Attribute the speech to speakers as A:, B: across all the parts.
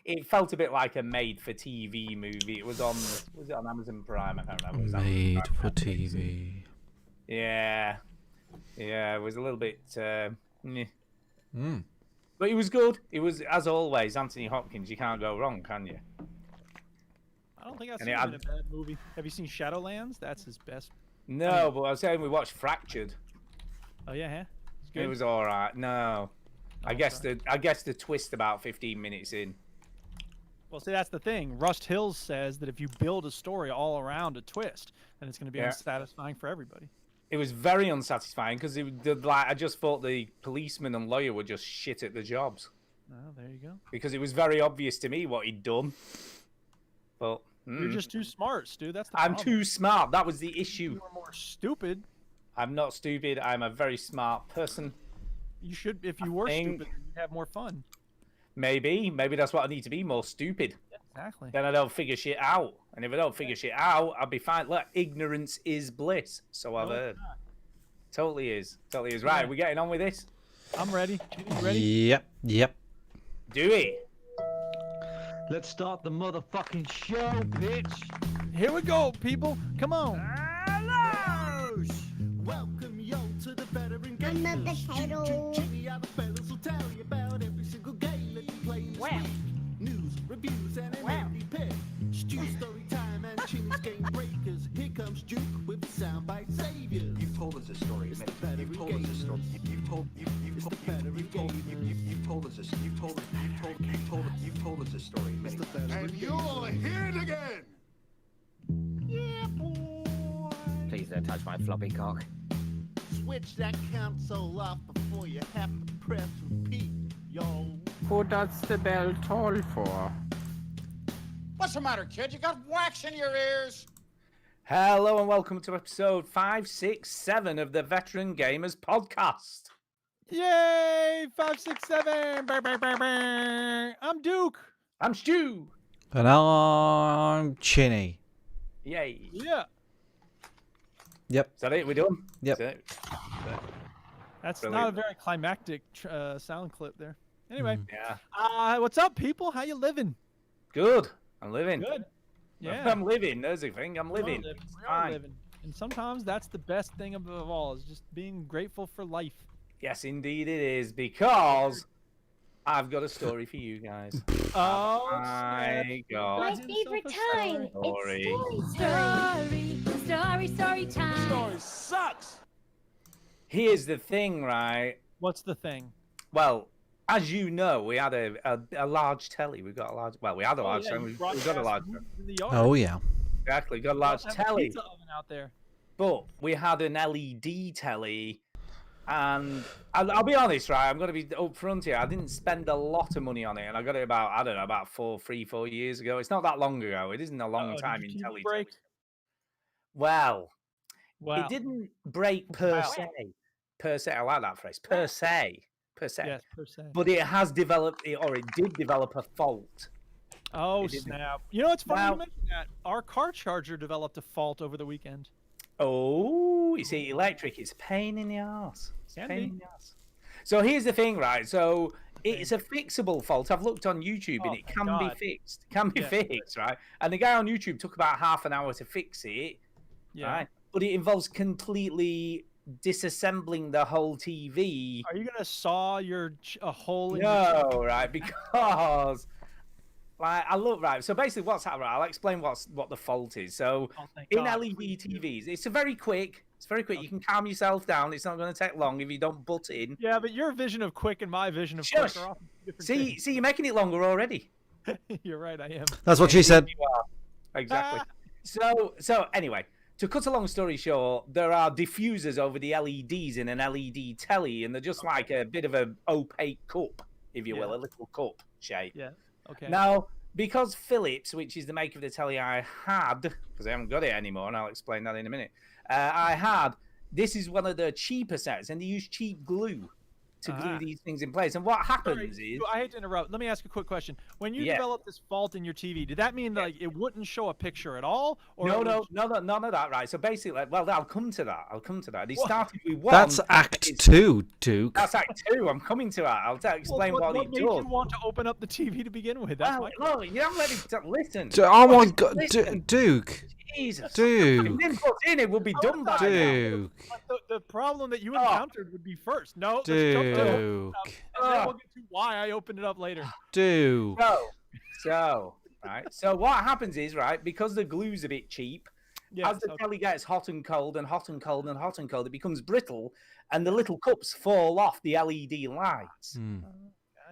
A: It felt a bit like a made-for-TV movie. It was it on Amazon Prime? I can't remember. It was
B: Made
A: Amazon
B: for
A: Prime,
B: TV.
A: Yeah, it was a little bit. Meh.
B: Mm.
A: But it was good. It was, as always, Anthony Hopkins. You can't go wrong, can you?
C: I don't think I've seen him in a bad movie. Have you seen Shadowlands? That's his best.
A: No, but I was saying we watched Fractured.
C: Oh yeah, huh? It's good.
A: It was all right. No, I guess the twist about 15 minutes in.
C: Well, see, that's the thing. Rust Hills says that if you build a story all around a twist, then it's going to be unsatisfying for everybody.
A: It was very unsatisfying because I just thought the policeman and lawyer were just shit at the jobs.
C: Oh, there you go.
A: Because it was very obvious to me what he'd done. But
C: you're just too smart, Stu. That's the
A: I'm
C: problem.
A: too smart. That was the issue.
C: You were more stupid.
A: I'm not stupid. I'm a very smart person.
C: You should, if you were stupid, you'd have more fun.
A: Maybe that's what I need to be, more stupid.
C: Yeah, exactly.
A: Then I don't figure shit out. And if I don't figure shit out, I'll be fine. Look, ignorance is bliss. So I've heard. Totally is. Totally is. Right, we're getting on with this.
C: I'm ready. You ready?
B: Yep.
A: Do it.
D: Let's start the motherfucking show, bitch.
C: Here we go, people. Come on.
E: Hello! Welcome yo to the veteran game.
F: I'm a potato.
E: Jimmy, other fellas will tell you about every single game that you play this week. News, reviews, and an empty pick. Stu story time and Jimmy's game breakers. Here comes Duke with the soundbite savior.
G: You've told us a story. You've told us a story. You've told us a story.
E: And
G: you'll hear it again.
E: Yeah, boy.
H: Please don't touch my floppy cock.
E: Switch that console off before you have to press repeat, yo.
I: Who does the bell toll for?
J: What's the matter, kid? You got wax in your ears?
A: Hello and welcome to episode 567 of the Veteran Gamers Podcast.
C: Yay! 567. I'm Duke.
A: I'm Stu.
B: And I'm Chinny.
A: Yay.
C: Yeah.
B: Yep.
A: Is that it? We're done?
B: Yep.
C: That's
A: Brilliant.
C: not a very climactic sound clip there. Anyway.
A: Yeah.
C: What's up, people? How you living?
A: Good. I'm living.
C: Good. Yeah.
A: I'm living. There's the thing. I'm living.
C: We are living. And sometimes that's the best thing of all, is just being grateful for life.
A: Yes, indeed it is, because I've got a story for you guys.
C: Oh,
A: my God.
F: My favorite time.
A: Story.
F: It's story time.
J: Story sucks.
A: Here's the thing, right?
C: What's the thing?
A: Well, as you know, we had a large telly. We got a large. Well, we had a large telly. We got a large.
B: Oh yeah.
A: Exactly, got a large telly.
C: Pizza oven out there.
A: But we had an LED telly, and I'll be honest, right? I'm going to be upfront here. I didn't spend a lot of money on it, and I got it about, I don't know, about 3-4 years ago. It's not that long ago. It isn't a long time in telly. Well, it didn't break per se. Per se, I like that phrase. Per se.
C: Yes, per se.
A: But it has developed, or it did develop a fault.
C: Oh, snap. You know, it's funny you mention that. Our car charger developed a fault over the weekend.
A: Oh, you see, electric is a pain in the arse. So here's the thing, right? So it's a fixable fault. I've looked on YouTube and it can be fixed. It can be fixed, right? And the guy on YouTube took about half an hour to fix it, right? But it involves completely disassembling the whole TV.
C: Are you gonna saw a hole in
A: your right? Because like I look right. So basically, what's happening? I'll explain what the fault is. So in LED TVs, it's very quick. It's very quick. You can calm yourself down. It's not going to take long if you don't butt in.
C: Yeah, but your vision of quick and my vision of quick are often different things.
A: See, you're making it longer already.
C: You're right. I am.
B: That's what she said.
A: You are. Exactly. So anyway. To cut a long story short, there are diffusers over the LEDs in an LED telly, and they're just like a bit of an opaque cup, if you will, a little cup shape.
C: Yeah. Okay.
A: Now, because Philips, which is the maker of the telly I had, because I haven't got it anymore, and I'll explain that in a minute, this is one of the cheaper sets, and they use cheap glue to glue these things in place. And what happens is,
C: I hate to interrupt. Let me ask a quick question. When you developed this fault in your TV, did that mean like it wouldn't show a picture at all? Or
A: no, none of that. Right. So basically, well, I'll come to that. It started with one.
B: That's Act 2, Duke.
A: That's Act 2. I'm coming to that. I'll explain what it
C: made
A: does.
C: you want to open up the TV to begin with? That's my
A: no, you haven't let me listen.
B: Oh my God, Duke.
A: Jesus.
B: Duke.
A: If it didn't put in, it would be done by now.
B: Duke.
C: The problem that you encountered would be first. No,
B: Duke.
C: and then we'll get to why I opened it up later.
B: Duke.
A: So, right. So what happens is, right, because the glue's a bit cheap, as the telly gets hot and cold and hot and cold and hot and cold, it becomes brittle, and the little cups fall off the LED lights.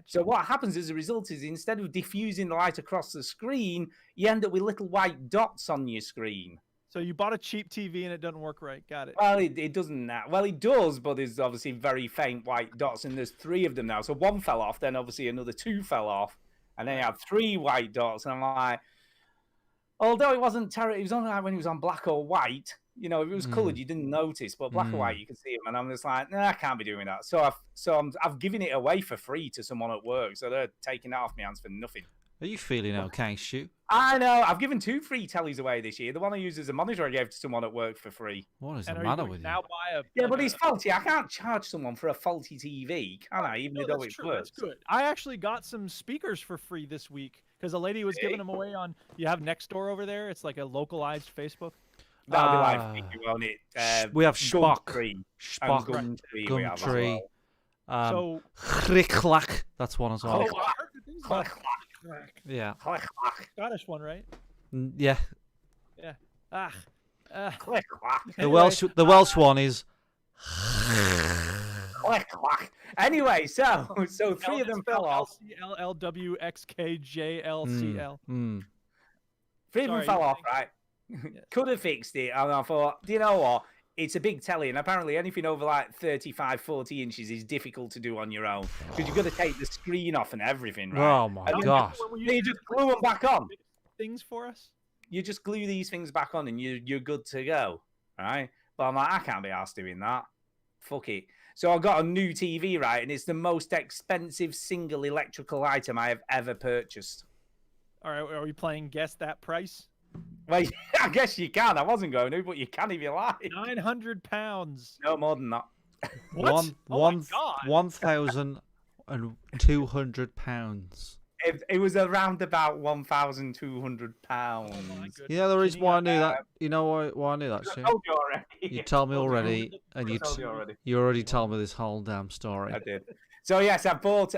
A: So what happens as a result is, instead of diffusing the light across the screen, you end up with little white dots on your screen.
C: So you bought a cheap TV and it doesn't work right. Got it.
A: Well, it doesn't now. Well, it does, but there's obviously very faint white dots, and there's 3 of them now. So 1 fell off, then obviously another 2 fell off, and then you have 3 white dots. And I'm like, although it wasn't terrible, it was only like when it was on black or white. You know, if it was coloured, you didn't notice, but black or white, you can see them. And I'm just like, nah, I can't be doing that. So I've given it away for free to someone at work. So they're taking that off my hands for nothing.
B: Are you feeling okay, Stu?
A: I know. I've given 2 free tellies away this year. The one I use as a monitor, I gave to someone at work for free.
B: What is the matter with you?
A: Yeah, but it's faulty. I can't charge someone for a faulty TV, can I? Even though it works.
C: That's good. I actually got some speakers for free this week because a lady was giving them away on. You have Nextdoor over there. It's like a localized Facebook.
A: That'll be like on it.
B: We have Spock.
A: Gumtree.
B: So Click-clack. That's one as well. Yeah.
C: Scottish one, right?
B: Yeah.
C: Yeah.
B: The Welsh one is.
A: Anyway, so 3 of them fell off.
C: LLWXKJLCL.
A: 3 of them fell off, right? Could have fixed it, and I thought, do you know what? It's a big telly, and apparently anything over like 35, 40 inches is difficult to do on your own because you've got to take the screen off and everything, right?
B: Oh my God!
A: You just glue them back on.
C: Things for us.
A: You just glue these things back on, and you're good to go, right? But I'm like, I can't be asked doing that. Fuck it. So I got a new TV, right, and it's the most expensive single electrical item I have ever purchased.
C: All right, are we playing Guess That Price?
A: Well, I guess you can. I wasn't going to, but you can if you like.
C: £900.
A: No more than that.
C: What?
B: £1,200.
A: It was around about £1,200.
B: You know the reason why I knew that. You know why I knew that, Stu?
A: I told you already.
B: You told me already, and you already told me this whole damn story.
A: I did. So yes, I have bought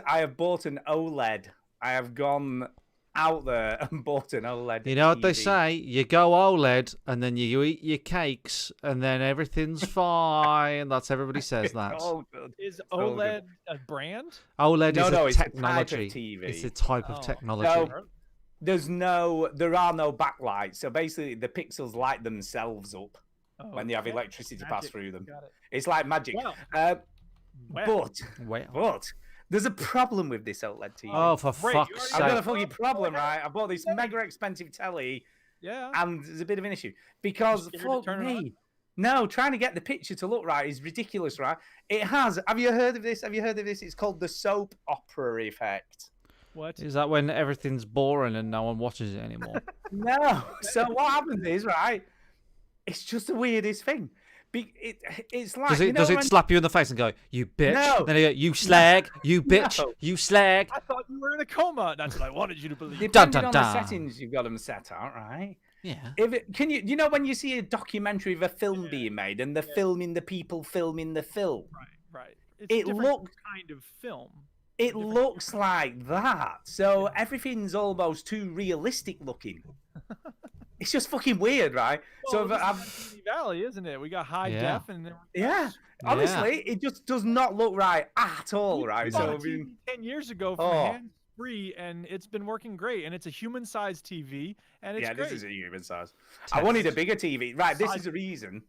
A: an OLED. I have gone out there and bought an OLED.
B: You know what they
A: TV.
B: say? You go OLED, and then you eat your cakes, and then everything's fine. That's everybody says that.
A: Oh, good.
C: Is OLED a brand?
B: OLED is a
A: it's
B: technology.
A: A type of TV.
B: It's a type of technology.
A: So, there are no backlights. So basically, the pixels light themselves up when they have electricity pass through them. It's like magic. But there's a problem with this OLED TV.
B: Oh, for fuck's sake!
A: I've got a fucking problem, right? I bought this mega expensive telly, and there's a bit of an issue because fuck me. No, trying to get the picture to look right is ridiculous, right? It has. Have you heard of this? It's called the soap opera effect.
C: What
B: is that? When everything's boring and no one watches it anymore?
A: No. So what happens is, right? It's just the weirdest thing. It's like
B: does it slap you in the face and go, "You bitch"?
A: No.
B: Then you go, "You slag, you bitch, you slag."
C: I thought you were in a coma. That's what I wanted you to believe.
A: Depending on the settings you've got them set out, right?
B: Yeah.
A: Can you know when you see a documentary of a film being made and the people filming the film?
C: Right.
A: It looks
C: kind of film.
A: It looks like that. So everything's almost too realistic looking. It's just fucking weird, right?
C: Well, so it's Valley, isn't it? We got high def and
A: honestly, it just does not look right at all, right? So
C: 10 years ago from hands-free, and it's been working great. And it's a human-sized TV, and it's great.
A: This is a human size. I wanted a bigger TV, right? This is the reason.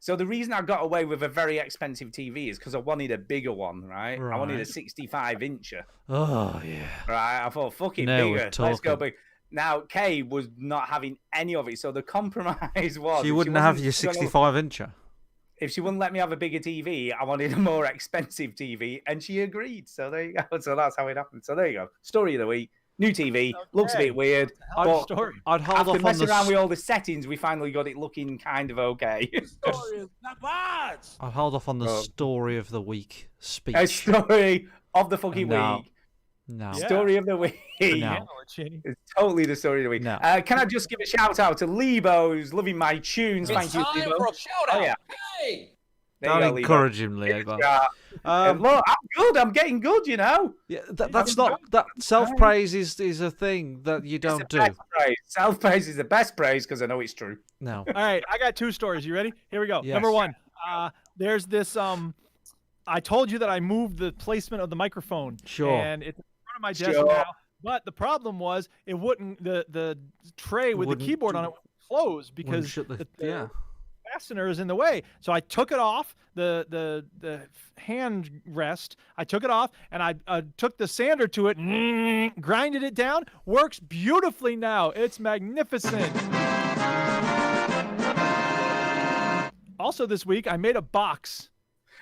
A: So the reason I got away with a very expensive TV is because I wanted a bigger one, right? I wanted a 65-incher.
B: Oh yeah.
A: Right. I thought, fuck it, bigger. Let's go big. Now, Kay was not having any of it, so the compromise was...
B: So you wouldn't have your 65-incher?
A: if she wouldn't let me have a bigger TV, I wanted a more expensive TV, and she agreed. So there you go. So that's how it happened. So there you go. Story of the week. New TV. Looks a bit weird.
C: Hell story.
B: I'd hold
A: After
B: off on
A: messing around
B: the.
A: with all the settings, we finally got it looking kind of okay.
J: Story is not bad.
B: I'd hold off on the story of the week speech.
A: A story of the fucking
B: No.
A: week.
B: No.
C: Yeah.
A: Story of the week.
B: No.
A: It's totally the story of the week.
B: No.
A: Can I just give a shout out to Lebo, who's loving my tunes?
J: It's
A: Thank you,
J: time
A: Lebo.
J: for a shout out.
A: Oh, yeah.
J: Hey.
A: There you
B: Don't
A: go, Lebo.
B: encourage him, Leo.
A: Look, I'm good. I'm getting good, you know.
B: Yeah, that's not that self-praise is a thing that you don't
A: It's the
B: do.
A: best praise. Self-praise is the best praise because I know it's true.
B: No.
C: All right, I got 2 stories. You ready? Here we go.
B: Yes.
C: Number 1. There's this. I told you that I moved the placement of the microphone.
B: Sure.
C: And it's in front of my desk
A: Sure.
C: now. But the problem was it wouldn't. The tray with the
B: Wouldn't
C: keyboard on it wouldn't close because
B: shut the-
C: the
B: yeah.
C: fastener is in the way. So I took it off the hand rest. I took it off and I took the sander to it, grinded it down. Works beautifully now. It's magnificent. Also this week I made a box.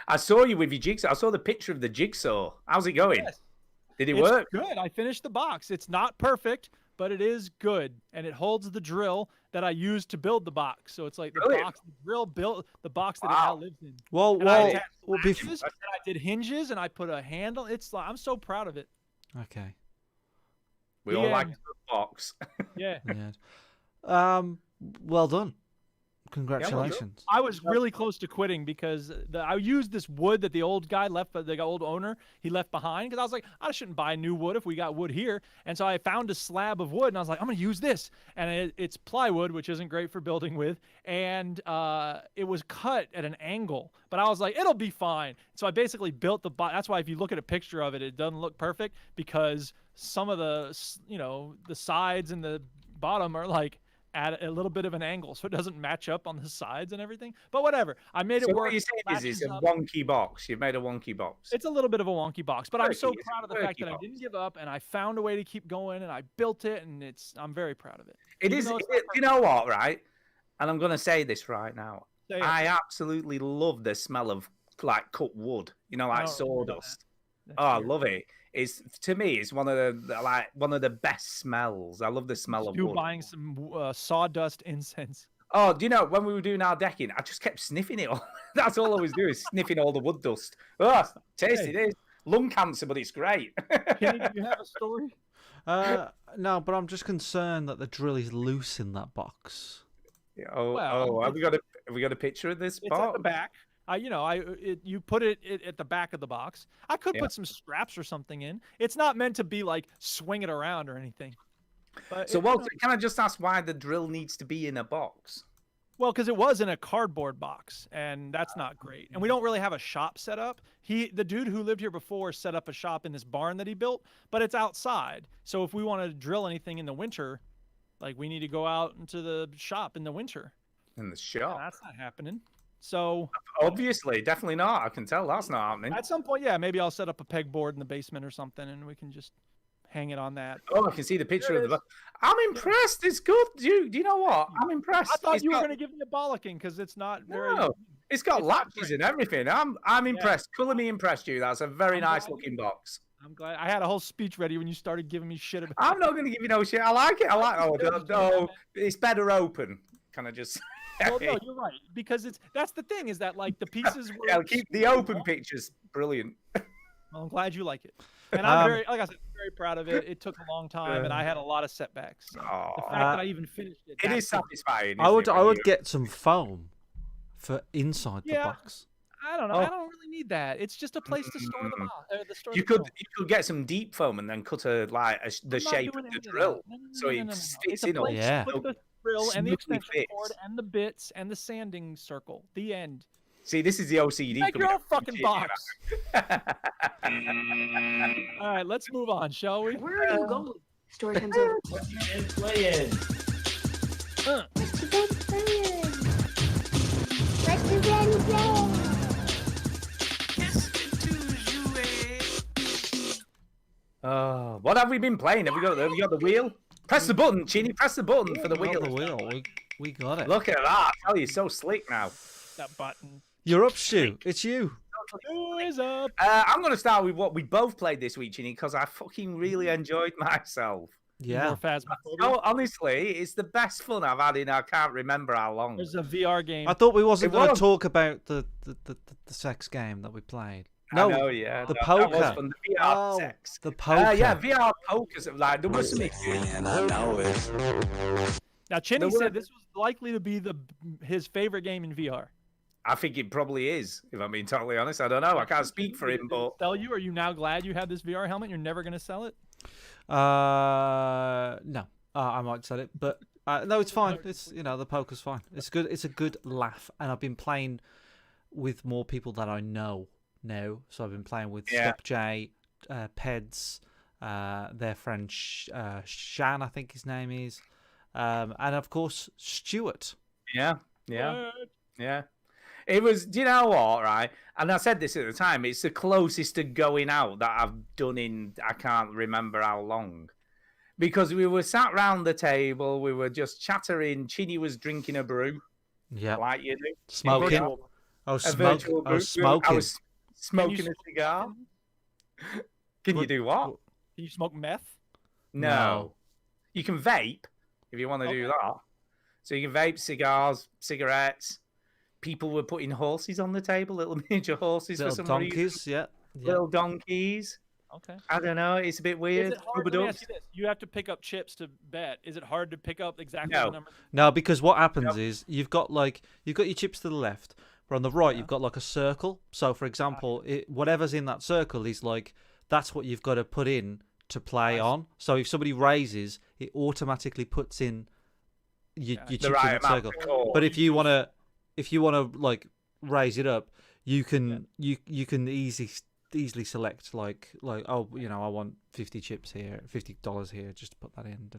A: I saw you with your jigsaw. I saw the picture of the jigsaw. How's it going?
C: Yes.
A: Did it
C: It's
A: work?
C: good. I finished the box. It's not perfect, but it is good, and it holds the drill that I used to build the box. So it's like the
A: Brilliant.
C: box, the drill built the box that it
A: Wow.
C: now lives in.
B: Well,
C: And I
B: well,
C: attached
B: well
C: latches, and I did hinges, and I put a handle. It's like I'm so proud of it.
B: okay.
A: We
C: The
A: all like
C: end.
A: the box.
C: Yeah.
B: Yeah. Well done. Congratulations.
C: I was really close to quitting because I used this wood that the old guy left, the old owner, he left behind. Because I was like, I shouldn't buy new wood if we got wood here. And so I found a slab of wood, and I was like, I'm going to use this. And it's plywood, which isn't great for building with. And it was cut at an angle. But I was like, it'll be fine. So I basically built the box. That's why if you look at a picture of it, it doesn't look perfect because some of the, the sides and the bottom are like at a little bit of an angle, so it doesn't match up on the sides and everything. But whatever, I made
A: So
C: it
A: what
C: work.
A: you're saying is it's a
C: latches up.
A: wonky box. You've made a wonky box.
C: It's a little bit of a wonky box, but I'm so
A: Quirky, it's a
C: proud of the fact
A: quirky
C: that I
A: box.
C: didn't give up and I found a way to keep going and I built it, and I'm very proud of it.
A: It
C: Even
A: is.
C: though it's
A: You
C: not
A: know what, right? And I'm going to say this right now.
C: Say it.
A: I absolutely love the smell of like cut wood. You know, like
C: No,
A: sawdust.
C: That's
A: Oh, I
C: weird.
A: love it. It's to me, it's one of the best smells. I love the smell of
C: You
A: wood.
C: buying some sawdust incense.
A: Oh, do you know when we were doing our decking, I just kept sniffing it all. That's all I was doing, sniffing all the wood dust. Oh, tasty it is. Lung cancer, but it's great.
C: Kenny, do you have a story?
B: No, but I'm just concerned that the drill is loose in that box.
A: Oh, have we got a picture of this
C: It's
A: box?
C: at the back. You put it at the back of the box. I could
A: Yeah.
C: put some straps or something in. It's not meant to be like swing it around or anything. But
A: So, Walter, can I just ask why the drill needs to be in a box?
C: well, because it was in a cardboard box, and that's not great. And we don't really have a shop set up. The dude who lived here before set up a shop in this barn that he built, but it's outside. So if we want to drill anything in the winter, like we need to go out into the shop in the winter.
A: In the
C: And
A: shop?
C: that's not happening. So
A: Obviously, definitely not. I can tell that's not happening.
C: at some point, yeah, maybe I'll set up a pegboard in the basement or something, and we can just hang it on that.
A: Oh, I can see the picture
C: There
A: of
C: it
A: the
C: is.
A: box. I'm impressed. It's good. Do you know what? I'm impressed.
C: I thought
A: It's
C: you were
A: got-
C: going to give me a bollocking because it's not very.
A: No, it's got
C: it's not
A: latches
C: great.
A: and everything. I'm impressed. Colour me impressed you. That's a very
C: I'm
A: nice
C: glad you-
A: looking box.
C: I'm glad I had a whole speech ready when you started giving me shit about.
A: I'm not going to give you no shit. I like it. I like. Oh, no, it's better open. Can I just?
C: Well, no, you're right because that's the thing is that like the pieces. Were,
A: Yeah, keep the open pictures. Brilliant.
C: Well, I'm glad you like it, and I'm
B: Um,
C: like I said, very proud of it. It took a long time, and I had a lot of setbacks. So the fact
A: Aw.
C: that I even finished it.
A: It
C: that's
A: is
C: the-
A: satisfying.
B: I would
A: isn't it,
B: I
A: when
B: would
A: you-
B: get some foam for inside the
C: Yeah.
B: box.
C: I don't know.
A: Oh.
C: I don't really need that. It's just a place to store the box.
A: You could get some deep foam and then cut the shape of the drill, so it fits in all.
B: Yeah.
C: Put the drill and the
A: Smoothly
C: extension cord
A: fits.
C: and the bits and the sanding circle. The end.
A: See, this is the OCD.
C: Make your
A: coming
C: own
A: out.
C: fucking
A: You
C: box.
A: know.
C: All right, let's move on, shall we?
F: Where are you going? Story time's over.
E: What's your man playing?
F: What's your bed playing? What's your bed playing?
A: Oh, what have we been playing? Have we got the wheel? Press the button, Chinny. Press the button for the
B: We got
A: wheel.
B: the wheel. We got it.
A: Look at that. I tell you, so slick now.
C: That button.
B: You're up, Stu. It's you.
C: Who is up?
A: I'm going to start with what we both played this week, Chinny, because I fucking really enjoyed myself.
B: Yeah.
C: More Phasmophobia.
A: Oh, honestly, it's the best fun I've had in I can't remember how long.
C: There's a VR game.
B: I thought we wasn't
A: It
B: going to
A: was.
B: talk about the sex game that we played.
A: I
B: No,
A: know, yeah.
B: the
A: no, that was
B: poker.
A: fun, the VR
B: Oh,
A: sex.
B: the poker.
A: Yeah, VR pokers. Like, there was some
C: Now, Chinny
A: The
C: said
A: word-
C: this was likely to be his favorite game in VR.
A: I think it probably is, if I'm being totally honest. I don't know. I can't speak for him,
C: Did it
A: but
C: sell you? Are you now glad you have this VR helmet? You're never going to sell it?
B: No, I might sell it, but no, it's fine. It's the poker's fine. It's good. It's a good laugh, and I've been playing with more people that I know now. So I've been playing with
A: Yeah.
B: Step J, Peds, their friend Shan, I think his name is, and of course Stuart.
A: yeah. It was, do you know what, right? And I said this at the time, it's the closest to going out that I've done in, I can't remember how long. Because we were sat round the table, we were just chattering, Chinny was drinking a brew,
B: Yeah,
A: like you do.
B: smoking.
A: virtual-
B: I was
A: A
B: smoking.
A: virtual
B: I was
A: brew.
B: smoking.
A: I was smoking
C: Can
A: a
C: you
A: cigar. Can you do what?
C: Can you smoke meth?
A: No.
B: No.
A: You can vape if you want to do that. So you can vape cigars, cigarettes. People were putting horses on the table, little miniature horses
B: Little
A: for some
B: donkeys.
A: reason.
B: Yeah.
A: Little donkeys.
C: Okay.
A: I don't know. It's a bit weird.
C: Is it hard?
A: Rubber
C: Let me ask
A: ducks.
C: you this. You have to pick up chips to bet. Is it hard to pick up exactly
A: No.
C: the number?
B: No, because what happens is you've got your chips to the left, but on the right you've got like a circle. So for example, whatever's in that circle is like that's what you've got to put in to play on. So if somebody raises, it automatically puts in your chips in
A: right
B: that
A: amount
B: circle.
A: of coin.
B: But if you wanna like raise it up, you can easily select like oh I want 50 chips here, $50 here, just to put that in.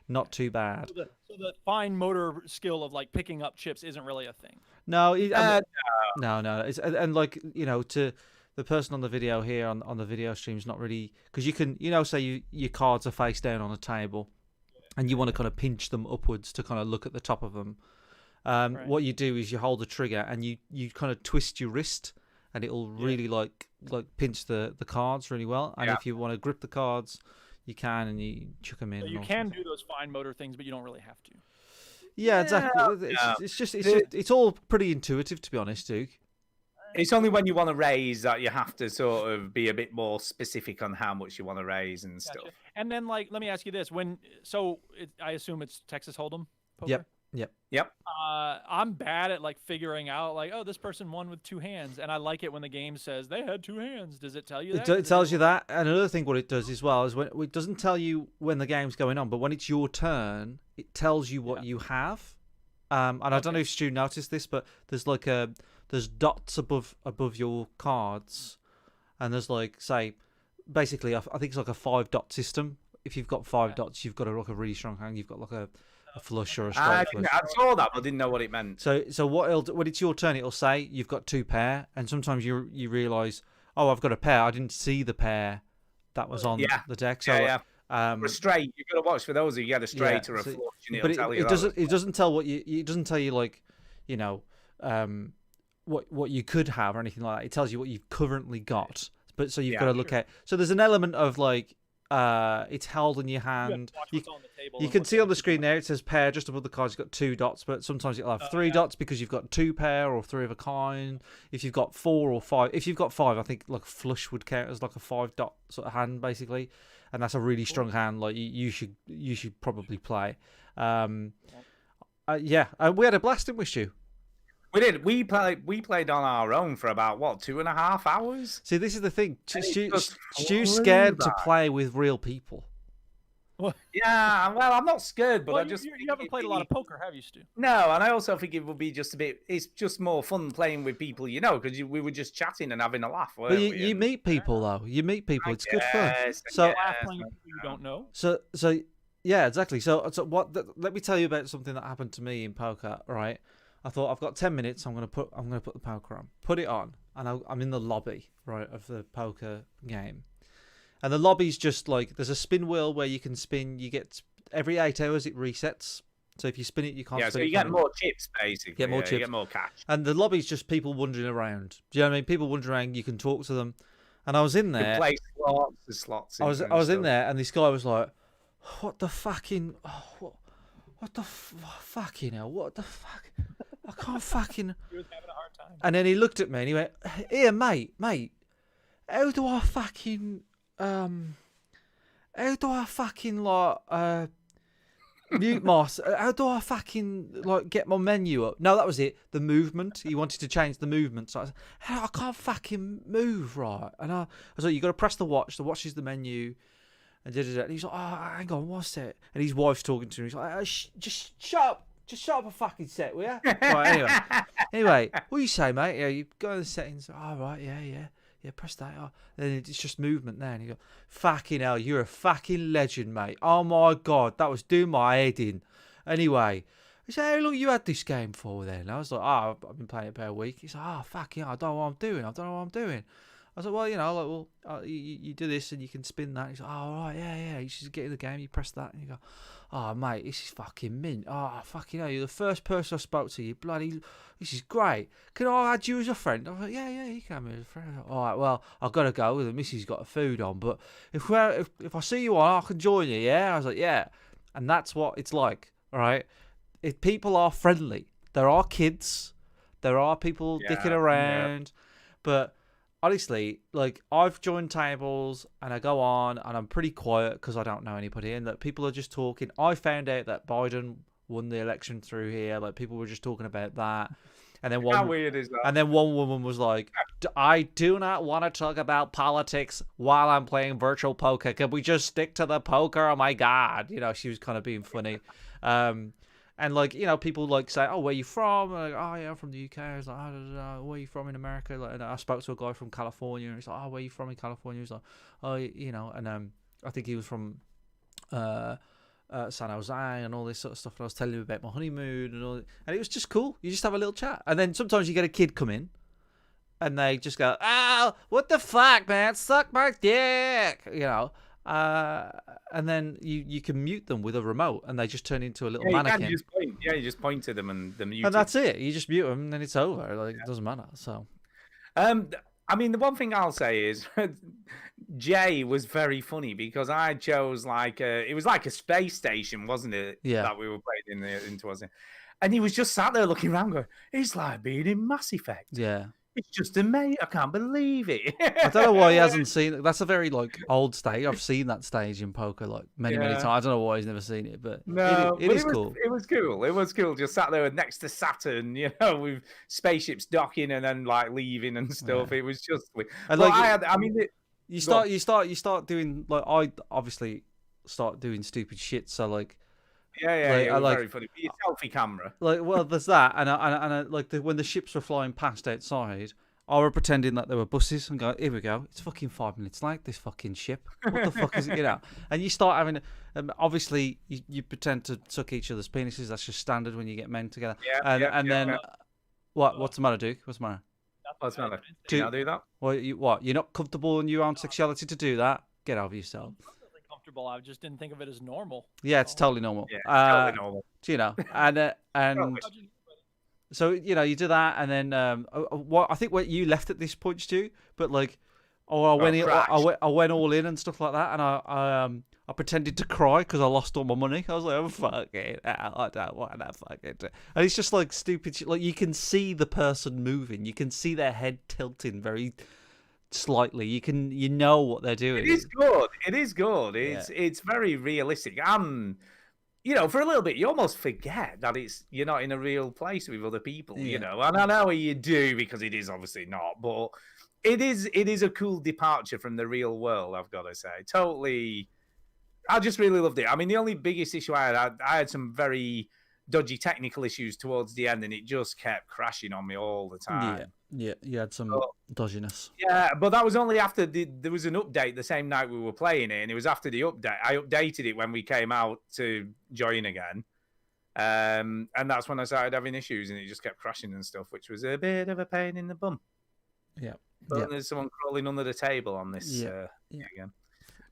B: Not too bad.
C: So the fine motor skill of like picking up chips isn't really a thing.
B: No, no. It's, and like to the person on the video here on the video stream's not really because you can say your cards are face down on a table, and you want to kind of pinch them upwards to kind of look at the top of them.
C: Right.
B: What you do is you hold the trigger and you kind of twist your wrist, and it'll really like pinch the cards really well. And if you want to grip the cards, you can, and you chuck them in.
C: So
B: and
C: you
B: all
C: can
B: sorts.
C: do those fine motor things, but you don't really have to.
B: Yeah, exactly. It's all pretty intuitive, to be honest, Duke.
A: It's only when you want to raise that you have to sort of be a bit more specific on how much you want to raise and stuff.
C: Gotcha. And then let me ask you this: I assume it's Texas Hold'em. Poker?
B: Yep.
C: I'm bad at figuring out this person won with two hands, and I like it when the game says they had two hands. Does it tell you that?
B: It tells you that. And another thing what it does as well is when it doesn't tell you when the game's going on, but when it's your turn, it tells you what you have. And I don't know if Stu noticed this, but there's dots above your cards, and there's basically I think it's like a 5-dot system. If you've got 5 dots, you've got a really strong hand. You've got a flush or a straight flush.
A: I saw that, but didn't know what it meant.
B: So when it's your turn, it'll say you've got 2 pair, and sometimes you realise, oh, I've got a pair. I didn't see the pair that was on the deck. So
A: For a straight, you've got to watch for those. You get a straight or a flush, and it'll tell you.
B: It doesn't tell what you. It doesn't tell you what you could have or anything like that. It tells you what you've currently got. But so you've got to look at. So there's an element of it's held in your hand. You can see on the screen there it says pair just above the cards. You've got 2 dots, but sometimes you'll have 3 dots because you've got 2 pair or 3 of a kind. If you've got 4 or 5, if you've got 5, I think flush would count as a 5-dot sort of hand basically, and that's a really strong hand. You should probably play. We had a blast, didn't we, Stu?
A: We did. We played on our own for about 2.5 hours.
B: See, this is the thing. Stu's
A: flew
B: scared to
A: by.
B: play with real people.
A: Yeah, well, I'm not scared, but I just
C: you haven't played a lot of poker, have you, Stu?
A: No, and I also think it would be just a bit. It's just more fun playing with people, because we were just chatting and having a laugh.
B: But you meet people though. You meet people. It's good fun. So
C: Laugh playing with people you don't know.
B: So yeah, exactly. So let me tell you about something that happened to me in poker. Right, I thought I've got 10 minutes. I'm gonna put the poker on. Put it on, and I'm in the lobby of the poker game. And the lobby's just there's a spin wheel where you can spin. You get every 8 hours it resets. So if you spin it, you can't.
A: Yeah,
B: spin
A: so
B: it
A: you get
B: from-
A: more chips basically.
B: Get more
A: You
B: chips.
A: get more cash.
B: And the lobby's just people wandering around. Do you know what I mean? People wandering around. You can talk to them. And I was in
A: You
B: there.
A: play slots.
B: I was in there, and this guy was like, "What the fucking? What the fucking hell? What the fuck? I can't fucking."
C: He was having a hard time.
B: And then he looked at me and he went, "Here, mate, how do I fucking like mute my? How do I fucking like get my menu up?" No, that was it. The movement. He wanted to change the movement. So I said, I can't fucking move right. And I was like, you got to press the watch. The watch is the menu. And and he's like, "Oh, hang on, what's it?" And his wife's talking to him. He's like, "Just shut up. Just shut up a fucking sec, will you?" Right, anyway, what do you say, mate? Yeah, you go to the settings. Oh, right, yeah, press that. Oh. Then it's just movement there. And you go, "Fucking hell, you're a fucking legend, mate. Oh, my God, that was doing my head in." Anyway, he said, "How long you had this game for then?" And I was like, "Oh, I've been playing it about a week." He's like, "Oh, fucking hell, I don't know what I'm doing. I was like, "Well, you know, like, you do this and you can spin that." He's like, "Oh, right, yeah. You should get in the game. You press that." And you go, "Oh, mate, this is fucking mint. Oh, fucking hell, you're the first person I spoke to. You bloody, this is great. Can I add you as a friend?" I was like, "Yeah, you can be as a friend." Like, "All right, well, I've got to go. The missus got the food on, but if I see you on, I can join you, yeah?" I was like, "Yeah." And that's what it's like, all right? If people are friendly, there are kids, there are people dicking around, but honestly, like, I've joined tables and I go on and I'm pretty quiet because I don't know anybody, and that people are just talking. I found out that Biden won the election through here. Like, people were just talking about that. And then
A: How weird is that?
B: And then one woman was like, "I do not want to talk about politics while I'm playing virtual poker. Can we just stick to the poker? Oh my God." You know, she was kind of being funny. And, like, you know, people, like, say, "Oh, where you from?" I'm like, "Oh, yeah, I'm from the UK." I was like, "Oh, where you from in America?" Like, and I spoke to a guy from California, and he's like, "Oh, where you from in California?" He's like, "Oh, you know," and I think he was from San Jose and all this sort of stuff. And I was telling him about my honeymoon and all, and it was just cool. You just have a little chat, and then sometimes you get a kid come in, and they just go, "Oh, what the fuck, man? Suck my dick," you know. And then you can mute them with a remote, and they just turn into a little mannequin.
A: You just point to them and the mute.
B: And that's it. You just mute them, and then it's over. Like, it doesn't matter. So,
A: I mean, the one thing I'll say is Jay was very funny because I chose it was like a space station, wasn't it?
B: Yeah.
A: That we were playing into, wasn't it? And he was just sat there looking around, going, "It's like being in Mass Effect.
B: yeah.
A: It's just amazing. I can't believe it."
B: I don't know why he hasn't seen it. That's a very, like, old stage. I've seen that stage in poker, like, many times. I don't know why he's never seen it, but
A: No,
B: it is cool.
A: It was cool. It was cool. Just sat there next to Saturn, you know, with spaceships docking and then like leaving and stuff.
B: Yeah.
A: It was just.
B: And,
A: Well,
B: like, you start doing, like, I obviously start doing stupid shit. So, like,
A: it was very funny. Your selfie camera.
B: like, well, there's that, and I like, when the ships were flying past outside, I were pretending that they were buses and go, "Here we go. It's fucking 5 minutes late, this fucking ship. What the fuck is it?" You know? And you start having, obviously, you pretend to suck each other's penises. That's just standard when you get men together. Then, what's the matter, Duke? What's the matter?
A: What's the matter? Do you not do that?
B: What? You're not comfortable in your own sexuality to do that? Get over yourself.
C: Comfortable. I just didn't think of it as normal.
B: Yeah, it's totally normal.
A: Yeah, totally normal.
B: You know, and so, you know, you do that, and then I think what you left at this point, Stu, but like, I went all in and stuff like that, and I pretended to cry because I lost all my money. I was like, "Oh, fuck it, I don't want to fuck it." And it's just like stupid shit. Like, you can see the person moving, you can see their head tilting very slightly. You know what they're doing.
A: It is good. It's very realistic. You know, for a little bit, you almost forget that you're not in a real place with other people. You know, and I know you do because it is obviously not, but it is a cool departure from the real world. I've got to say, totally. I just really loved it. I mean, the only biggest issue I had some very dodgy technical issues towards the end, and it just kept crashing on me all the time.
B: Yeah, you had some dodginess.
A: Yeah, but that was only after there was an update the same night we were playing it, and it was after the update. I updated it when we came out to join again, and that's when I started having issues, and it just kept crashing and stuff, which was a bit of a pain in the bum.
B: Yeah.
A: But there's someone crawling under the table on this again.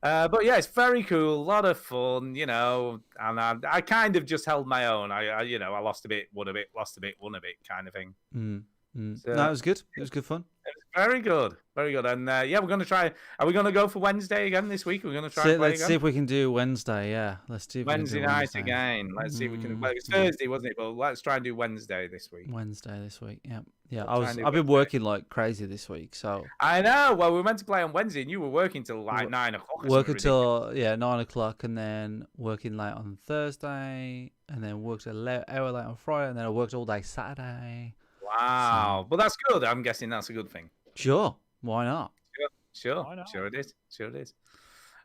A: But yeah, it's very cool, a lot of fun, you know. And I kind of just held my own. I you know, I lost a bit, won a bit, lost a bit, won a bit, kind of thing. So,
B: No, it was good. It was good fun.
A: it was very good, very good. And yeah, we're gonna try. Are we gonna go for Wednesday again this week? We're gonna try. And play
B: Let's
A: again?
B: see if we can do Wednesday. Yeah, let's do
A: Wednesday night again. Let's see if we can. Well, it's Thursday, wasn't it? But let's try and do Wednesday this week.
B: Wednesday this week. Yeah, yeah.
A: We'll try and do
B: I've been
A: Wednesday.
B: working like crazy this week, so
A: I know. Well, we were meant to play on Wednesday, and you were working till like 9 o'clock. or
B: work
A: something ridiculous.
B: until 9 o'clock, and then working late on Thursday, and then worked an hour late on Friday, and then I worked all day Saturday.
A: Wow, but that's good. I'm guessing that's a good thing.
B: Sure, why not?
A: Sure,
C: Why not?
A: sure it is. Sure it is.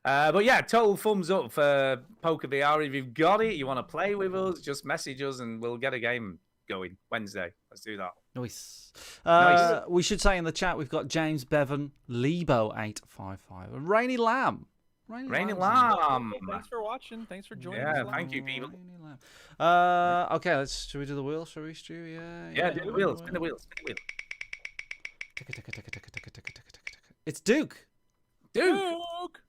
A: But yeah, total thumbs up for Poker VR. If you've got it, you want to play with us, just message us and we'll get a game going Wednesday. Let's do that.
B: Nice.
A: Nice.
B: We should say in the chat we've got James Bevan, Lebo855, and Rainy Lamb.
A: Rainy
B: Lamb's in
A: Lamb.
C: Thanks for watching. Thanks for joining
A: Yeah,
C: us.
A: thank you, people.
B: Rainy Lamb. Okay, should we do the wheel? Shall we, Stu?
A: Yeah, do the wheel. Spin the wheel. Spin the wheel.
B: It's Duke.
C: Duke!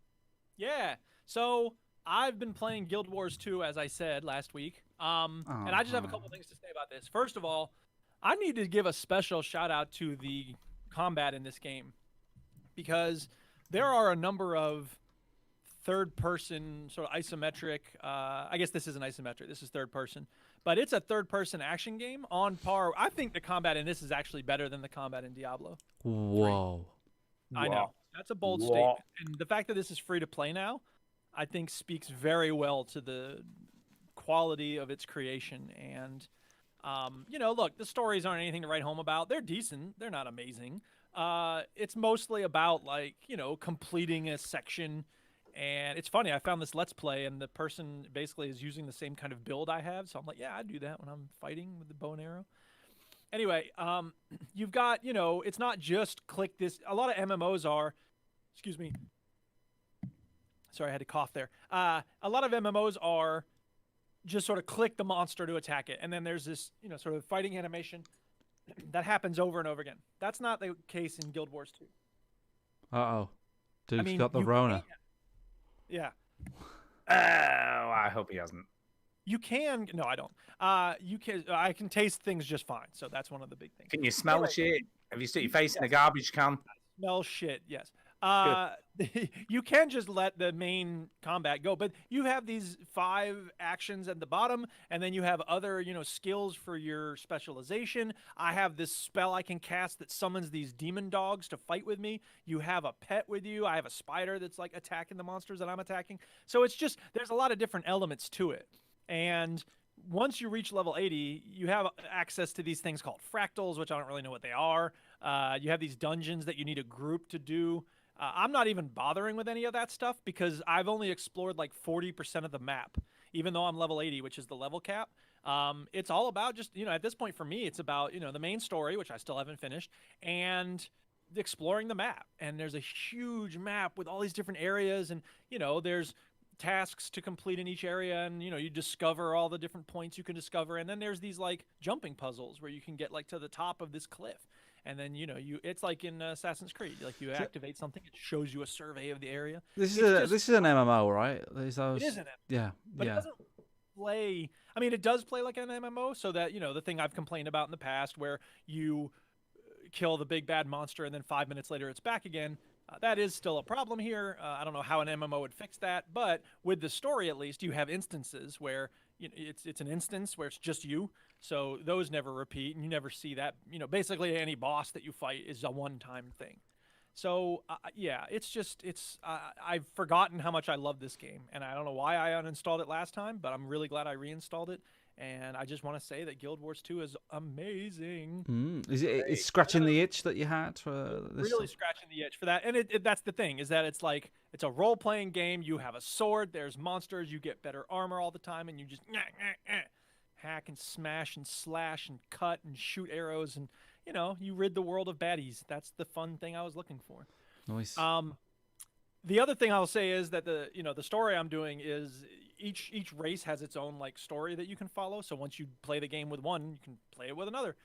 C: Yeah. So I've been playing Guild Wars 2, as I said last week. And I just have a couple things to say about this. First of all, I need to give a special shout out to the combat in this game, because there are a number of third-person sort of isometric. I guess this isn't isometric. This is third-person, but it's a third-person action game on par. I think the combat in this is actually better than the combat in Diablo.
B: Whoa.
C: I know. That's a bold
A: Whoa.
C: statement. And the fact that this is free to play now, I think speaks very well to the quality of its creation. And, you know, look, the stories aren't anything to write home about. They're decent. They're not amazing. It's mostly about, like, you know, completing a section. And it's funny, I found this Let's Play, and the person basically is using the same kind of build I have. So I'm like, yeah, I do that when I'm fighting with the bow and arrow. Anyway, you've got, you know, it's not just click this. A lot of MMOs are, excuse me. Sorry, I had to cough there. A lot of MMOs are just sort of click the monster to attack it. And then there's this, you know, sort of fighting animation that happens over and over again. That's not the case in Guild Wars 2.
B: Uh-oh. Duke's
C: I mean,
B: got the
C: you
B: Rona.
C: Yeah.
A: Oh, I hope he hasn't.
C: You can. No, I don't. You can. I can taste things just fine. So that's one of the big things.
A: Can you smell shit? Have you stuck your face in a garbage can?
C: Smell shit. Yes. You can just let the main combat go, but you have these 5 actions at the bottom, and then you have other, you know, skills for your specialization. I have this spell I can cast that summons these demon dogs to fight with me. You have a pet with you. I have a spider that's like attacking the monsters that I'm attacking. So it's just, there's a lot of different elements to it. And once you reach level 80, you have access to these things called fractals, which I don't really know what they are. You have these dungeons that you need a group to do. I'm not even bothering with any of that stuff because I've only explored like 40% of the map, even though I'm level 80, which is the level cap. It's all about just, you know, at this point for me, it's about, you know, the main story, which I still haven't finished, and exploring the map. And there's a huge map with all these different areas, and, you know, there's tasks to complete in each area, and, you know, you discover all the different points you can discover. And then there's these like jumping puzzles where you can get like to the top of this cliff. And then, you know, it's like in Assassin's Creed. Like you activate something, it shows you a survey of the area.
B: This is an MMO, right?
C: It is an MMO.
B: Yeah,
C: but it doesn't play. I mean, it does play like an MMO, so that, you know, the thing I've complained about in the past, where you kill the big bad monster and then 5 minutes later it's back again. That is still a problem here. I don't know how an MMO would fix that, but with the story, at least, you have instances where, you know, it's an instance where it's just you. So those never repeat, and you never see that. You know, basically any boss that you fight is a one-time thing. So yeah, it's just I've forgotten how much I love this game, and I don't know why I uninstalled it last time, but I'm really glad I reinstalled it. And I just want to say that Guild Wars 2 is amazing.
B: Is it's scratching the itch that you had for this?
C: Really scratching the itch for that. And that's the thing, is that it's like, it's a role-playing game. You have a sword. There's monsters. You get better armor all the time, and you just hack and smash and slash and cut and shoot arrows, and, you know, you rid the world of baddies. That's the fun thing I was looking for.
B: Nice.
C: The other thing I'll say is that the story I'm doing is each race has its own like story that you can follow. So once you play the game with one, you can play it with another.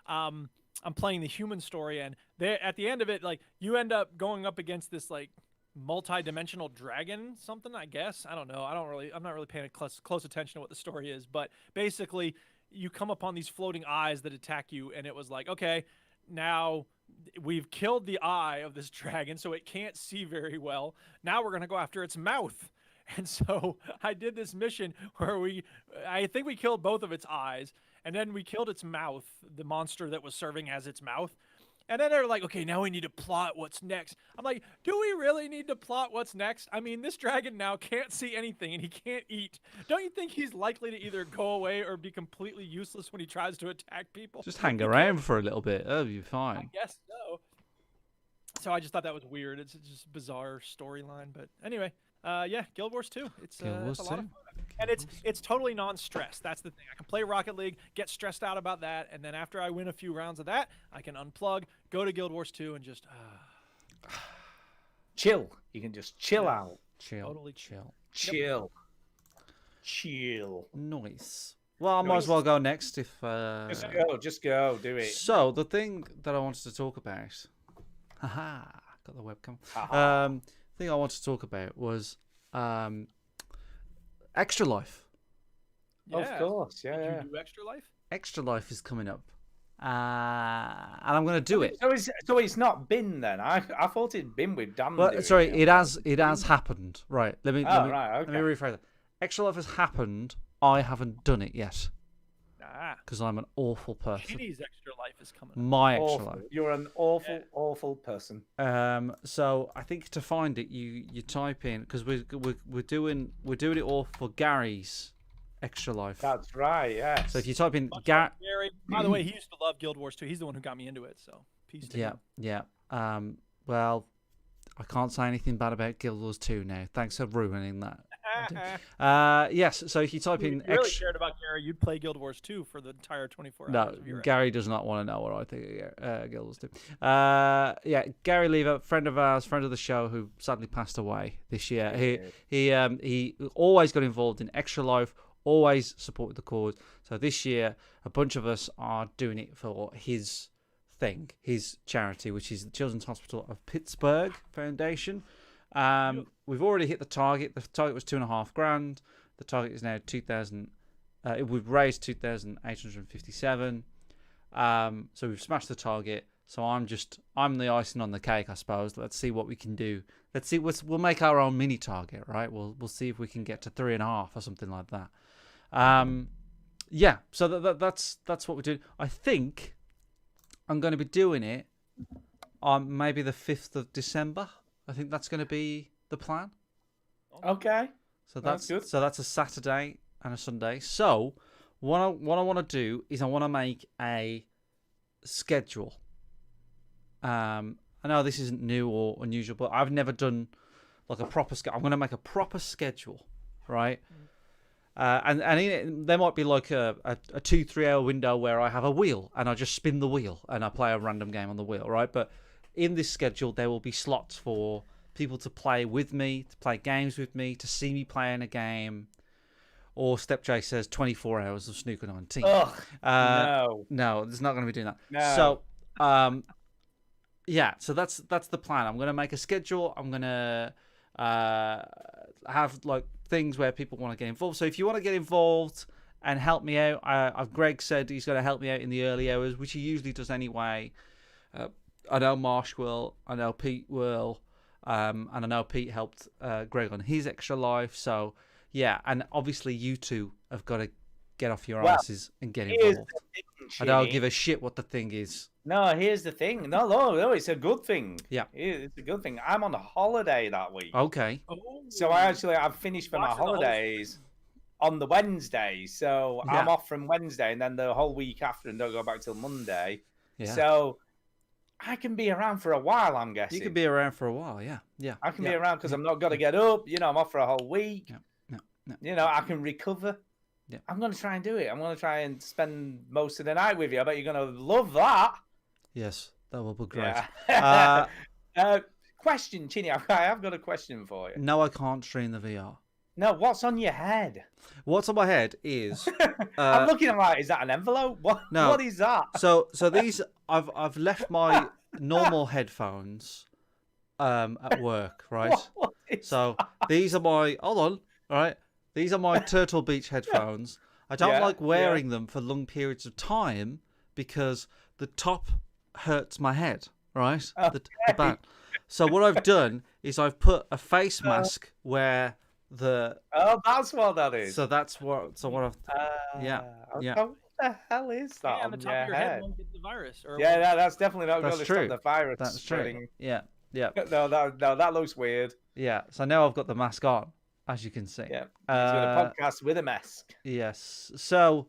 C: I'm playing the human story, and at the end of it, like, you end up going up against this like multi-dimensional dragon something, I guess. I don't know. I'm not really paying close attention to what the story is, but basically you come upon these floating eyes that attack you, and it was like, okay, now we've killed the eye of this dragon, so it can't see very well. Now we're going to go after its mouth. And so I did this mission where I think we killed both of its eyes, and then we killed its mouth, the monster that was serving as its mouth. And then they're like, okay, now we need to plot what's next. I'm like, do we really need to plot what's next? I mean, this dragon now can't see anything and he can't eat. Don't you think he's likely to either go away or be completely useless when he tries to attack people?
B: Just hang around for a little bit. Oh, you're fine.
C: I guess so. So I just thought that was weird. It's just a bizarre storyline. But anyway, yeah, Guild Wars 2. It's a lot of fun. And it's totally non-stress. That's the thing. I can play Rocket League, get stressed out about that, and then after I win a few rounds of that, I can unplug, go to Guild Wars 2, and just
A: chill. You can just chill out.
C: Totally
B: chill.
A: Chill. Chill.
B: Nice. Well, I might as well go next if.
A: Just go. Do it.
B: So the thing that I wanted to talk about, haha, got the webcam. Thing I wanted to talk about was Extra Life.
C: Yeah.
A: Of course, yeah.
C: Did you do Extra Life?
B: Extra Life is coming up, and I'm going to do it.
A: So it's not been then. I thought it'd been with Dan.
B: Well, sorry, it has happened. Right. Let me
A: right, okay.
B: let me rephrase that. Extra Life has happened. I haven't done it yet. Because I'm an awful person.
C: Kenny's Extra Life is coming up.
B: My Extra Life.
A: You're an awful person.
B: So I think to find it, you type in, because we're doing it all for Gary's Extra Life.
A: That's right. Yeah.
B: So if you type in
C: Gary, by the way, he used to love Guild Wars 2. He's the one who got me into it. So peace to him.
B: Yeah. Well, I can't say anything bad about Guild Wars 2 now. Thanks for ruining that. Yes, so if you type in...
C: If you really cared about Gary, you'd play Guild Wars 2 for the entire 24 hours of your
B: Gary does not want to know what I think of Guild Wars 2. Yeah, Gary Lever, friend of ours, friend of the show, who sadly passed away this year. He always got involved in Extra Life, always supported the cause. So this year, a bunch of us are doing it for his thing, his charity, which is the Children's Hospital of Pittsburgh Foundation. We've already hit the target. The target was $2,500. The target is now 2,000. We've raised 2,857. So we've smashed the target. So I'm the icing on the cake, I suppose. Let's see what we can do. Let's see. We'll make our own mini target, right? We'll see if we can get to 3.5 or something like that. Yeah. So that's what we're doing. I think I'm going to be doing it on maybe the 5th of December. I think that's going to be the plan.
A: Okay.
B: So that's
A: good.
B: So that's a Saturday and a Sunday. So what I want to do is I want to make a schedule. I know this isn't new or unusual, but I've never done like a proper schedule. I'm going to make a proper schedule, right? And in it, there might be like a 2-3 hour window where I have a wheel and I just spin the wheel and I play a random game on the wheel, right? But in this schedule, there will be slots for people to play with me, to play games with me, to see me playing a game. Or Step J says 24 hours of Snooker 19.
A: No,
B: there's not going to be doing that.
A: No.
B: So, yeah, so that's the plan. I'm going to make a schedule. I'm going to have like things where people want to get involved. So if you want to get involved and help me out, Greg said he's going to help me out in the early hours, which he usually does anyway. I know Marsh will. I know Pete will. And I know Pete helped Greg on his Extra Life. So, yeah. And obviously, you two have got to get off your asses and get involved. I don't give a shit what the thing is.
A: No, here's the thing. No, it's a good thing.
B: Yeah.
A: It's a good thing. I'm on a holiday that week.
B: Okay.
A: So I've finished for my holidays on the Wednesday. So
B: Yeah.
A: I'm off from Wednesday and then the whole week after and don't go back till Monday.
B: Yeah.
A: So I can be around for a while, I'm guessing.
B: You can be around for a while, yeah.
A: I can be around because I'm not going to get up. I'm off for a whole week.
B: Yeah.
A: I can recover.
B: Yeah.
A: I'm going to try and do it. I'm going to try and spend most of the night with you. I bet you're going to love that.
B: Yes, that will be great.
A: Yeah. Question, Chinny. I have got a question for you.
B: No, I can't stream the VR.
A: No, what's on your head?
B: What's on my head is...
A: I'm looking at like, is that an envelope? What is that?
B: So these, I've left my normal headphones at work, right? So these are my These are my Turtle Beach headphones. I don't like wearing them for long periods of time because the top hurts my head, right?
A: Okay.
B: The back. So what I've done is I've put a face mask where the
A: that's what that is.
B: So that's what. So what I've. Yeah.
A: What the hell is that?
C: on the top of your head won't get the virus. Or
A: that's definitely not going
B: That's
A: to
B: true.
A: stop the virus
B: That's
A: spreading.
B: true. Yeah. Yeah.
A: No, that looks weird.
B: Yeah. So now I've got the mask on, as you can see.
A: Yeah. He's got a podcast with a mask.
B: Yes. So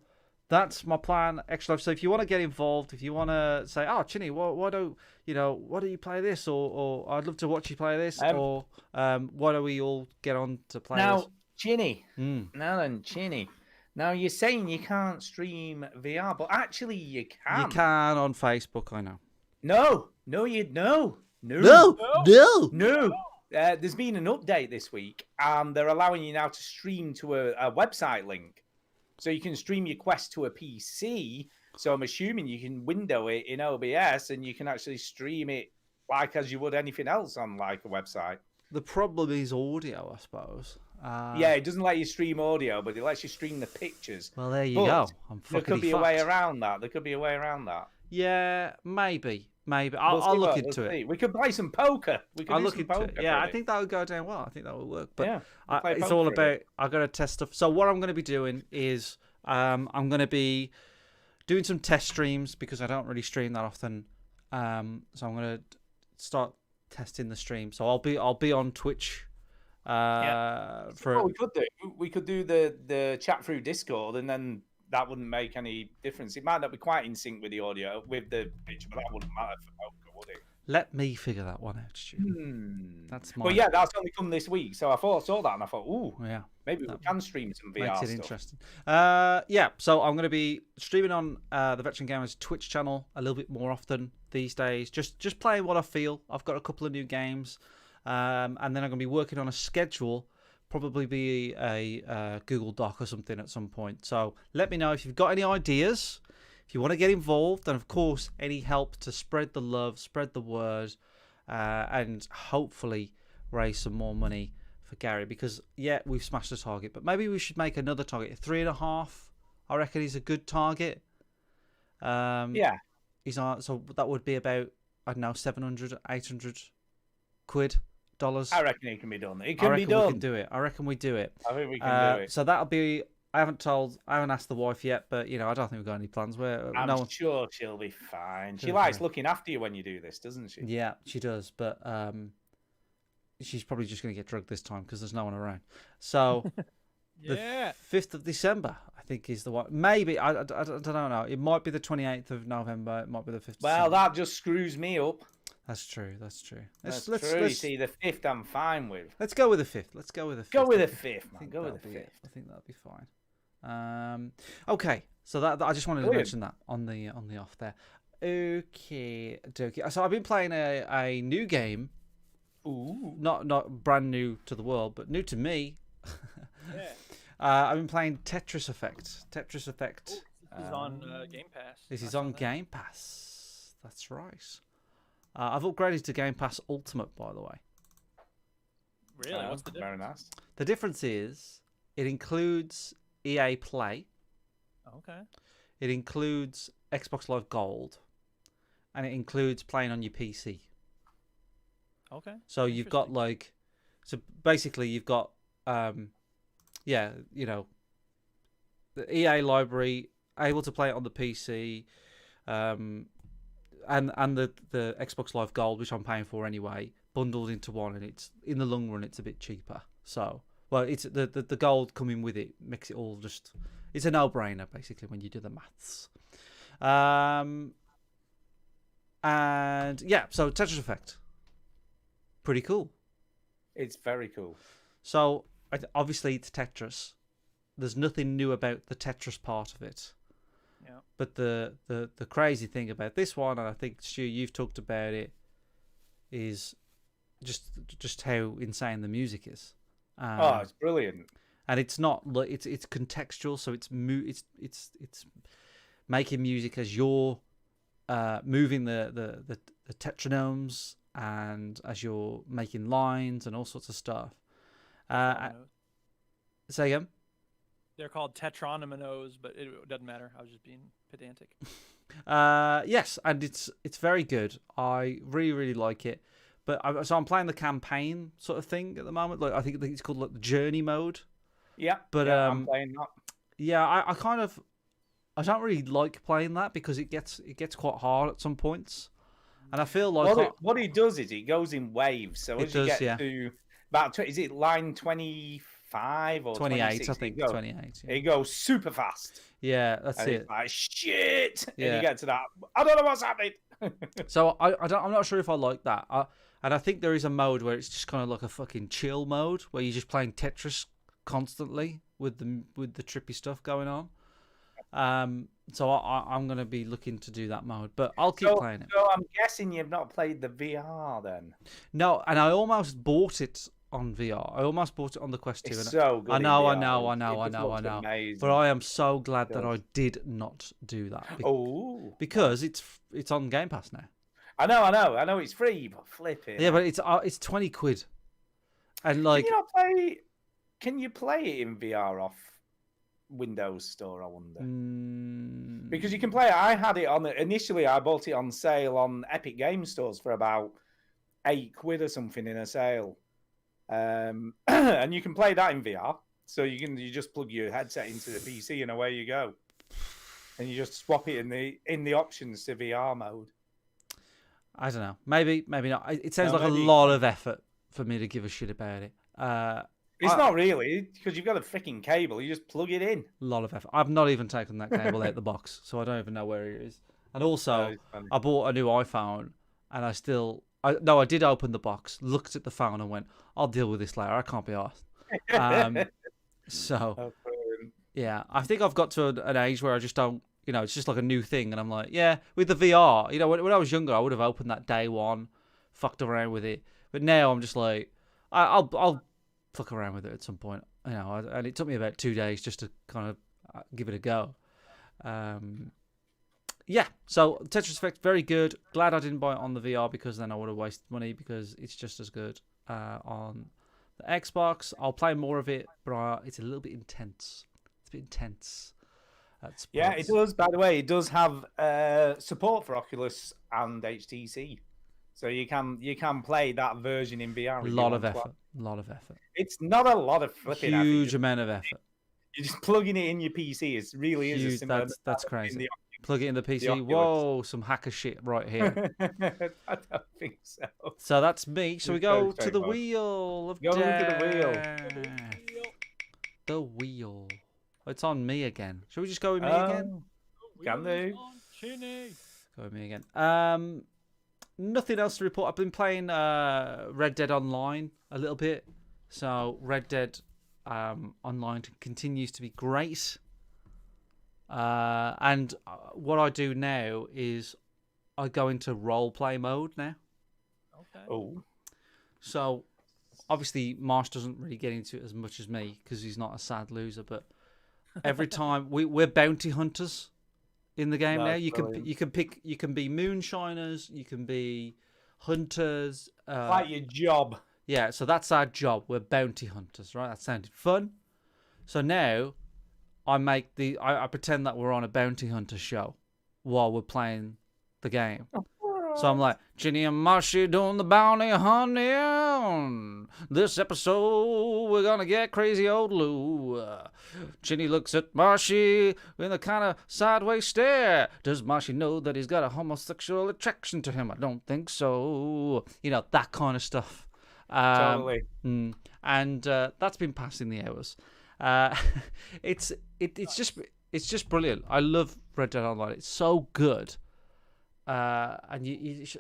B: that's my plan. Extra life. So if you want to get involved, if you want to say, "Oh, Chinny, why don't you play this?" or "I'd love to watch you play this," or "Why don't we all get on to play
A: now,
B: this?"
A: Chinny. Now then, Chinny. Now you're saying you can't stream VR, but actually you can.
B: You can on Facebook. I know.
A: No. There's been an update this week, and they're allowing you now to stream to a website link. So you can stream your Quest to a PC. So I'm assuming you can window it in OBS, and you can actually stream it like as you would anything else on like a website.
B: The problem is audio, I suppose.
A: Yeah, it doesn't let you stream audio, but it lets you stream the pictures.
B: Well, there you go.
A: There could be a way around that.
B: Yeah, maybe. I'll look into it.
A: We could play some poker.
B: I'll look into it. Yeah, I think that would go down well. I think that would work. But
A: yeah,
B: it's all about, I've got to test stuff. So what I'm going to be doing is I'm going to be doing some test streams because I don't really stream that often. So I'm going to start testing the stream. So I'll be on Twitch.
A: What we could do the chat through Discord, and then that wouldn't make any difference. It might not be quite in sync with the audio, with the picture, but that wouldn't matter for poker, would it?
B: Let me figure that one out, Stu. That's my.
A: But yeah, that's only come this week, so I saw that and I thought,
B: yeah,
A: maybe we can stream some VR
B: makes it
A: stuff.
B: Interesting. Yeah, so I'm going to be streaming on the Veteran Gamers Twitch channel a little bit more often these days. Just playing what I feel. I've got a couple of new games, and then I'm going to be working on a schedule. Probably be a Google Doc or something at some point. So let me know if you've got any ideas, if you want to get involved, and of course any help to spread the love, spread the word, and hopefully raise some more money for Gary. Because yeah, we've smashed the target, but maybe we should make another target. 3.5, I reckon, is a good target.
A: Yeah.
B: So that would be about, I don't know, 700, 800 quid.
A: I reckon it can be done. It can
B: I
A: be
B: reckon
A: done.
B: We can do it. I reckon we do it.
A: I think we can do it.
B: So that'll be. I haven't asked the wife yet, but I don't think we've got any plans.
A: I'm sure she'll be fine. She likes looking after you when you do this, doesn't she?
B: Yeah, she does. But she's probably just going to get drugged this time because there's no one around. So
C: yeah,
B: the 5th of December, I think, is the one. Maybe I don't know. It might be the 28th of November. It might be the 5th.
A: Well, that just screws me up.
B: That's true. Let's
A: see, the 5th I'm fine with.
B: Let's go with the 5th. Go with the 5th.
A: Go with the 5th, man. Go with the 5th.
B: I think that'll be fine. Okay. So that I just wanted to mention that on the off there. Okay. So I've been playing a new game.
A: Ooh.
B: Not brand new to the world, but new to me.
C: Yeah.
B: I've been playing Tetris Effect.
C: This is on Game Pass.
B: This is on Game Pass. That's right. I've upgraded to Game Pass Ultimate, by the way.
C: Really? What's the difference?
A: Very nice.
B: The difference is it includes EA Play.
C: Okay.
B: It includes Xbox Live Gold, and it includes playing on your PC.
C: Okay.
B: So you've got basically you've got the EA library, able to play it on the PC, and the Xbox Live Gold, which I'm paying for anyway, bundled into one, and it's in the long run it's a bit cheaper. So, well, it's the gold coming with it makes it all just, it's a no-brainer basically when you do the maths. And yeah, so Tetris Effect, pretty cool.
A: It's very cool.
B: So obviously it's Tetris. There's nothing new about the Tetris part of it.
C: Yeah.
B: But the crazy thing about this one, and I think Stu, you've talked about it, is just how insane the music is.
A: It's brilliant.
B: And it's not it's contextual, so it's making music as you're moving the tetronomes and as you're making lines and all sorts of stuff. Say again.
C: They're called tetronominoes, but it doesn't matter. I was just being pedantic.
B: Yes, and it's very good. I really like it. But I'm playing the campaign sort of thing at the moment. Like I think it's called like the journey mode.
A: Yeah.
B: But
A: yeah, I'm playing that.
B: Yeah, I don't really like playing that because it gets quite hard at some points, and I feel like
A: what it does is it goes in waves. So as you get to about is it line 25 or
B: 28? I think 28. Yeah.
A: It goes super fast.
B: Yeah, that's it.
A: It's like shit,
B: yeah.
A: And you get to that. I don't know what's happening.
B: So I'm not sure if I like that. And I think there is a mode where it's just kind of like a fucking chill mode where you're just playing Tetris constantly with the trippy stuff going on. So I'm going to be looking to do that mode, but I'll keep playing it.
A: So I'm guessing you've not played the VR then?
B: No, and I almost bought it on VR. I almost bought it on the Quest 2.
A: It's so good.
B: I know.
A: Amazing.
B: But I am so glad that I did not do that. Because it's on Game Pass now.
A: I know it's free, but flip it.
B: Yeah, but it's 20 quid. And like,
A: can you play it in VR off Windows Store? I wonder. Because you can play it. I had it on initially. I bought it on sale on Epic Game Stores for about £8 or something in a sale, and you can play that in VR. So you just plug your headset into the PC and away you go, and you just swap it in the options to VR mode.
B: I don't know. Maybe not. It sounds like a lot of effort for me to give a shit about it.
A: It's not really, because you've got a freaking cable. You just plug it in.
B: A lot of effort. I've not even taken that cable out the box, so I don't even know where it is. And also, I bought a new iPhone, and I did open the box, looked at the phone, and went, I'll deal with this later. I can't be arsed. So, yeah, I think I've got to an age where I just don't, it's just like a new thing, and I'm like, yeah, with the VR, when I was younger, I would have opened that day one, fucked around with it. But now I'm just like, I'll fuck around with it at some point, and it took me about 2 days just to kind of give it a go. Yeah, so Tetris Effect, very good. Glad I didn't buy it on the VR because then I would have wasted money because it's just as good on the Xbox. I'll play more of it, but it's a little bit intense. It's a bit intense.
A: Yeah, it does. By the way, it does have support for Oculus and HTC. So you can play that version in VR.
B: A lot of effort.
A: It's not a lot of flipping.
B: Huge amount of effort.
A: You're just plugging it in your PC. It really is.
B: Huge, that's crazy. Plug it in the PC. Whoa, some hacker shit right here.
A: I don't think so.
B: So that's me. So we go to the wheel of death.
A: Go to the wheel.
B: The wheel. It's on me again. Shall we just go with me again?
A: Can do.
B: Go with me again. Nothing else to report. I've been playing Red Dead Online a little bit. So Red Dead Online continues to be great. And what I do now is I go into role play mode now.
C: Okay.
A: Oh.
B: So obviously Marsh doesn't really get into it as much as me because he's not a sad loser. But every time we're bounty hunters in the game now. You can be moonshiners, you can be hunters.
A: Like your job.
B: Yeah, so that's our job. We're bounty hunters, right? That sounded fun. So now I pretend that we're on a bounty hunter show while we're playing the game. So I'm like, Ginny and Marshy doing the bounty hunting. This episode, we're going to get crazy old Lou. Ginny looks at Marshy with a kind of sideways stare. Does Marshy know that he's got a homosexual attraction to him? I don't think so. That kind of stuff.
A: Totally.
B: And that's been passing the hours. It's just brilliant. I love Red Dead Online. It's so good. And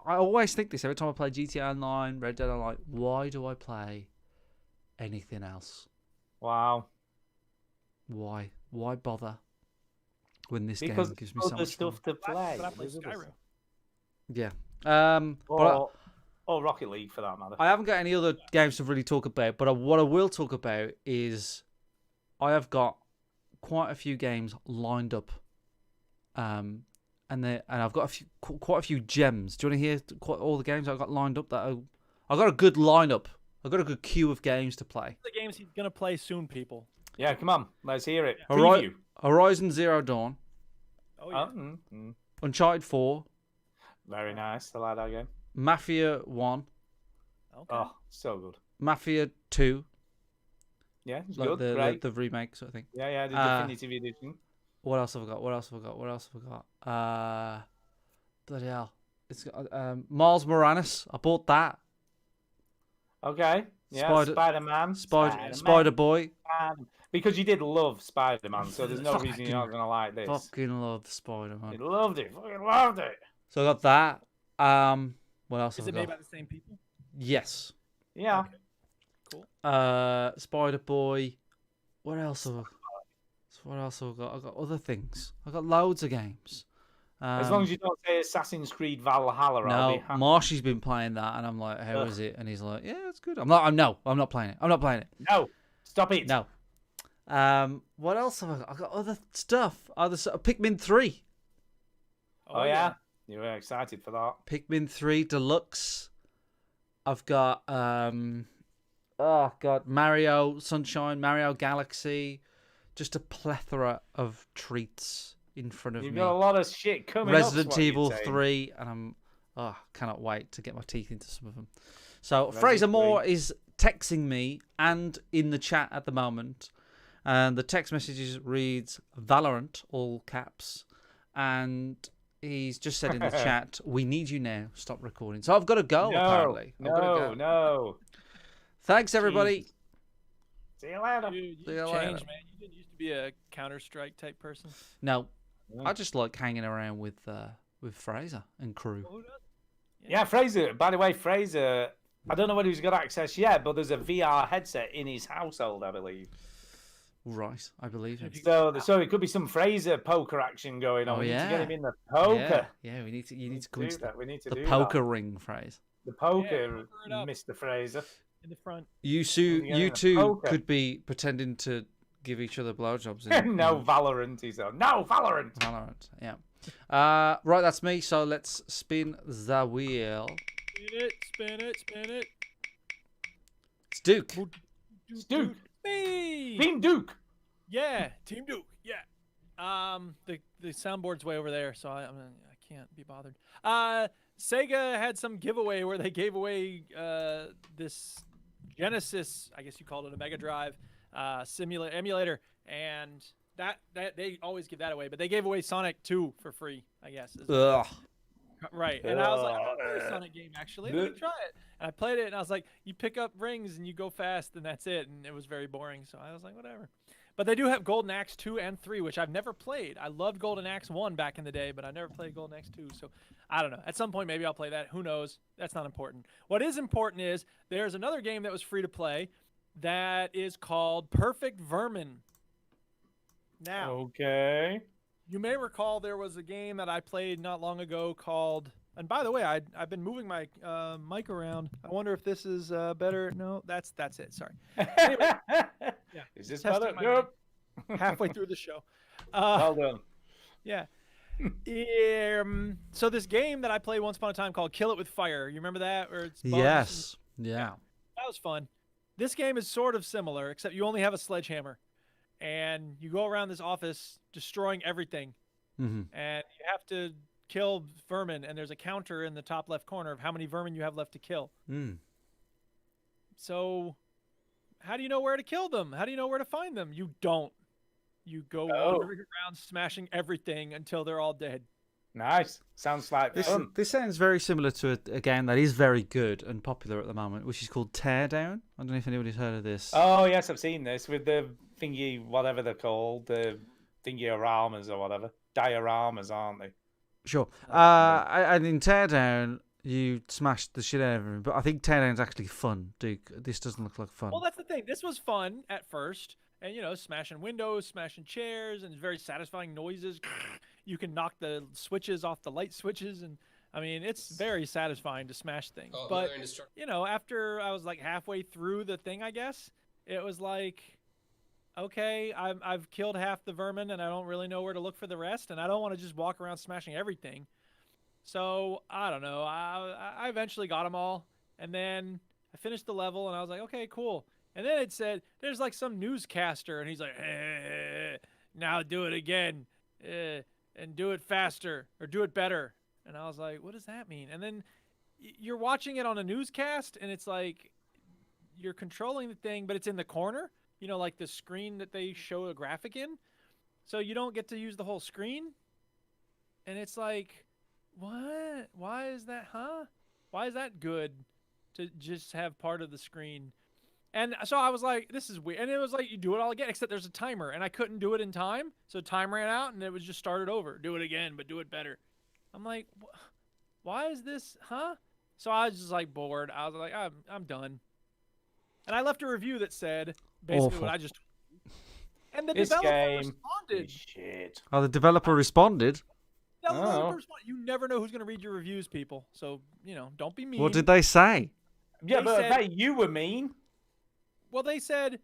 B: I always think this every time I play GTA Online, Red Dead Online. Why do I play anything else?
A: Wow.
B: Why bother when this
A: because
B: game gives me so much
A: stuff to play?
B: Yeah.
A: Or Rocket League for that matter.
B: I haven't got any other games to really talk about, but what I will talk about is I have got quite a few games lined up. And and I've got quite a few gems. Do you want to hear quite all the games I've got lined up? I've got a good lineup. I've got a good queue of games to play.
C: The games he's gonna play soon, people.
A: Yeah, come on, let's hear it. Preview.
B: Horizon Zero Dawn.
C: Oh yeah.
B: Uncharted 4.
A: Very nice. I like that game.
B: Mafia 1.
C: Okay.
A: Oh, so good.
B: Mafia 2.
A: Yeah, it's
B: Like
A: good. Great.
B: the remake sort of thing.
A: Yeah, the definitive edition.
B: What else have I got? Bloody hell. It's got Miles Morales. I bought that.
A: Okay. Yeah, Spider-Man.
B: Spider-Boy.
A: Because you did love Spider-Man, so there's no reason you're not going to like this.
B: Fucking love Spider-Man.
A: You loved it. Fucking loved it.
B: So I got that. What else
C: Is
B: have
C: it
B: I
C: made
B: got?
C: by the same people?
B: Yes.
A: Yeah.
C: Okay. Cool.
B: Spider-Boy. What else have I got? I've got other things. I've got loads of games.
A: As long as you don't say Assassin's Creed Valhalla, I'll be happy.
B: Marshy's been playing that, and I'm like, how is it? And he's like, yeah, it's good. I'm not playing it. I'm not playing it.
A: No, stop it.
B: No. What else have I got? I've got other stuff. Pikmin 3.
A: Oh yeah, you were excited for that.
B: Pikmin 3 Deluxe. I've got Mario Sunshine, Mario Galaxy, just a plethora of treats in front of
A: You've
B: me.
A: got a lot of shit coming
B: Resident Evil 3, and cannot wait to get my teeth into some of them. So Fraser Moore is texting me and in the chat at the moment, and the text messages reads Valorant, all caps, and he's just said in the chat, "We need you now. Stop recording." So I've got to go. Apparently,
A: No.
B: Thanks, everybody.
A: Jeez. See you later.
C: You changed, man. You didn't used to be a Counter-Strike type person.
B: No, I just like hanging around with Fraser and crew.
A: Yeah, Fraser. By the way, Fraser. I don't know whether he's got access yet, but there's a VR headset in his household, I believe.
B: Right, I believe him.
A: So it could be some Fraser poker action going on.
B: Oh,
A: We need
B: yeah.
A: to get him in the poker.
B: Yeah, you need to come into
A: that. We need to
B: the
A: do
B: poker
A: that.
B: ring, Fraser.
A: The poker,
C: poker it up.
A: Mr. Fraser.
C: In the front.
B: You two could be pretending to give each other blowjobs.
A: No Valorant, he said. No Valorant.
B: Valorant, yeah. Right, that's me. So let's spin the wheel.
C: Spin it.
B: It's Duke.
A: It's Duke.
C: Me.
A: Team Duke.
C: Yeah, Team Duke. Yeah. The soundboard's way over there, so I can't be bothered. Sega had some giveaway where they gave away this Genesis, I guess you called it a Mega Drive emulator, and that they always give that away, but they gave away Sonic 2 for free, I guess.
B: Ugh.
C: Right, and I was like, I'll play a Sonic game actually. Let me try it. And I played it, and I was like, you pick up rings and you go fast, and that's it. And it was very boring, so I was like, whatever. But they do have Golden Axe 2 and 3, which I've never played. I loved Golden Axe 1 back in the day, but I never played Golden Axe 2. So I don't know. At some point, maybe I'll play that. Who knows? That's not important. What is important is there's another game that was free to play that is called Perfect Vermin. Now,
A: okay.
C: You may recall there was a game that I played not long ago called... And by the way, I've been moving my mic around. I wonder if this is better. No, that's it. Sorry. Anyway, yeah.
A: Is this better? Nope.
C: Halfway through the show.
A: Well done.
C: Yeah. So this game that I played once upon a time called Kill It With Fire. You remember that? Or it's
B: Yes. Yeah.
C: That was fun. This game is sort of similar, except you only have a sledgehammer. And you go around this office destroying everything.
B: Mm-hmm.
C: And you have to kill vermin, and there's a counter in the top left corner of how many vermin you have left to kill. So how do you know where to kill them? How do you know where to find them? You don't. You go wandering around smashing everything until they're all dead.
A: Nice. Sounds like fun.
B: This sounds very similar to a game that is very good and popular at the moment, which is called Teardown. I don't know if anybody's heard of this.
A: Oh, yes, I've seen this with the thingy, whatever they're called, the thingy-oramas or whatever. Dioramas, aren't they?
B: Sure. And in Teardown, you smash the shit out of everything. But I think Teardown's actually fun, Duke. This doesn't look like fun.
C: Well, that's the thing. This was fun at first. And, smashing windows, smashing chairs, and very satisfying noises. You can knock the switches off the light switches. And, I mean, it's very satisfying to smash things. But, after I was like halfway through the thing, I guess, it was like, okay, I've killed half the vermin and I don't really know where to look for the rest, and I don't want to just walk around smashing everything. So I don't know. I eventually got them all, and then I finished the level, and I was like, okay, cool. And then it said there's like some newscaster, and he's like, now do it again, and do it faster or do it better. And I was like, what does that mean? And then you're watching it on a newscast, and it's like you're controlling the thing, but it's in the corner, you know, like the screen that they show a graphic in. So you don't get to use the whole screen. And it's like, what? Why is that, huh? Why is that good to just have part of the screen? And so I was like, this is weird. And it was like, you do it all again, except there's a timer, and I couldn't do it in time. So time ran out, and it was just started over. Do it again, but do it better. I'm like, why is this, huh? So I was just like bored. I was like, I'm done. And I left a review that said basically what I just. And the developer responded.
A: Shit.
B: Oh, the developer responded.
C: You never know who's going to read your reviews, people. So, you know, don't be mean.
B: What did they say?
A: Yeah, but I bet you were mean.
C: Well, they said,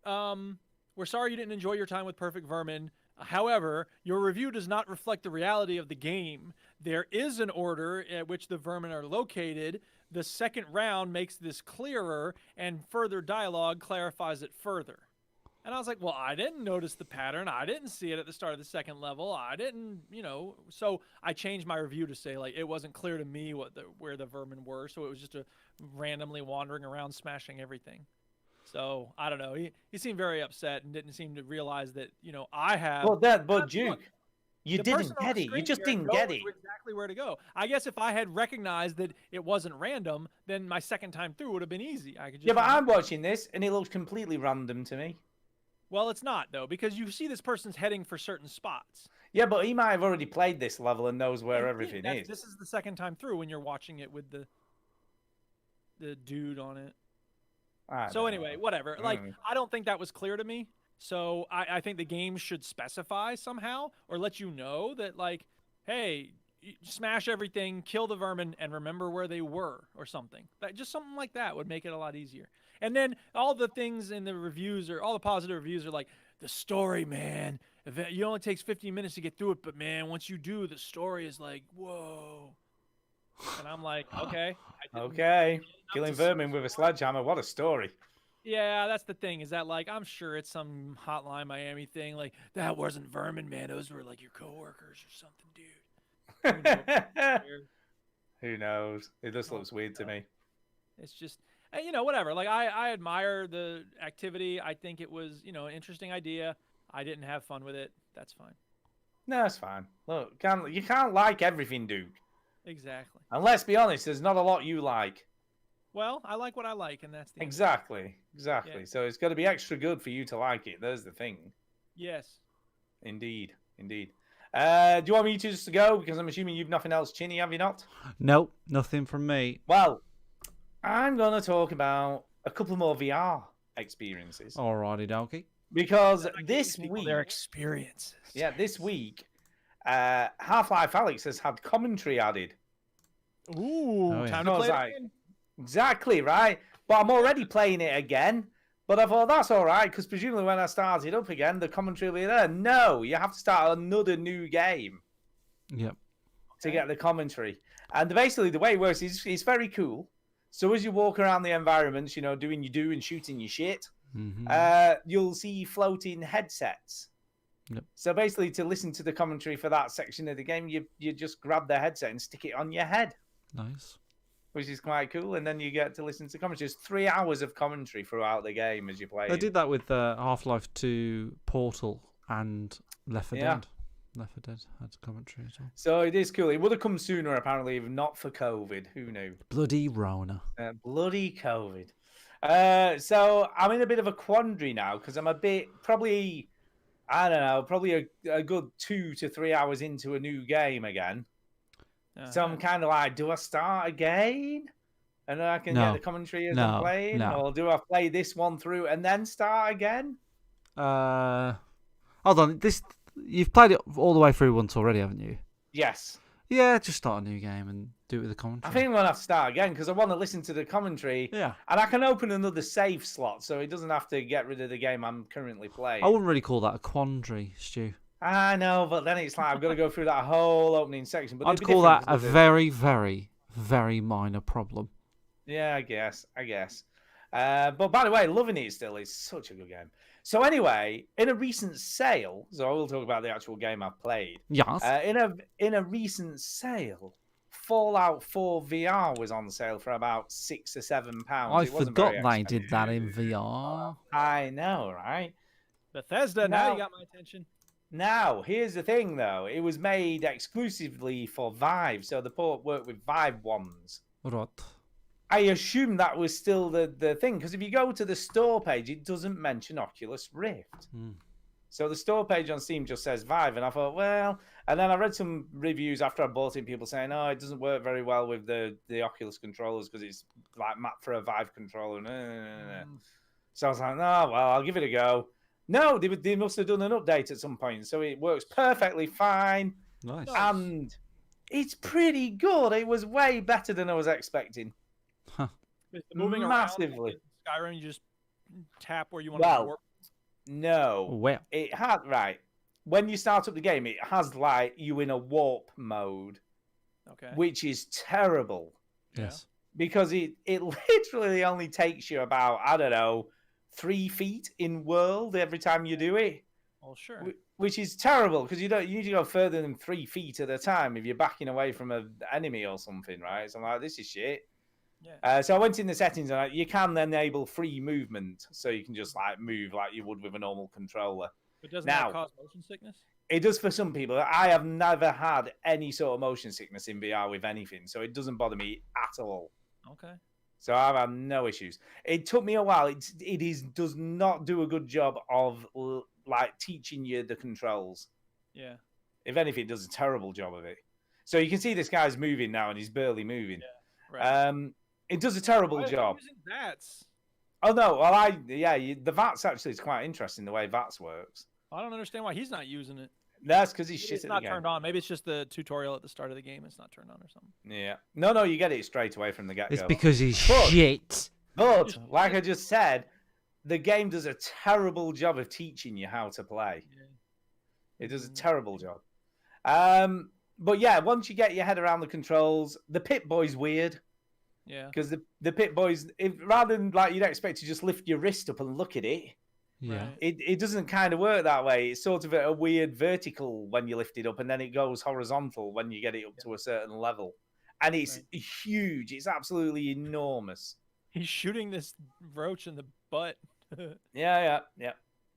C: we're sorry you didn't enjoy your time with Perfect Vermin. However, your review does not reflect the reality of the game. There is an order at which the vermin are located. The second round makes this clearer, and further dialogue clarifies it further. And I was like, well, I didn't notice the pattern. I didn't see it at the start of the second level. I didn't, you know. So I changed my review to say, like, it wasn't clear to me where the vermin were. So it was just a randomly wandering around smashing everything. So I don't know. He seemed very upset and didn't seem to realize that, you know, I have.
A: Well, but Duke, you didn't get it. You just didn't get it.
C: Exactly where to go. I guess if I had recognized that it wasn't random, then my second time through would have been easy. I could just.
A: Yeah, but I'm watching this and it looks completely random to me.
C: Well, it's not though, because you see this person's heading for certain spots.
A: Yeah, but he might have already played this level and knows where everything is.
C: This is the second time through when you're watching it with the dude on it. So anyway, whatever. Like, I don't think that was clear to me. So I think the game should specify somehow or let you know that, like, hey, smash everything, kill the vermin, and remember where they were or something. Just something like that would make it a lot easier. And then all the things in the reviews all the positive reviews are like, the story, man. It only takes 15 minutes to get through it, but man, once you do, the story is like, whoa. And I'm like, okay.
A: Okay. Killing vermin with a sledgehammer. What a story.
C: Yeah, that's the thing. Is that, like, I'm sure it's some Hotline Miami thing. Like, that wasn't vermin, man. Those were like your coworkers or something, dude.
A: Who knows? It just looks weird to me.
C: It's just, you know, whatever. Like, I admire the activity. I think it was, you know, an interesting idea. I didn't have fun with it. That's fine.
A: No, it's fine. Look, you can't like everything, Duke.
C: Exactly.
A: And let's be honest, there's not a lot you like.
C: Well, I like what I like, and that's the
A: Exactly. Yeah. So it's got to be extra good for you to like it. There's the thing.
C: Yes.
A: Indeed. Do you want me to just go? Because I'm assuming you've nothing else, Chinny, have you not?
B: Nope, nothing from me.
A: Well, I'm going to talk about a couple more VR experiences.
B: Alrighty, donkey.
A: Because this week...
C: Their experiences.
A: Yeah, this week, Half-Life Alyx has had commentary added.
C: Ooh, time to play it again.
A: Exactly, right? But I'm already playing it again. But I thought, that's all right, because presumably when I start it up again, the commentary will be there. No, you have to start another new game.
B: Yep.
A: To get the commentary. And basically, the way it works is it's very cool. So as you walk around the environments, you know, doing your do and shooting your shit, you'll see floating headsets.
B: Yep.
A: So basically, to listen to the commentary for that section of the game, you just grab the headset and stick it on your head.
B: Nice.
A: Which is quite cool, and then you get to listen to commentary. There's 3 hours of commentary throughout the game as you play.
B: They did that with Half-Life 2, Portal, and Left 4 Dead. Left 4 Dead had commentary as well.
A: So it is cool. It would have come sooner, apparently, if not for COVID. Who knew?
B: Bloody Rona.
A: Bloody COVID. So I'm in a bit of a quandary now, because I'm probably a good 2 to 3 hours into a new game again. So I'm kind of like, do I start again? And then I can get the commentary as I'm playing? Or do I play this one through and then start again?
B: Hold on. You've played it all the way through once already, haven't you?
A: Yes.
B: Yeah, just start a new game. And Do it with the commentary.
A: I think I'm gonna have to start again because I want to listen to the commentary.
B: Yeah.
A: And I can open another save slot, so it doesn't have to get rid of the game I'm currently playing.
B: I wouldn't really call that a quandary, Stu.
A: I know, but then it's like I've got to go through that whole opening section. But
B: I'd call that a very, very, very minor problem.
A: Yeah, I guess. But by the way, loving it still. It's such a good game. So anyway, in a recent sale, so I will talk about the actual game I've played.
B: Yes.
A: In a recent sale, Fallout 4 VR was on sale for about £6 or £7.
B: I forgot they did that in VR.
A: I know, right?
C: Bethesda, now you got my attention.
A: Now, here's the thing, though. It was made exclusively for Vive, so the port worked with Vive ones.
B: Right.
A: I assume that was still the thing, because if you go to the store page, it doesn't mention Oculus Rift. So the store page on Steam just says Vive, and I thought, well... And then I read some reviews after I bought it, people saying, oh, it doesn't work very well with the Oculus controllers because it's like mapped for a Vive controller. So I was like, oh, well, I'll give it a go. No, they must have done an update at some point, so it works perfectly fine.
B: Nice.
A: And it's pretty good. It was way better than I was expecting.
C: Moving
A: massively.
C: Around Skyrim, you just tap where you want to warp.
A: No.
B: Well,
A: it had when you start up the game, it has like you in a warp mode, which is terrible.
B: Yes,
A: because it literally only takes you about 3 feet in world every time you do it.
C: Oh, sure.
A: Which is terrible because you need to go further than 3 feet at a time if you're backing away from an enemy or something, right? So I'm like, this is shit.
C: Yeah.
A: So I went in the settings and you can enable free movement, so you can just like move like you would with a normal controller.
C: But doesn't that cause motion sickness?
A: It does for some people. I have never had any sort of motion sickness in VR with anything, so it doesn't bother me at all.
C: Okay.
A: So I've had no issues. It took me a while. It does not do a good job of like teaching you the controls.
C: Yeah.
A: If anything, it does a terrible job of it. So you can see this guy's moving now, and he's barely moving.
C: Yeah. Right.
A: It does a terrible job.
C: Using VATS.
A: Oh no! Well, the VATS actually is quite interesting the way VATS works.
C: I don't understand why he's not using it.
A: That's because he's shit
C: It's
A: at
C: not
A: the game.
C: turned on. Maybe it's just the tutorial at the start of the game. It's not turned on or something.
A: Yeah. No, you get it straight away from the get-go.
B: it's because he's shit.
A: But like I just said, the game does a terrible job of teaching you how to play. Yeah. It does a terrible job. But yeah, once you get your head around the controls, the Pip-Boy's weird.
C: Yeah.
A: Because the Pip-Boy's, rather than like you'd expect to just lift your wrist up and look at it,
B: yeah,
A: it doesn't kind of work that way. It's sort of a weird vertical when you lift it up, and then it goes horizontal when you get it up to a certain level. And it's huge. It's absolutely enormous.
C: He's shooting this roach in the butt.
A: Yeah.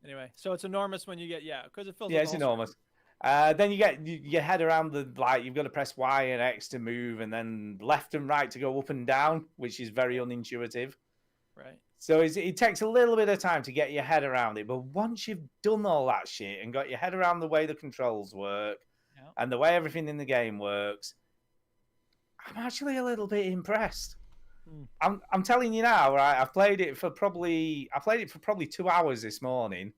C: Anyway, so it's enormous when you get because it fills.
A: Yeah, it's enormous. Then you get your head around you've got to press Y and X to move, and then left and right to go up and down, which is very unintuitive.
C: Right.
A: So it takes a little bit of time to get your head around it, but once you've done all that shit and got your head around the way the controls work and the way everything in the game works, I'm actually a little bit impressed. I'm telling you now, right? I played it for probably 2 hours this morning.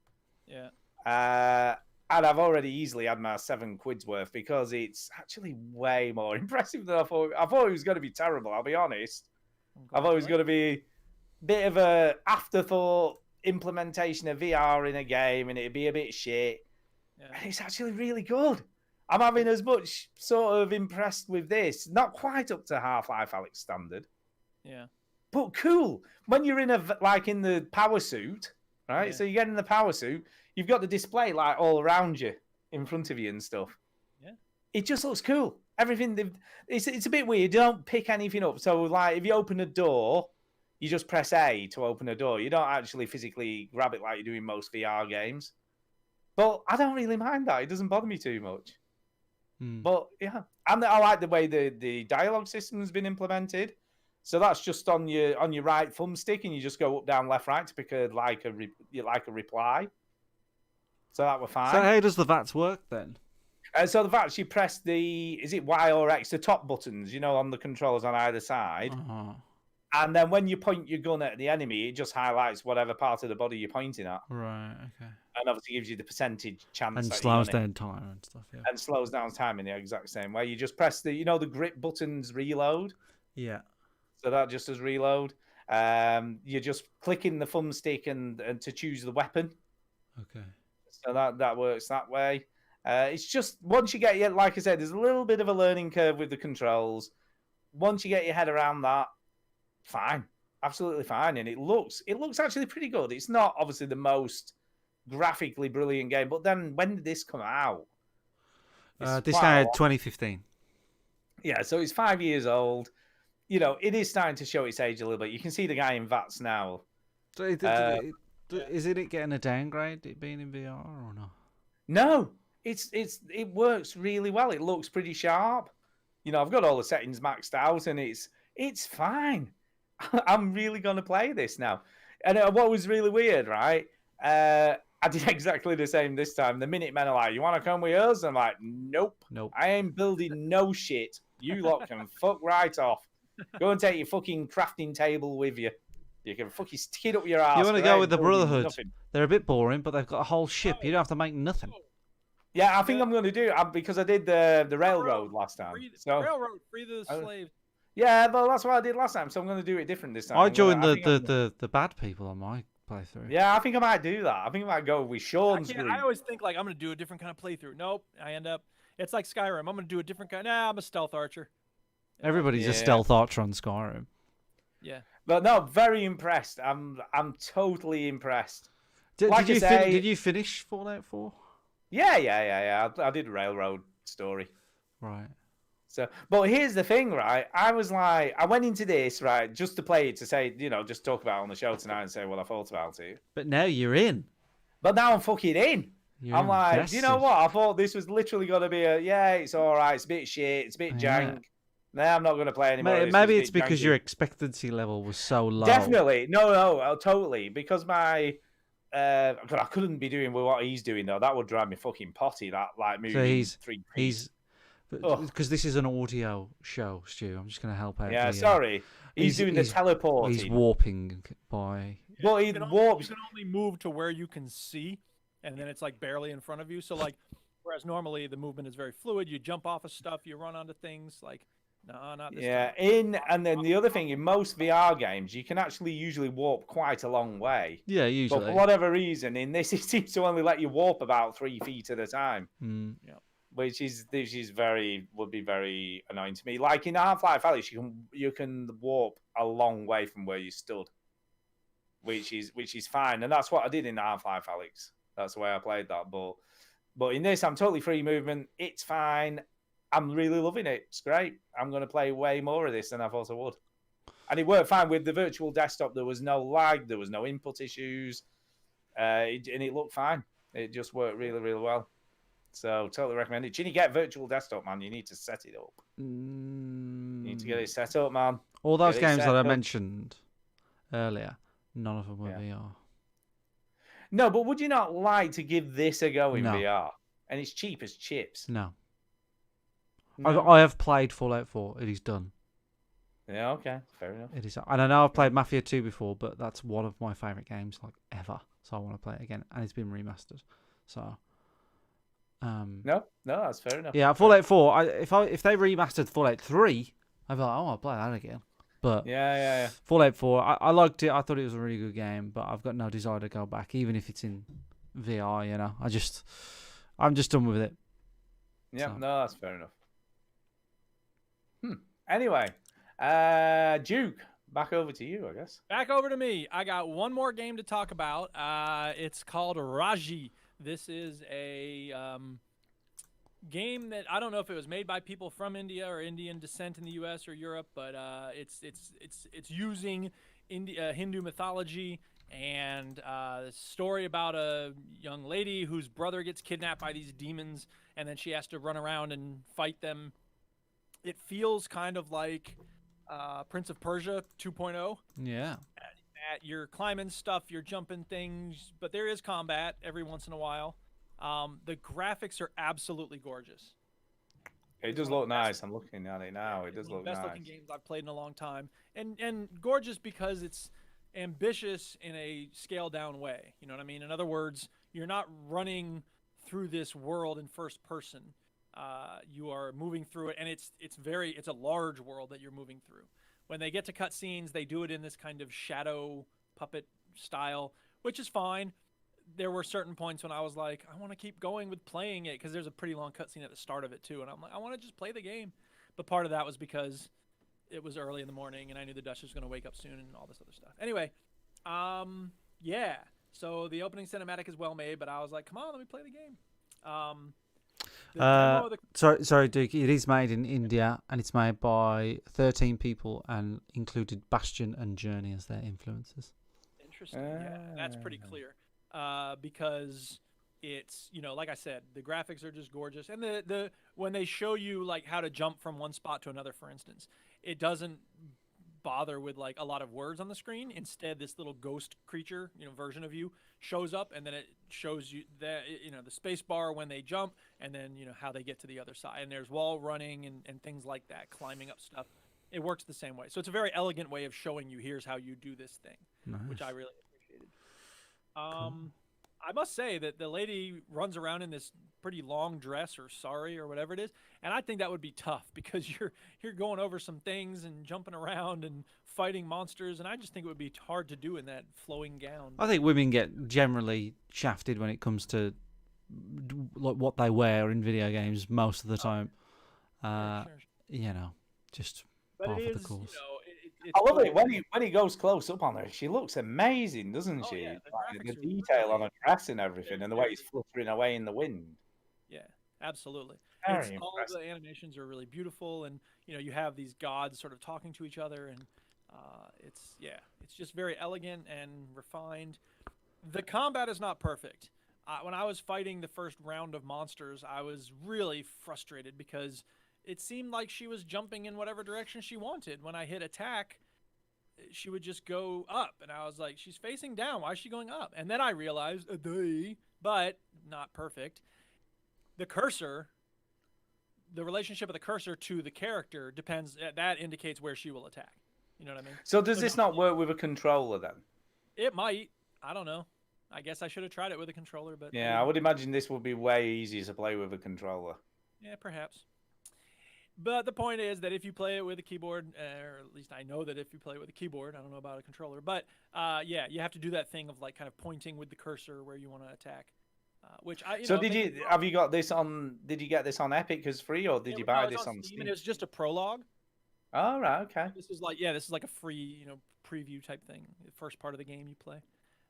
C: Yeah.
A: And I've already easily had my £7 worth because it's actually way more impressive than I thought. I thought it was going to be terrible, I'll be honest. I thought it was going to be a bit of a afterthought implementation of VR in a game and it'd be a bit shit. Yeah. And it's actually really good. I'm having as much sort of impressed with this. Not quite up to Half-Life Alyx standard.
C: Yeah.
A: But cool. When you're in in the power suit, right? Yeah. So you get in the power suit, you've got the display like all around you, in front of you and stuff.
C: Yeah.
A: It just looks cool. Everything, it's a bit weird. You don't pick anything up. So like if you open a door, you just press A to open a door. You don't actually physically grab it like you do in most VR games. But I don't really mind that. It doesn't bother me too much. But yeah, and I like the way the dialogue system has been implemented. So that's just on your right thumbstick, and you just go up, down, left, right to pick a reply. So that were fine.
B: So how does the VATS work then?
A: So the VATS, you press is it Y or X, the top buttons, on the controls on either side. And then when you point your gun at the enemy, it just highlights whatever part of the body you're pointing at.
B: Right,
A: and obviously gives you the percentage chance.
B: And
A: that
B: slows
A: you're gonna
B: down time and stuff. Yeah.
A: and slows down time in the exact same way. You just press the the grip buttons reload.
B: Yeah.
A: So that just does reload. You're just clicking the thumbstick and to choose the weapon.
B: Okay.
A: So that works that way. It's just once you get like I said, there's a little bit of a learning curve with the controls. Once you get your head around that, fine, absolutely fine, and it looks actually pretty good. It's not obviously the most graphically brilliant game, but then when did this come out?
B: This came out 2015.
A: Yeah, so it's 5 years old. It is starting to show its age a little bit. You can see the guy in VATS now.
B: So is it getting a downgrade, it being in VR or not?
A: No, it works really well. It looks pretty sharp. I've got all the settings maxed out, and it's fine. I'm really gonna play this now. And what was really weird, right? I did exactly the same this time. The Minutemen are like, "You want to come with us?" I'm like, "Nope, I ain't building no shit. You lot can fuck right off. Go and take your fucking crafting table with you. You can fucking stick it up your ass."
B: You want to go with the Brotherhood? They're a bit boring, but they've got a whole ship. You don't have to make nothing.
A: Yeah, I think I'm going to do it because I did the railroad last time.
C: Railroad, free the slaves.
A: Yeah, well, that's what I did last time, so I'm going to do it different this time.
B: I joined the bad people on my playthrough.
A: Yeah, I think I might do that. I think I might go with Sean's group.
C: I always think like I'm going to do a different kind of playthrough. Nope, I end up. It's like Skyrim. I'm going to do a different kind. Nah, I'm a stealth archer.
B: Everybody's a stealth archer on Skyrim.
C: Yeah.
A: But no, very impressed. I'm totally impressed.
B: Did you finish Fallout 4?
A: Yeah. I did a railroad story.
B: Right.
A: So, but here's the thing, right? I went into this, right, just to play it, to say, just talk about it on the show tonight and say what I thought about it.
B: But now you're in.
A: But now I'm fucking in. I'm like,
B: invested.
A: you know what? I thought this was literally going to be it's all right. It's a bit shit. It's a bit jank. Now I'm not going to play anymore.
B: Maybe it's because your expectancy level was so low.
A: Definitely. No, totally. Because I couldn't be doing with what he's doing, though. That would drive me fucking potty, that, like, moving because
B: this is an audio show, Stu. I'm just going to help out.
A: Yeah, sorry. He's doing the teleporting.
B: He's warping by...
A: Well,
C: you can only move to where you can see, and then it's, like, barely in front of you. So, like, whereas normally the movement is very fluid. You jump off of stuff. You run onto things, like... No, not this time.
A: And then the other thing, in most VR games, you can actually usually warp quite a long way.
B: Yeah, usually.
A: But for whatever reason, in this, it seems to only let you warp about 3 feet at a time.
C: Yeah.
A: Which would be very annoying to me. Like in Half-Life Alyx, you can warp a long way from where you stood, which is fine, and that's what I did in Half-Life Alyx. That's the way I played that. But in this, I'm totally free movement. It's fine. I'm really loving it. It's great. I'm going to play way more of this than I thought I would. And it worked fine with the virtual desktop. There was no lag. There was no input issues. And it looked fine. It just worked really, really well. So totally recommend it. Chinny, get virtual desktop, man. You need to set it up. You need to get it set up, man.
B: All those games that I mentioned earlier, none of them were VR.
A: No, but would you not like to give this a go in VR? And it's cheap as chips.
B: No. I have played Fallout 4. It is done.
A: Yeah, okay. Fair enough.
B: It is. And I know I've played Mafia 2 before, but that's one of my favourite games like ever. So I want to play it again. And it's been remastered. So...
A: No, that's fair enough.
B: Yeah, Fallout 4. If they remastered Fallout 3, I'd be like, I'll play that again. But
A: yeah.
B: Fallout 4, I liked it. I thought it was a really good game, but I've got no desire to go back, even if it's in VR. I'm just done with it.
A: Yeah, so. No, that's fair enough. Anyway, Duke, back over to you, I guess.
C: Back over to me. I got one more game to talk about. It's called Raji. This is a game that I don't know if it was made by people from India or Indian descent in the U.S. or Europe, but it's using Hindu mythology and a story about a young lady whose brother gets kidnapped by these demons, and then she has to run around and fight them. It feels kind of like Prince of Persia 2.0.
B: Yeah.
C: You're climbing stuff, you're jumping things, but there is combat every once in a while. The graphics are absolutely gorgeous.
A: It does look nice. I'm looking at it now. It does look nice.
C: Best looking games I've played in a long time, and gorgeous because it's ambitious in a scaled down way. You know what I mean? In other words, you're not running through this world in first person. You are moving through it, and it's a large world that you're moving through. When they get to cutscenes, they do it in this kind of shadow puppet style, which is fine. There were certain points when I was like, I want to keep going with playing it, because there's a pretty long cutscene at the start of it too, and I'm like, I want to just play the game. But part of that was because it was early in the morning, and I knew the Dutch was going to wake up soon and all this other stuff. Anyway, yeah. So the opening cinematic is well made, but I was like, come on, let me play the game.
B: Sorry, Duke. It is made in India, and it's made by 13 people, and included Bastion and Journey as their influences.
C: Interesting. Yeah, that's pretty clear. Because it's, like I said, the graphics are just gorgeous, and the when they show you like how to jump from one spot to another, for instance, it doesn't bother with like a lot of words on the screen. Instead, this little ghost creature, version of you shows up, and then it shows you that the space bar when they jump, and then how they get to the other side, and there's wall running and things like that, climbing up stuff. It works the same way. So it's a very elegant way of showing you, here's how you do this thing. Nice. Which I really appreciated. Cool. I must say that the lady runs around in this pretty long dress or sari or whatever it is, and I think that would be tough, because you're going over some things and jumping around and fighting monsters, and I just think it would be hard to do in that flowing gown.
B: I think women get generally shafted when it comes to what they wear in video games most of the time.
C: Sure.
B: Just
C: but
B: par
C: it
B: for the
C: is,
B: course.
A: I love it when he goes close up on her. She looks amazing, doesn't she?
C: Yeah,
A: the detail on her dress and everything, and the way he's fluttering away in the wind.
C: Yeah, absolutely.
A: Very
C: all the animations are really beautiful, and you have these gods sort of talking to each other, and it's just very elegant and refined. The combat is not perfect. When I was fighting the first round of monsters, I was really frustrated because it seemed like she was jumping in whatever direction she wanted. When I hit attack, she would just go up, and I was like, she's facing down. Why is she going up? And then I realized, but not perfect. The cursor, the relationship of the cursor to the character depends. That indicates where she will attack. You know what I mean?
A: So does this not work with a controller then?
C: It might. I don't know. I guess I should have tried it with a controller, but
A: yeah, I would imagine this would be way easier to play with a controller.
C: Yeah, perhaps. But the point is that if you play it with a keyboard, or at least I know that if you play it with a keyboard, I don't know about a controller, but yeah, you have to do that thing of like kind of pointing with the cursor where you want to attack. Which I. Did
A: you got this on? Did you get this on Epic as free, or did you buy this on Steam?
C: And it was just a prologue.
A: Oh, right, okay.
C: This is like a free preview type thing. The first part of the game you play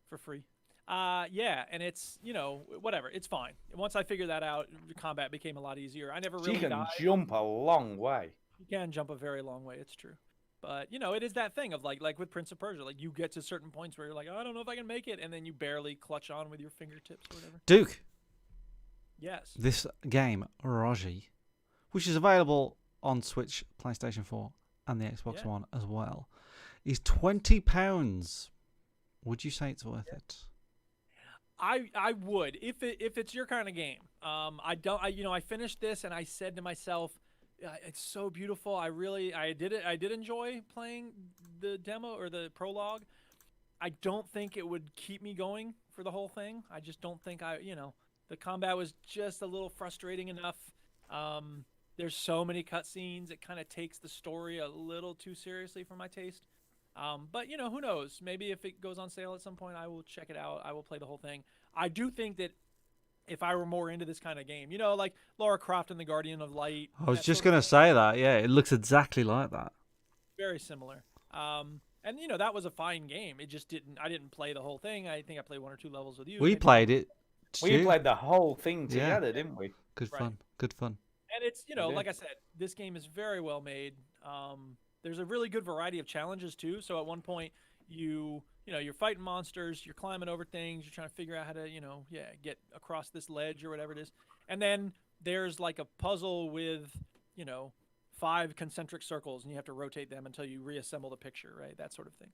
C: for free. Yeah, and it's whatever. It's fine. Once I figured that out, the combat became a lot easier. I never really died.
A: You can jump a long way.
C: You can jump a very long way. It's true. But it is that thing of like with Prince of Persia, like you get to certain points where you're like, oh, I don't know if I can make it, and then you barely clutch on with your fingertips or whatever.
B: Duke.
C: Yes.
B: This game, Raji, which is available on Switch, PlayStation 4, and the Xbox One as well, is £20. Would you say it's worth it?
C: I would if it's your kind of game. I finished this and I said to myself, it's so beautiful. I did enjoy playing the demo or the prologue. I don't think it would keep me going for the whole thing. I just don't think the combat was just a little frustrating enough. There's so many cutscenes. It kind of takes the story a little too seriously for my taste. But who knows? Maybe if it goes on sale at some point, I will check it out. I will play the whole thing. I do think that if I were more into this kind of game, like Lara Croft and the Guardian of Light.
B: I was just going to say that. Yeah, it looks exactly like that.
C: Very similar. And that was a fine game. It just I didn't play the whole thing. I think I played 1 or 2 levels with you.
B: We played it.
A: We played the whole thing together, didn't we?
B: Good fun. Good fun.
C: And it's, like I said, this game is very well made. There's a really good variety of challenges too. So at one point you're fighting monsters, you're climbing over things, you're trying to figure out how to, get across this ledge or whatever it is. And then there's like a puzzle with, 5 concentric circles, and you have to rotate them until you reassemble the picture, right? That sort of thing.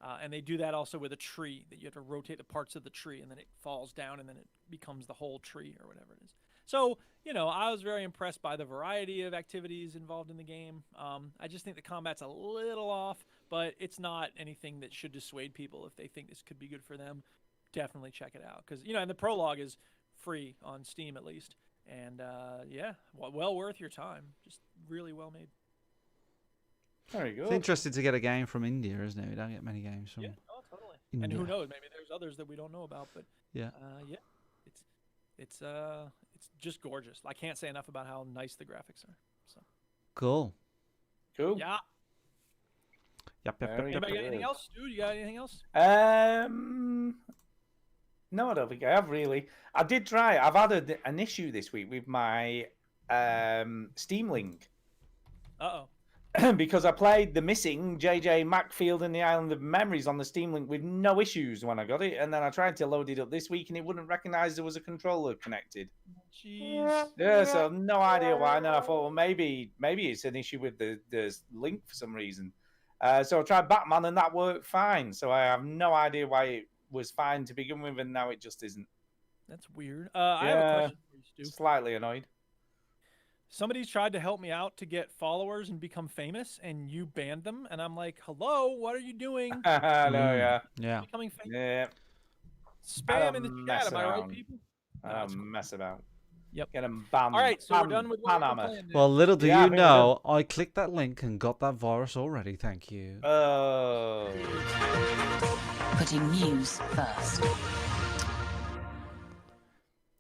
C: And they do that also with a tree, that you have to rotate the parts of the tree, and then it falls down, and then it becomes the whole tree or whatever it is. So, I was very impressed by the variety of activities involved in the game. I just think the combat's a little off, but it's not anything that should dissuade people if they think this could be good for them definitely check it out because and the prologue is free on Steam at least, and yeah, well worth your time. Just really well made.
A: Very good.
B: It's interesting to get a game from India, isn't it? We don't get many games from.
C: Yeah, oh, totally.
B: India.
C: And who knows? Maybe there's others that we don't know about, but
B: yeah,
C: yeah, it's just gorgeous. I can't say enough about how nice the graphics are. So
B: cool.
A: Cool.
C: Yeah.
B: Yep.
C: Anybody got anything else, Stu? You got anything else?
A: No, I don't think I have really. I did try. I've had an issue this week with my Steam Link. Because I played The Missing, JJ Macfield and the Island of Memories on the Steam Link with no issues when I got it, and then I tried to load it up this week and it wouldn't recognize there was a controller connected.
C: Jeez.
A: Yeah, so no idea why. And I thought, well, maybe it's an issue with the link for some reason. So I tried Batman and that worked fine. So I have no idea why it was fine to begin with, and now it just isn't.
C: That's weird. I have a question for you, Stu.
A: Slightly annoyed.
C: Somebody's tried to help me out to get followers and become famous, and you banned them. And I'm like, hello, what are you doing?
A: I know,
B: yeah.
C: Becoming famous.
A: Yeah.
C: Spam in the chat, am I right, people?
A: I don't mess about.
C: Yep.
A: Get them banned.
C: All right, so we're done with what we're
A: Panama.
C: playing.
B: Well, little do you know, I clicked that link and got that virus already. Thank you.
A: Oh.
K: Putting news first.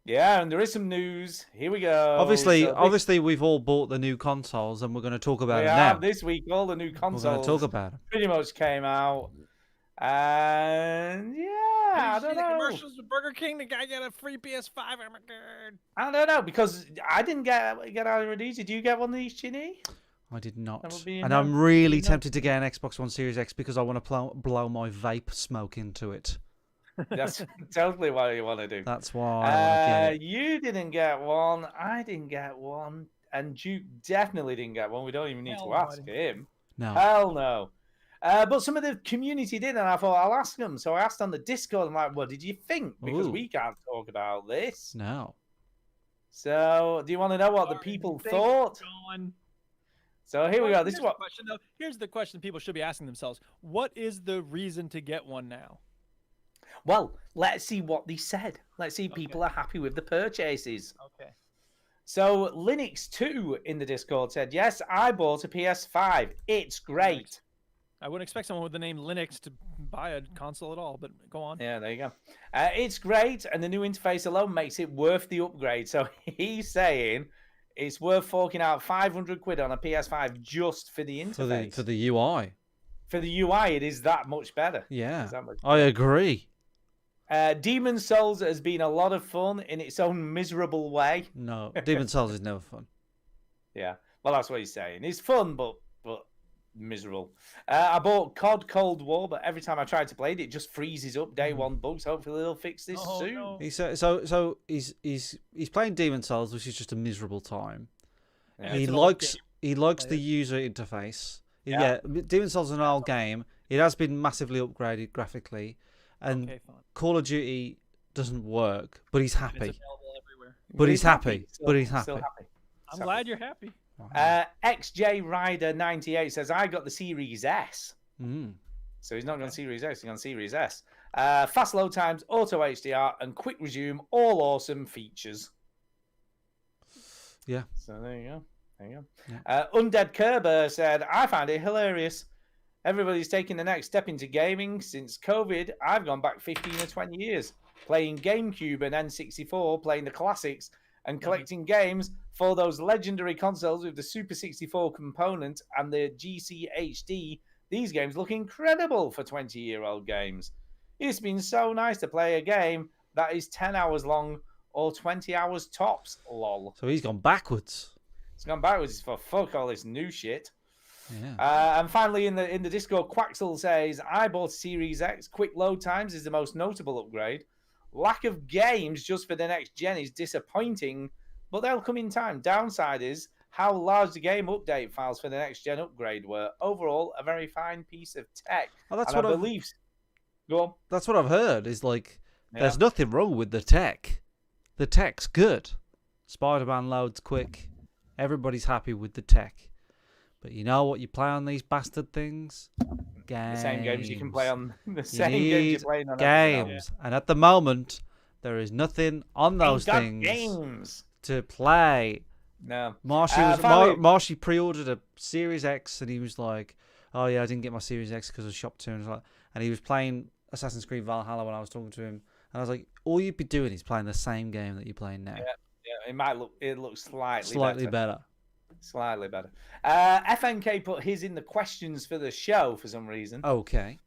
A: Yeah, and there is some news. Here we go.
B: Obviously, we've all bought the new consoles, and we're going to talk about it now.
A: This week, all the new consoles.
B: We're going to talk about it.
A: Pretty much came out, and yeah, I don't know.
C: Commercials with Burger King. The guy got a free PS5. Oh my god.
A: I don't know because I didn't get either of these. Did you get one of these, Chinny?
B: I did not, and I'm really tempted to get an Xbox One Series X because I want to blow my vape smoke into it.
A: That's totally what you want to do.
B: That's why.
A: You didn't get one. I didn't get one, and Duke definitely didn't get one. We don't even need to ask him.
B: No.
A: Hell no. But some of the community did, and I thought I'll ask them. So I asked on the Discord. I'm like, "What did you think?" Because we can't talk about this.
B: No.
A: So, do you want to know what the people thought? So here we go.
C: Here's the question people should be asking themselves: what is the reason to get one now?
A: Well, let's see what they said. Let's see if people are happy with the purchases.
C: Okay.
A: So Linux 2 in the Discord said, yes, I bought a PS5. It's great.
C: I wouldn't expect someone with the name Linux to buy a console at all, but go on.
A: Yeah, there you go. It's great, and the new interface alone makes it worth the upgrade. So he's saying it's worth forking out 500 quid on a PS5 just for the interface.
B: For the UI.
A: For the UI, it is that much better.
B: Yeah, I agree.
A: Demon's Souls has been a lot of fun in its own miserable way.
B: No, Demon's Souls is never fun.
A: Yeah, well, that's what he's saying. It's fun, but miserable. I bought COD Cold War, but every time I try to play it, it just freezes up. Day one bugs. Hopefully, they'll fix this soon. No.
B: He's playing Demon's Souls, which is just a miserable time.
A: Yeah,
B: he likes the user interface. Yeah, Demon's Souls is an old game. It has been massively upgraded graphically. And Call of Duty doesn't work, but he's happy.
C: It's available everywhere.
B: But he's happy. But he's happy.
C: I'm glad you're happy.
A: XJ Rider 98 says, I got the Series S. So he's not on Series X, he's on Series S. Fast load times, auto HDR, and quick resume, all awesome features.
B: Yeah.
A: So there you go. Yeah. Undead Kerber said, I find it hilarious. Everybody's taking the next step into gaming. Since COVID, I've gone back 15 or 20 years, playing GameCube and N64, playing the classics, and collecting games for those legendary consoles with the Super 64 component and the GC HD. These games look incredible for 20-year-old games. It's been so nice to play a game that is 10 hours long or 20 hours tops, lol.
B: So he's gone backwards.
A: He's gone backwards for fuck all this new shit.
B: Yeah.
A: And finally, in the Discord, Quaxel says, I bought Series X. Quick load times is the most notable upgrade. Lack of games just for the next gen is disappointing, but they'll come in time. Downside is how large the game update files for the next gen upgrade were. Overall, a very fine piece of tech.
B: Well, that's what I
A: believe. Go on.
B: That's what I've heard. Is like there's nothing wrong with the tech. The tech's good. Spider-Man loads quick. Everybody's happy with the tech. But you know what you play on these bastard things? Games.
A: The same games you can play on the
B: You
A: same games
B: need
A: you're playing on
B: games, and at the moment, there is nothing on those things
A: games
B: to play.
A: No.
B: Marshy pre-ordered a Series X, and he was like, "Oh yeah, I didn't get my Series X because of Shop 2." And he was playing Assassin's Creed Valhalla when I was talking to him, and I was like, "All you'd be doing is playing the same game that you're playing now."
A: Yeah, it looks
B: slightly better.
A: Slightly better. FNK put his in the questions for the show for some reason.
B: Okay.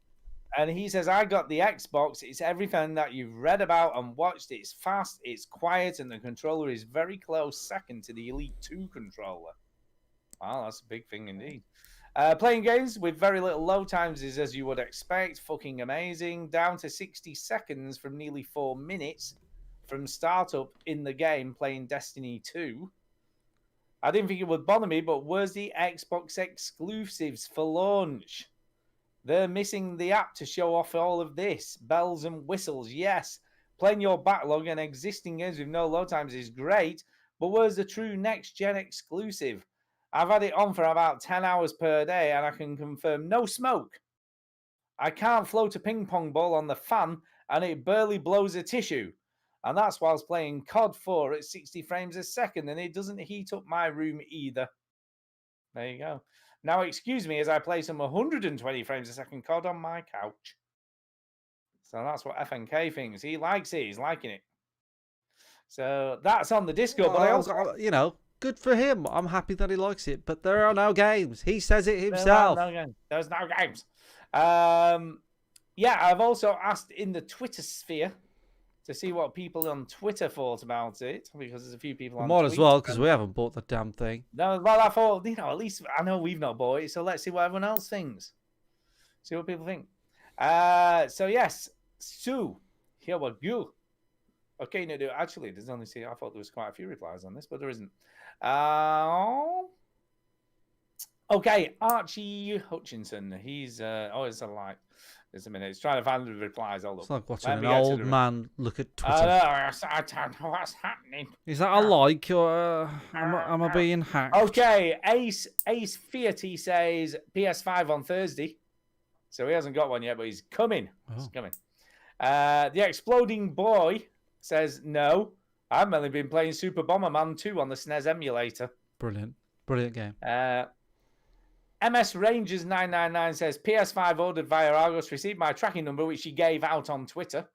A: And he says, I got the Xbox. It's everything that you've read about and watched. It's fast, it's quiet, and the controller is very close second to the Elite 2 controller. Wow, that's a big thing indeed. Playing games with very little load times is as you would expect. Fucking amazing. Down to 60 seconds from nearly 4 minutes from startup in the game playing Destiny 2. I didn't think it would bother me, but where's the Xbox exclusives for launch? They're missing the app to show off all of this. Bells and whistles, yes. Playing your backlog and existing games with no load times is great, but where's the true next-gen exclusive? I've had it on for about 10 hours per day, and I can confirm no smoke. I can't float a ping-pong ball on the fan, and it barely blows a tissue. And that's whilst playing COD 4 at 60 frames a second, and it doesn't heat up my room either. There you go. Now, excuse me as I play some 120 frames a second COD on my couch. So that's what FNK thinks. He likes it. He's liking it. So that's on the Discord. But I also,
B: good for him. I'm happy that he likes it. But there are no games. He says it himself.
A: There's no games. Yeah, I've also asked in the Twitter sphere to see what people on Twitter thought about it, because there's a few people on
B: Might as well, because we haven't bought the damn thing.
A: No, well, I thought, at least I know we've not bought it, so let's see what everyone else thinks. See what people think. So, yes, Sue, here we go. Okay, no, actually, there's only, I thought there was quite a few replies on this, but there isn't. Okay, Archie Hutchinson, he's, it's a like. Just a minute. He's trying to find the replies. Hold up.
B: It's like watching an old man look at Twitter.
A: I don't know what's happening.
B: Is that a like, or am I being hacked?
A: Okay, Ace Fiat says PS5 on Thursday. So he hasn't got one yet, but he's coming. Oh. He's coming. The Exploding Boy says no. I've only been playing Super Bomberman 2 on the SNES emulator.
B: Brilliant. Brilliant game.
A: MS Rangers 999 says PS5 ordered via Argos, received my tracking number, which she gave out on Twitter.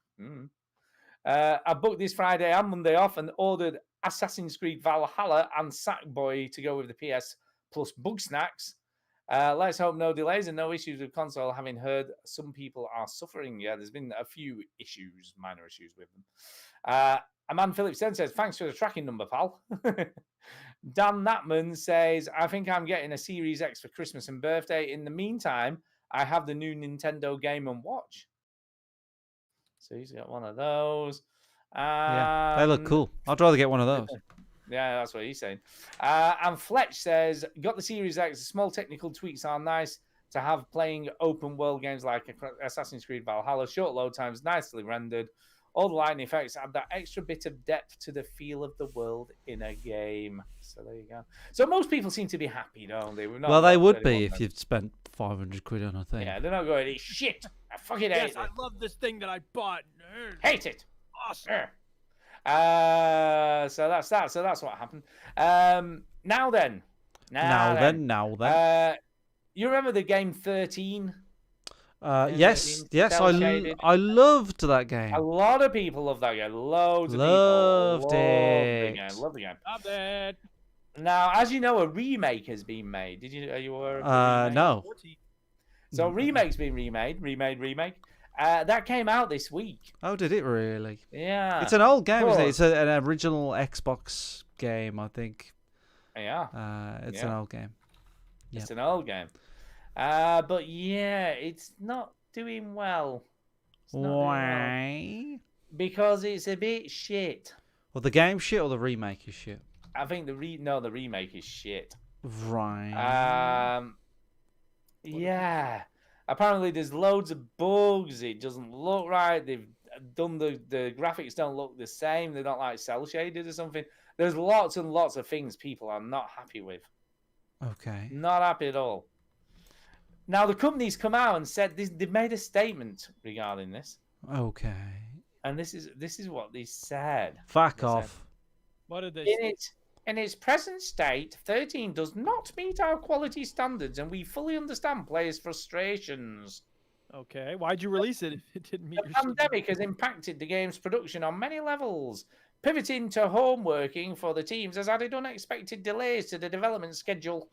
A: I booked this Friday and Monday off and ordered Assassin's Creed Valhalla and Sackboy to go with the PS Plus bug snacks. Let's hope no delays and no issues with console, having heard some people are suffering. Yeah, there's been a few issues, minor issues with them. Aman Phillips then says, thanks for the tracking number, pal. Dan Natman says, I think I'm getting a Series X for Christmas and birthday. In the meantime, I have the new Nintendo Game & Watch. So he's got one of those.
B: Yeah, they look cool. I'd rather get one of those.
A: Yeah, that's what he's saying. And Fletch says, got the Series X. The small technical tweaks are nice to have playing open world games like Assassin's Creed Valhalla. Short load times, nicely rendered. All the lighting effects add that extra bit of depth to the feel of the world in a game. So there you go. So most people seem to be happy, don't they?
B: Well, they would be if you'd spent 500 quid on a thing.
A: Yeah, they're not going, it's shit. I fucking hate it.
C: I love this thing that I bought.
A: Hate it.
C: Awesome.
A: So that's that. So that's what happened. Now then. You remember the game 13?
B: Yes, I loved that game.
A: A lot of people love that game. Loads of people
B: loved it.
A: Love the game.
C: Loved it.
A: Now, as you know, a remake has been made. Are you aware of
B: no.
A: So remake's been remade. That came out this week.
B: Oh, did it really?
A: Yeah.
B: It's an old game, isn't it? It's an original Xbox game, I think.
A: Yeah.
B: It's an old game.
A: It's an old game. But yeah, it's not doing well.
B: Why?
A: Because it's a bit shit.
B: Well, the game shit or the remake is shit?
A: I think the remake is shit.
B: Right.
A: Yeah. Apparently, there's loads of bugs. It doesn't look right. They've done the graphics don't look the same. They're not like cel shaded or something. There's lots and lots of things people are not happy with.
B: Okay.
A: Not happy at all. Now, the company's come out and said they've made a statement regarding this.
B: Okay.
A: And this is what they said.
B: Fuck off.
C: What did they say?
A: In its present state, 13 does not meet our quality standards, and we fully understand players' frustrations.
C: Okay, why'd you release it if it didn't meet
A: The
C: your
A: pandemic has impacted the game's production on many levels. Pivoting to home working for the teams has added unexpected delays to the development schedule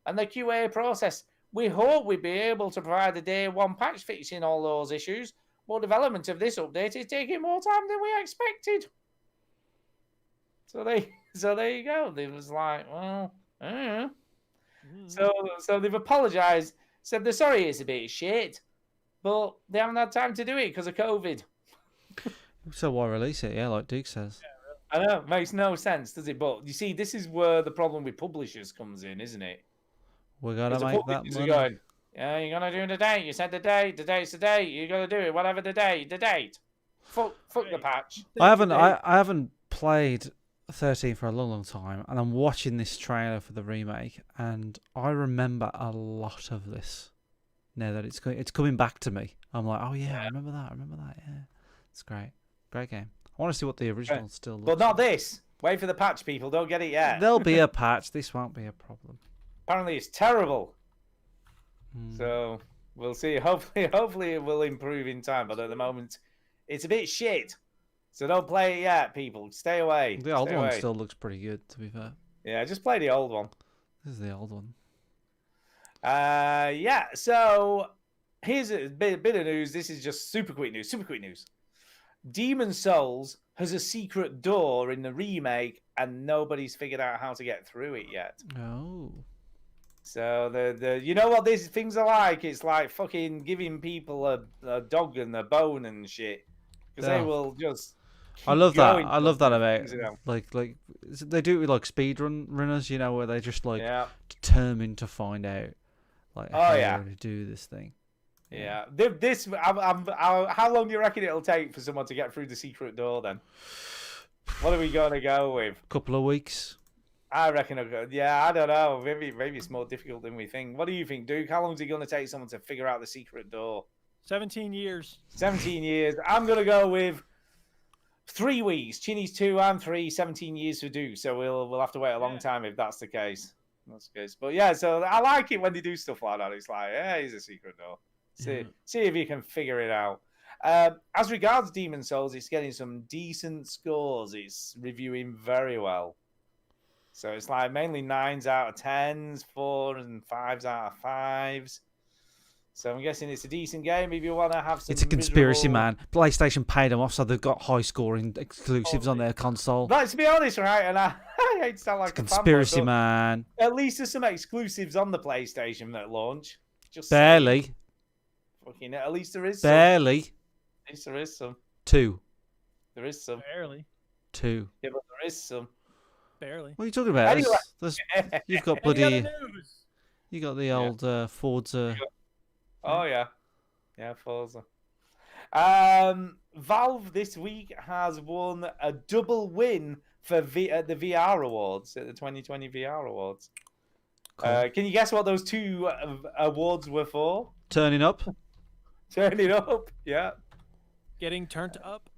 A: and the QA process. We hope we'll be able to provide a day one patch fixing all those issues, but development of this update is taking more time than we expected. So there you go. They was like, well, I don't know. So they've apologised, said they're sorry it's a bit shit, but they haven't had time to do it because of COVID.
B: So why release it? Yeah, like Duke says.
A: I know, it makes no sense, does it? But you see, this is where the problem with publishers comes in, isn't it?
B: We gotta make that money.
A: Going, yeah, you're gonna do the date. You said the date. The date's the date. You gotta do it. Whatever the date. The date. Fuck the patch.
B: I haven't played 13 for a long time, and I'm watching this trailer for the remake, and I remember a lot of this. Now that it's coming back to me, I'm like, oh yeah, I remember that. Yeah, it's great game. I want to see what the original still looks.
A: But not this. Wait for the patch, people. Don't get it yet.
B: There'll be a patch. This won't be a problem.
A: Apparently, it's terrible. So we'll see. Hopefully, it will improve in time. But at the moment, it's a bit shit. So don't play it yet, people. Stay away.
B: The old one still looks pretty good, to be fair.
A: Yeah, just play the old one.
B: This is the old one.
A: Yeah. So here's a bit of news. This is just super quick news. Demon's Souls has a secret door in the remake, and nobody's figured out how to get through it yet.
B: Oh.
A: So the you know what these things are like? It's like fucking giving people a dog and a bone and shit, because they will just.
B: I love that. I love that about like they do it with like runners, you know, where they just like determined to find out like how to do this thing.
A: Yeah, how long do you reckon it'll take for someone to get through the secret door? Then, what are we gonna go with?
B: A couple of weeks.
A: I reckon. I don't know. Maybe it's more difficult than we think. What do you think, Duke? How long is it gonna take someone to figure out the secret door?
C: 17 years.
A: 17 years. I'm gonna go with 3 weeks. Chinny's 2 and 3. 17 years for Duke. So we'll have to wait a long time if that's the case. But yeah, so I like it when they do stuff like that. It's like, yeah, here's a secret door. See if you can figure it out. As regards Demon's Souls, it's getting some decent scores. It's reviewing very well. So it's like mainly 9s out of 10s, 4s and 5s out of 5s. So I'm guessing it's a decent game if you want to have some.
B: It's a conspiracy, man. PlayStation paid them off, so they've got high scoring exclusives on their console.
A: Let's be honest, right? And I hate to sound like
B: a conspiracy, man.
A: At least there's some exclusives on the PlayStation that launch. Just
B: barely.
A: Fucking at least there is.
B: Barely.
A: At least there is some.
B: 2.
A: There is some.
C: Barely.
B: 2.
A: Yeah, but there is some.
C: Barely.
B: What are you talking about?
A: Anyway.
B: You've got bloody. You got the old Forza.
A: Oh yeah, Forza. Valve this week has won a double win for at the VR Awards, at the 2020 VR Awards. Cool. Can you guess what those 2 awards were for?
B: Turning up.
A: Turning up, yeah.
C: Getting turned up.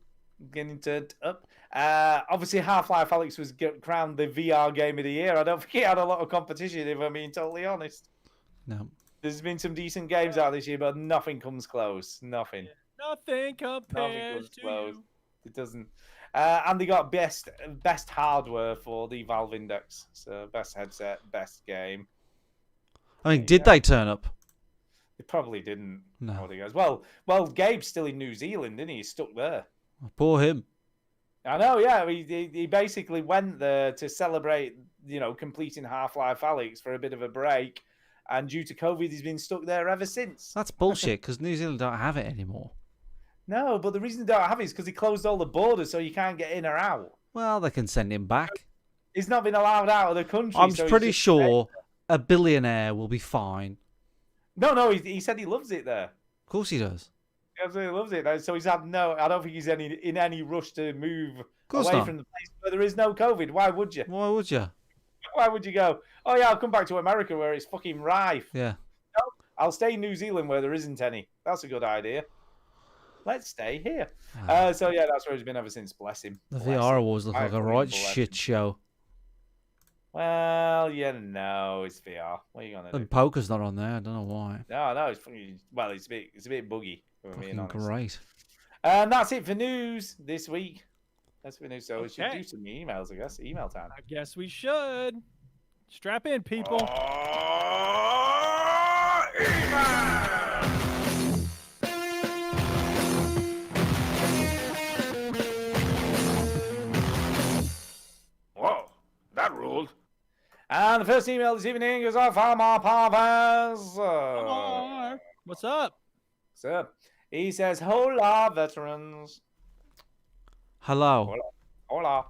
A: Getting turned up. Obviously, Half-Life Alyx was crowned the VR Game of the Year. I don't think it had a lot of competition, if I'm being totally honest.
B: No.
A: There's been some decent games out this year, but nothing comes close. Nothing.
C: Nothing compares to you.
A: It doesn't. And they got best hardware for the Valve Index. So best headset, best game.
B: I mean, did they turn up?
A: They probably didn't.
B: No.
A: Well, Gabe's still in New Zealand, isn't he? He's stuck there.
B: Poor him.
A: I know, yeah. He basically went there to celebrate, completing Half-Life Alyx for a bit of a break. And due to COVID, he's been stuck there ever since.
B: That's bullshit, because New Zealand don't have it anymore.
A: No, but the reason they don't have it is because he closed all the borders, so you can't get in or out.
B: Well, they can send him back.
A: He's not been allowed out of the country.
B: I'm pretty sure a billionaire will be fine.
A: No, he said he loves it there.
B: Of course he does.
A: He absolutely loves it. So he's had I don't think he's in any rush to move away from the place where there is no COVID. Why would you?
B: Why would you?
A: Why would you go? Oh yeah, I'll come back to America where it's fucking rife.
B: Yeah.
A: No, I'll stay in New Zealand where there isn't any. That's a good idea. Let's stay here. So yeah, that's where he's been ever since. Bless him.
B: The
A: Bless
B: VR
A: him.
B: wars look
A: I
B: like a
A: fucking
B: right
A: bless
B: shit
A: him.
B: show.
A: Well, it's VR. What are you gonna do?
B: And poker's not on there. I don't know why.
A: No, it's fucking. Well, it's a bit buggy. If I'm being
B: Fucking
A: honest.
B: great.
A: And that's it for news this week. That's for news. So we should
C: Okay.
A: do some emails, I guess. Email time.
C: I guess we should. Strap in, people.
A: Whoa, that ruled. And the first email this evening is off Amar Parvaz.
C: What's up?
A: So he says, "Hola, veterans.
B: Hello.
A: Hola.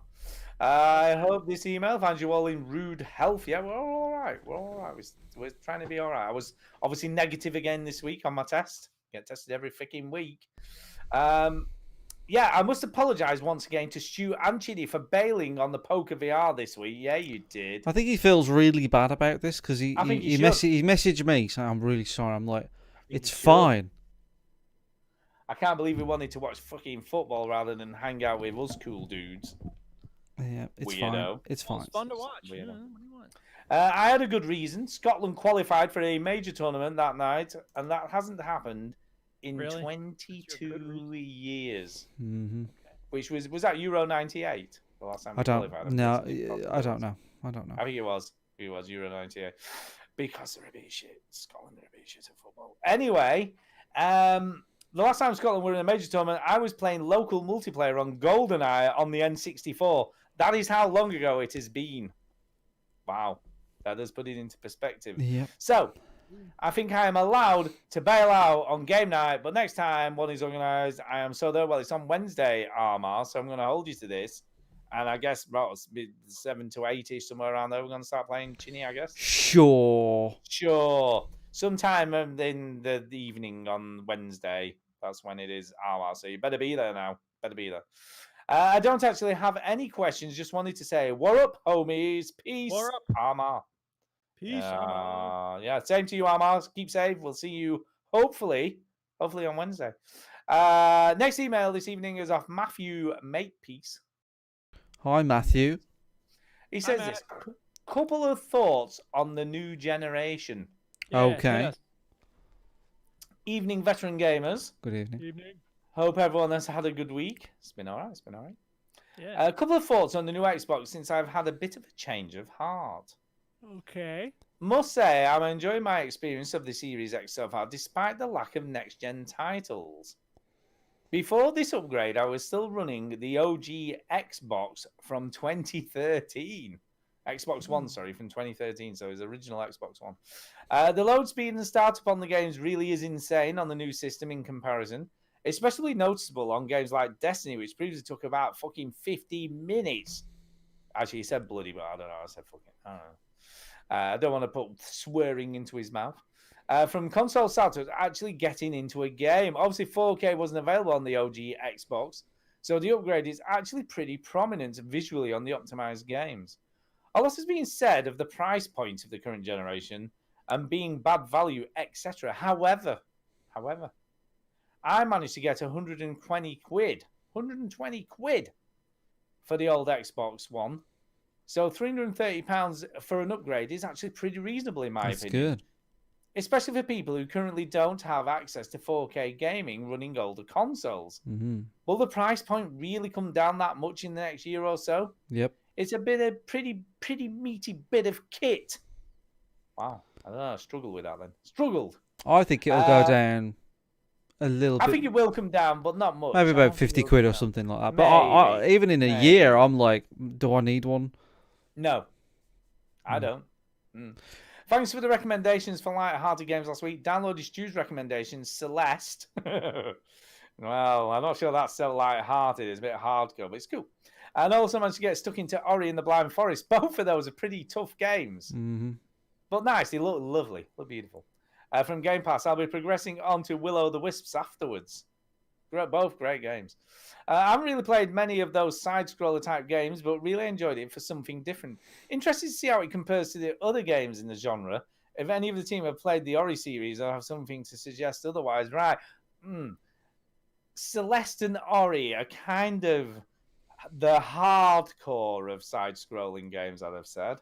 A: I hope this email finds you all in rude health. Yeah, we're all right. We're all right. We're trying to be all right. I was obviously negative again this week on my test. Get tested every freaking week. Yeah, I must apologise once again to Stu and Chidi for bailing on the Poker VR this week. Yeah, you did.
B: I think he feels really bad about this because he
A: he
B: messaged me saying, I'm really sorry. I'm like, it's fine.
A: I can't believe we wanted to watch fucking football rather than hang out with us cool dudes.
B: Yeah, it's
A: Weirdo.
B: fine. It's fine.
C: It's fun to watch.
A: Weirdo.
C: Yeah, what do you want?
A: I had a good reason. Scotland qualified for a major tournament that night, and that hasn't happened in
C: Really?
A: 22 years.
B: Mm-hmm.
A: Which was that Euro 98? The last time we
B: I don't.
A: qualified?
B: No,
A: Probably
B: I don't
A: was.
B: know. I don't know.
A: I think it was. It was Euro 98. Because they're a bit shit. Scotland are a bit shit at football. Anyway, the last time Scotland were in a major tournament, I was playing local multiplayer on GoldenEye on the N64. That is how long ago it has been. Wow. That does put it into perspective.
B: Yeah.
A: So, I think I am allowed to bail out on game night, but next time one is organised, I am so there. Well, it's on Wednesday, Armar, so I'm going to hold you to this. And I guess about 7 to 8-ish, somewhere around there, we're going to start playing Chinny, I guess.
B: Sure.
A: Sometime in the evening on Wednesday. That's when it is, Armar. So you better be there now. Better be there. I don't actually have any questions. Just wanted to say, what up, homies? Peace,
C: What up?
A: Armar.
C: Peace.
A: Yeah, same to you, Armar. Keep safe. We'll see you hopefully on Wednesday. Next email this evening is off Matthew Makepeace.
B: Hi, Matthew.
A: He says this: couple of thoughts on the new generation.
B: Okay.
C: Yes.
A: Evening, veteran gamers.
B: Good evening.
C: Evening.
A: Hope everyone has had a good week. It's been all right.
C: Yeah.
A: A couple of thoughts on the new Xbox since I've had a bit of a change of heart.
C: Okay.
A: Must say, I'm enjoying my experience of the Series X so far, despite the lack of next-gen titles. Before this upgrade, I was still running the OG Xbox from 2013. Xbox One, sorry, from 2013, so his original Xbox One. The load speed and startup on the games really is insane on the new system in comparison. Especially noticeable on games like Destiny, which previously took about fucking 50 minutes. Actually, he said bloody, but I don't know. I said fucking, I don't know. I don't want to put swearing into his mouth. From console start to actually getting into a game. Obviously, 4K wasn't available on the OG Xbox, so the upgrade is actually pretty prominent visually on the optimized games. A lot has been said of the price point of the current generation and being bad value, etc. However, I managed to get 120 quid for the old Xbox One. So £330 for an upgrade is actually pretty reasonable in my opinion.
B: That's good.
A: Especially for people who currently don't have access to 4K gaming running older consoles.
B: Mm-hmm.
A: Will the price point really come down that much in the next year or so?
B: Yep.
A: It's a bit of pretty meaty bit of kit. Wow. I don't know. I struggled with that then. Struggled.
B: I think it'll go down a little bit.
A: I think it will come down, but not much.
B: Maybe about 50 quid or something like that. But I, even in a year, I'm like, do I need one?
A: No. I don't. Thanks for the recommendations for light-hearted games last week. Downloaded Stu's recommendations, Celeste. Well, I'm not sure that's so light-hearted. It's a bit hardcore, but it's cool. And also managed to get stuck into Ori and the Blind Forest. Both of those are pretty tough games.
B: Mm-hmm.
A: But nice. They look lovely. Look beautiful. From Game Pass, I'll be progressing on to Will-O-the-Wisps afterwards. Both great games. I haven't really played many of those side-scroller type games, but really enjoyed it for something different. Interested to see how it compares to the other games in the genre, If any of the team have played the Ori series or have something to suggest otherwise, right? Celeste and Ori are kind of the hardcore of side-scrolling games, I'd have said.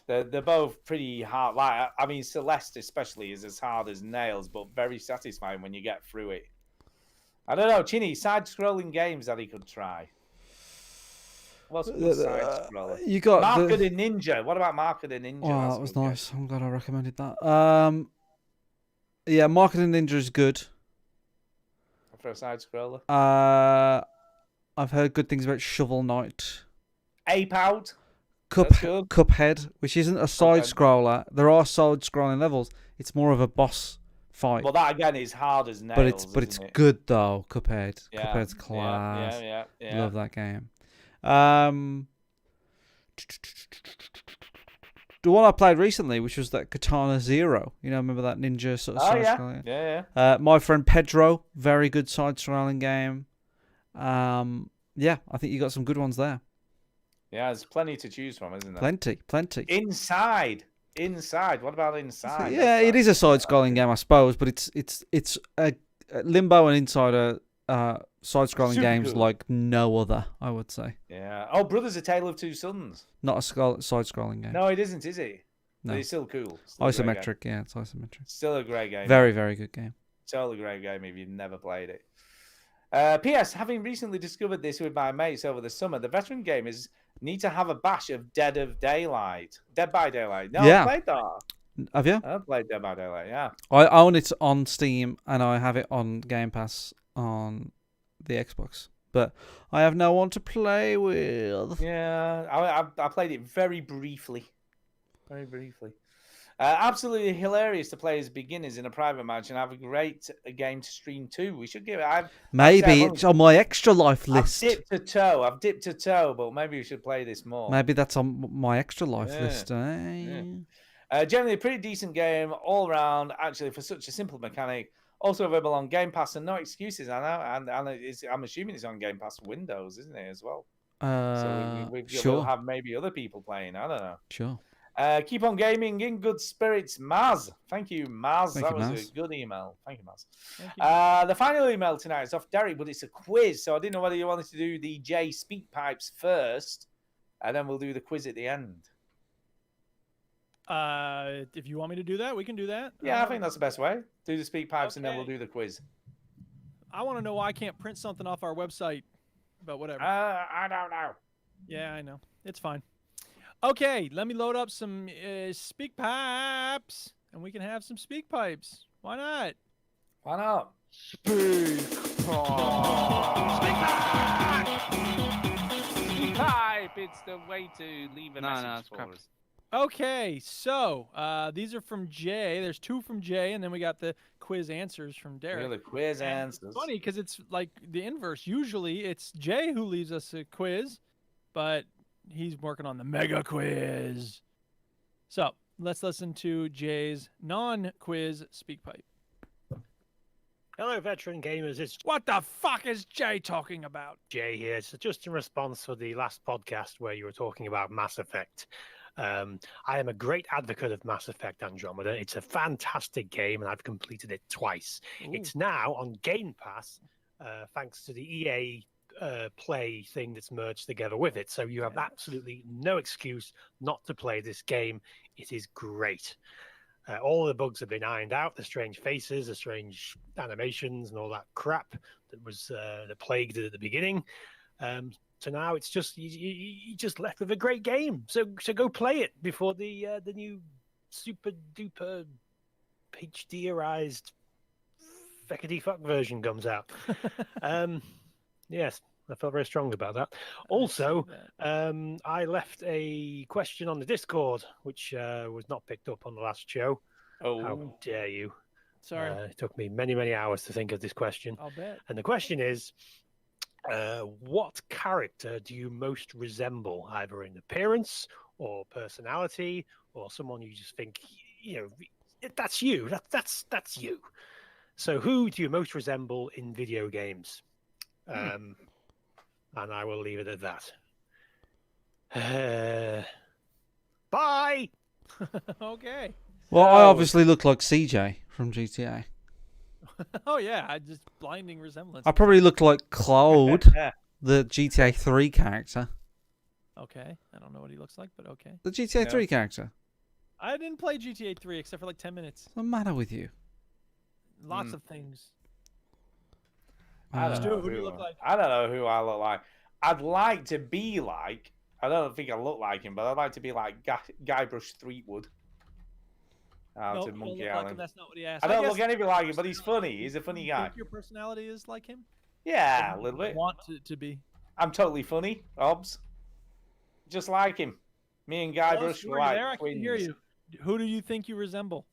A: They're both pretty hard. Like, I mean, Celeste especially is as hard as nails, but very satisfying when you get through it. I don't know, Chinny, side-scrolling games that he could try. What's a good side-scroller?
B: You got
A: Mark of the Ninja. What about Mark of the Ninja?
B: Oh, that was nice. I'm glad I recommended that. Yeah, Mark of the Ninja is good.
A: For a side-scroller?
B: I've heard good things about Shovel Knight.
A: Ape Out.
B: Cuphead, which isn't a side-scroller. There are side-scrolling levels. It's more of a boss fight.
A: Well, that again is hard as nails.
B: But it's good though. Cuphead.
A: Yeah.
B: Cuphead's class.
A: Yeah.
B: Love that game. The one I played recently, which was that Katana Zero. You know, remember that ninja sort of side-scrolling?
A: Yeah.
B: My Friend Pedro, very good side-scrolling game. Yeah, I think you got some good ones there.
A: Yeah, there's plenty to choose from, isn't there?
B: Plenty.
A: Inside. What about Inside?
B: Yeah, it is a side-scrolling game, I suppose, but it's a Limbo and Inside are side-scrolling games
A: cool.
B: like no other, I would say.
A: Yeah. Oh, Brothers: A Tale of Two Sons.
B: Not a side-scrolling game.
A: No, it isn't, is it?
B: No.
A: But it's still cool.
B: Isometric, yeah, it's isometric.
A: Still a great game.
B: Very, very good game.
A: Totally great game if you've never played it. P.S. Having recently discovered this with my mates over the summer, the veteran gamers need to have a bash of Dead by Daylight. No,
B: yeah.
A: I played that.
B: Have you?
A: I played Dead by Daylight, yeah.
B: I own it on Steam and I have it on Game Pass on the Xbox, but I have no one to play with.
A: Yeah, I played it very briefly. Absolutely hilarious to play as beginners in a private match and have a great game to stream too. We should give it.
B: Maybe it's on my extra life list.
A: I've dipped a toe, but maybe we should play this more.
B: Maybe that's on my extra life list.
A: Generally, a pretty decent game all around. Actually, for such a simple mechanic, also available on Game Pass and no excuses. I know, and I'm assuming it's on Game Pass for Windows, isn't it as well? So we'll have maybe other people playing. I don't know.
B: Sure.
A: Keep on gaming in good spirits, Maz. Thank you, Maz.
B: That
A: was
B: Maz.
A: a good email. Thank you, Maz. The final email tonight is off Derek, but it's a quiz, so I didn't know whether you wanted to do the J Speak Pipes first, and then we'll do the quiz at the end.
C: If you want me to do that, we can do that.
A: Yeah, I think that's the best way. Do the Speak Pipes, and then we'll do the quiz.
C: I want to know why I can't print something off our website, but whatever.
A: I don't know.
C: Yeah, I know. It's fine. Okay, let me load up some Speak Pipes, and we can have some Speak Pipes. Why not?
A: Why not?
C: Speak
H: Pipe! It's the way to leave a message for us.
C: Okay, so these are from Jay. There's two from Jay, and then we got the quiz answers from Derek.
A: Really, quiz answers.
C: It's funny because it's like the inverse. Usually it's Jay who leaves us a quiz, but he's working on the mega quiz. So let's listen to Jay's non-quiz speak pipe.
L: Hello, veteran gamers.
C: What the fuck is Jay talking about?
L: Jay here. So just in response to the last podcast where you were talking about Mass Effect. I am a great advocate of Mass Effect Andromeda. It's a fantastic game, and I've completed it twice. Ooh. It's now on Game Pass, thanks to the EA Play thing that's merged together with it. So you have absolutely no excuse not to play this game. It is great. All the bugs have been ironed out, the strange faces, the strange animations, and all that crap that was that plagued it at the beginning. So now it's just you just left with a great game. So go play it before the new super duper HDerized feckety fuck version comes out. Yes, I felt very strongly about that. Also, I left a question on the Discord, which was not picked up on the last show.
A: Oh,
L: how dare you!
C: Sorry,
L: it took me many hours to think of this question.
C: I'll bet.
L: And the question is, what character do you most resemble, either in appearance or personality, or someone you just think, that's you. That's you. So, who do you most resemble in video games? And I will leave it at that. Bye.
C: Okay.
B: Well, I obviously look like CJ from GTA.
C: Oh yeah, I just blinding resemblance.
B: I probably look like Claude, the GTA 3 character.
C: Okay, I don't know what he looks like, but okay.
B: The GTA 3 character.
C: I didn't play GTA 3 except for like 10 minutes.
B: What's the matter with you?
C: Lots of things.
A: I don't know
C: who do you look like?
A: I don't know who I look like. I'd like to be like. I don't think I look like him, but I'd like to be like Guybrush Threepwood.
C: No,
A: To
C: you don't
A: Monkey
C: look
A: Island.
C: like him. That's not what he asked.
A: I don't
C: guess
A: look anything like him, but he's funny. He's a funny
C: you
A: guy.
C: think your personality is like him?
A: Yeah, a little bit.
C: Want to be?
A: I'm totally funny, Hobbs. Just like him. Me and Guybrush were like
C: there, I can
A: twins.
C: hear you. Who do you think you resemble?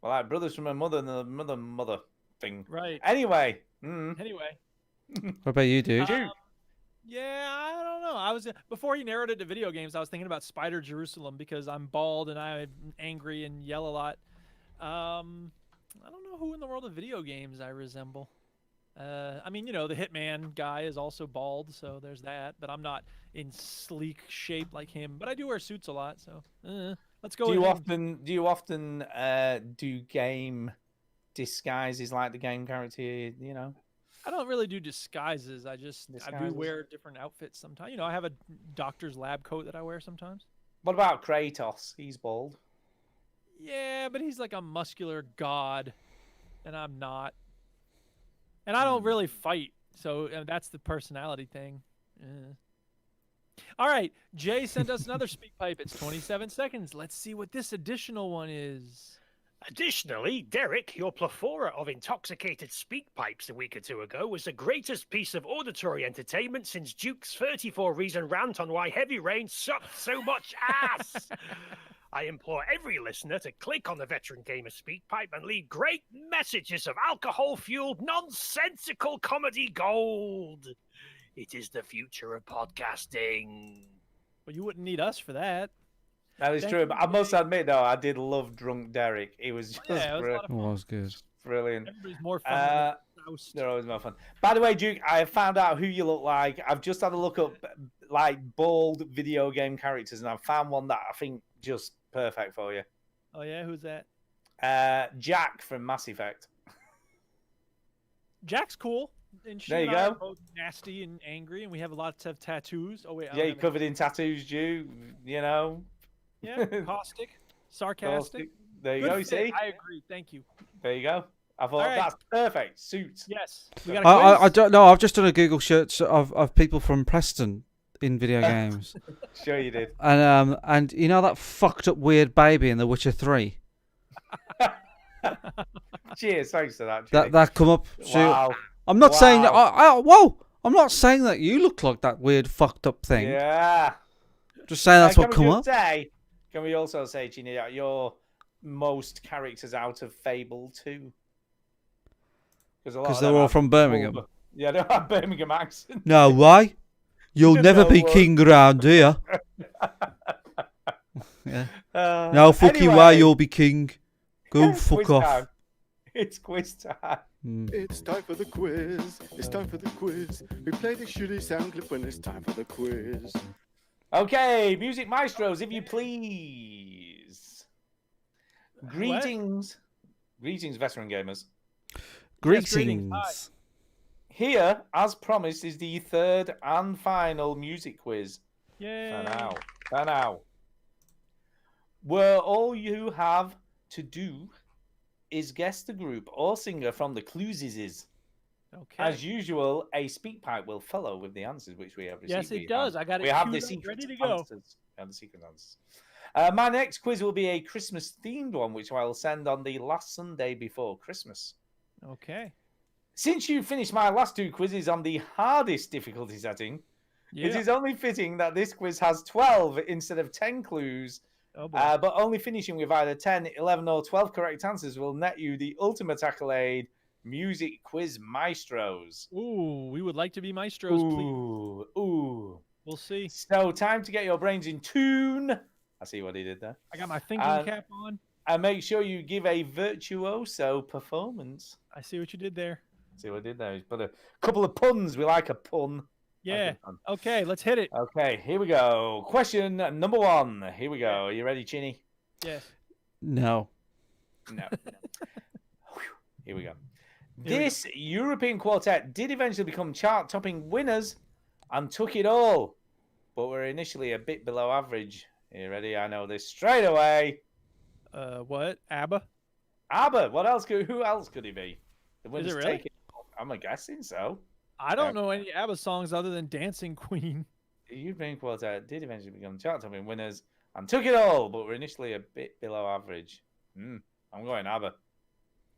A: Well, like brothers from a mother and the mother thing.
C: Right.
A: Anyway.
C: Anyway.
B: What about you, dude?
C: Yeah, I don't know. I was before he narrowed it to video games. I was thinking about Spider Jerusalem because I'm bald and I'm angry and yell a lot. I don't know who in the world of video games I resemble. I mean, you know, the Hitman guy is also bald, so there's that. But I'm not in sleek shape like him. But I do wear suits a lot, so let's go.
A: Do you often do game disguises like the game character? You know.
C: I don't really do disguises. I do wear different outfits sometimes. You know, I have a doctor's lab coat that I wear sometimes.
A: What about Kratos? He's bald.
C: Yeah, but he's like a muscular god, and I'm not. And I don't really fight, so that's the personality thing. All right, Jay sent us another speak pipe. It's 27 seconds. Let's see what this additional one is.
L: Additionally, Derek, your plethora of intoxicated speak pipes a week or two ago was the greatest piece of auditory entertainment since Duke's 34-reason rant on why Heavy Rain sucked so much ass. I implore every listener to click on the Veteran Gamer speak pipe and leave great messages of alcohol-fueled, nonsensical comedy gold. It is the future of podcasting.
C: Well, you wouldn't need us for that.
A: That is true, but I must admit, though, I did love Drunk Derek. It was just
B: It was good.
A: Brilliant.
C: Everybody's more fun.
A: They're always more fun. By the way, Duke, I found out who you look like. I've just had a look up, like, bald video game characters, and I found one that I think just perfect for you.
C: Oh, yeah? Who's that?
A: Jack from Mass Effect.
C: Jack's cool. And
A: there you
C: go.
A: go.
C: Both nasty and angry, and we have lots of tattoos. Oh, wait.
A: Yeah, you're covered in tattoos, Duke. You know.
C: Yeah, caustic, sarcastic.
A: There you go. You see,
C: I agree. Thank you.
A: There you go. I thought that's perfect. Suits.
C: Yes. We got a quiz?
B: I don't know. I've just done a Google search of people from Preston in video games.
A: Sure you did.
B: And you know that fucked up weird baby in The Witcher 3.
A: Cheers. Thanks for that.
B: That come up.
A: Wow.
B: I'm not saying that. Whoa. I'm not saying that you look like that weird fucked up thing.
A: Yeah.
B: Just saying that's what come up.
A: Can we also say, Ginny, that you're most characters out of Fable 2?
B: Because they're all from Birmingham.
A: Yeah, they have Birmingham accent.
B: No, why? You'll never be king around here. Yeah. No, fuck you, why you'll be king. Go fuck off.
A: Time. It's quiz time.
M: It's time for the quiz. It's time for the quiz. We play the shitty sound clip when it's time for the quiz.
A: Okay, music maestros, if you please. Greetings. Greetings, veteran gamers.
B: Greetings.
A: Here, as promised, is the third and final music quiz.
C: Yay.
A: For now. Where all you have to do is guess the group or singer from the clues is.
C: Okay.
A: As usual, a speak pipe will follow with the answers which we have received.
C: Yes, it does. I got it.
A: We have the
C: queued up,
A: secret
C: ready to go.
A: answers. We have the secret answers. My next quiz will be a Christmas-themed one, which I will send on the last Sunday before Christmas.
C: Okay.
A: Since you finished my last two quizzes on the hardest difficulty setting, it is only fitting that this quiz has 12 instead of 10 clues.
C: Oh, boy.
A: But only finishing with either 10, 11, or 12 correct answers will net you the ultimate accolade, Music Quiz Maestros.
C: Ooh, we would like to be maestros, please.
A: Ooh.
C: We'll see.
A: So, time to get your brains in tune. I see what he did there.
C: I got my thinking cap on.
A: And make sure you give a virtuoso performance.
C: I see what you did there.
A: See what I did there? He's put a couple of puns. We like a pun.
C: Yeah. Okay, let's hit it.
A: Okay, here we go. Question number one. Here we go. Are you ready, Chinny?
C: Yes.
B: No.
A: No. Here we go. This European quartet did eventually become chart-topping winners and took it all, but were initially a bit below average. Are you ready? I know this straight away.
C: What? ABBA?
A: ABBA. What else? Who else could it be? The
C: Is it
A: winners
C: really?
A: take it all. I'm guessing so.
C: I don't know any ABBA songs other than Dancing Queen.
A: The European quartet did eventually become chart-topping winners and took it all, but were initially a bit below average. I'm going ABBA.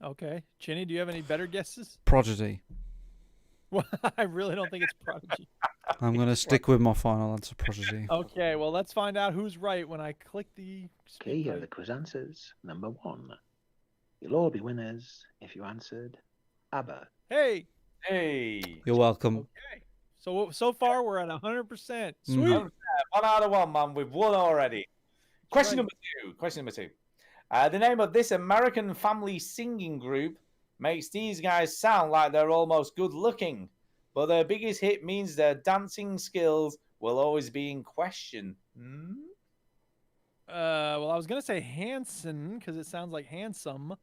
C: Okay. Chinny, do you have any better guesses?
B: Prodigy.
C: Well, I really don't think it's Prodigy.
B: I'm going to stick with my final answer, Prodigy.
C: Okay, well, let's find out who's right when I click the...
N: Okay, here are the quiz answers. Number 1. You'll all be winners if you answered ABBA.
C: Hey!
A: Hey!
B: You're welcome.
C: Okay. So far, we're at 100%. Sweet!
A: 1 out of 1, man. We've won already. Question number 2. The name of this American family singing group makes these guys sound like they're almost good looking, but their biggest hit means their dancing skills will always be in question.
C: Well, I was going to say Hanson because it sounds like handsome,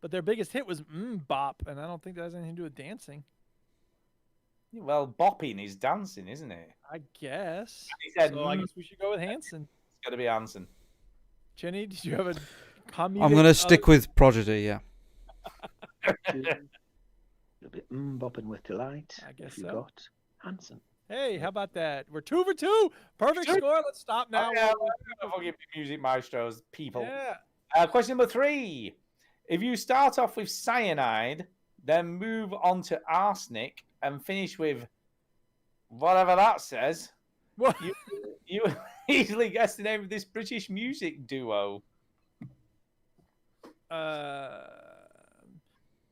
C: but their biggest hit was Bop, and I don't think that has anything to do with dancing.
A: Well, bopping is dancing, isn't it?
C: I guess.
A: He said,
C: so I guess we should go with Hanson.
A: It's got to be Hanson.
C: Chinny, did you have a comedic...
B: I'm going to stick with Prodigy, yeah.
N: You'll be bopping with delight.
C: I guess
N: if you
C: so.
N: got Hanson.
C: Hey, how about that? We're 2 for 2. Perfect score. Let's stop now.
A: Forgive me, music maestros, people.
C: Yeah.
A: Question number 3. If you start off with cyanide, then move on to arsenic and finish with whatever that says,
C: what?
A: You easily guess the name of this British music duo.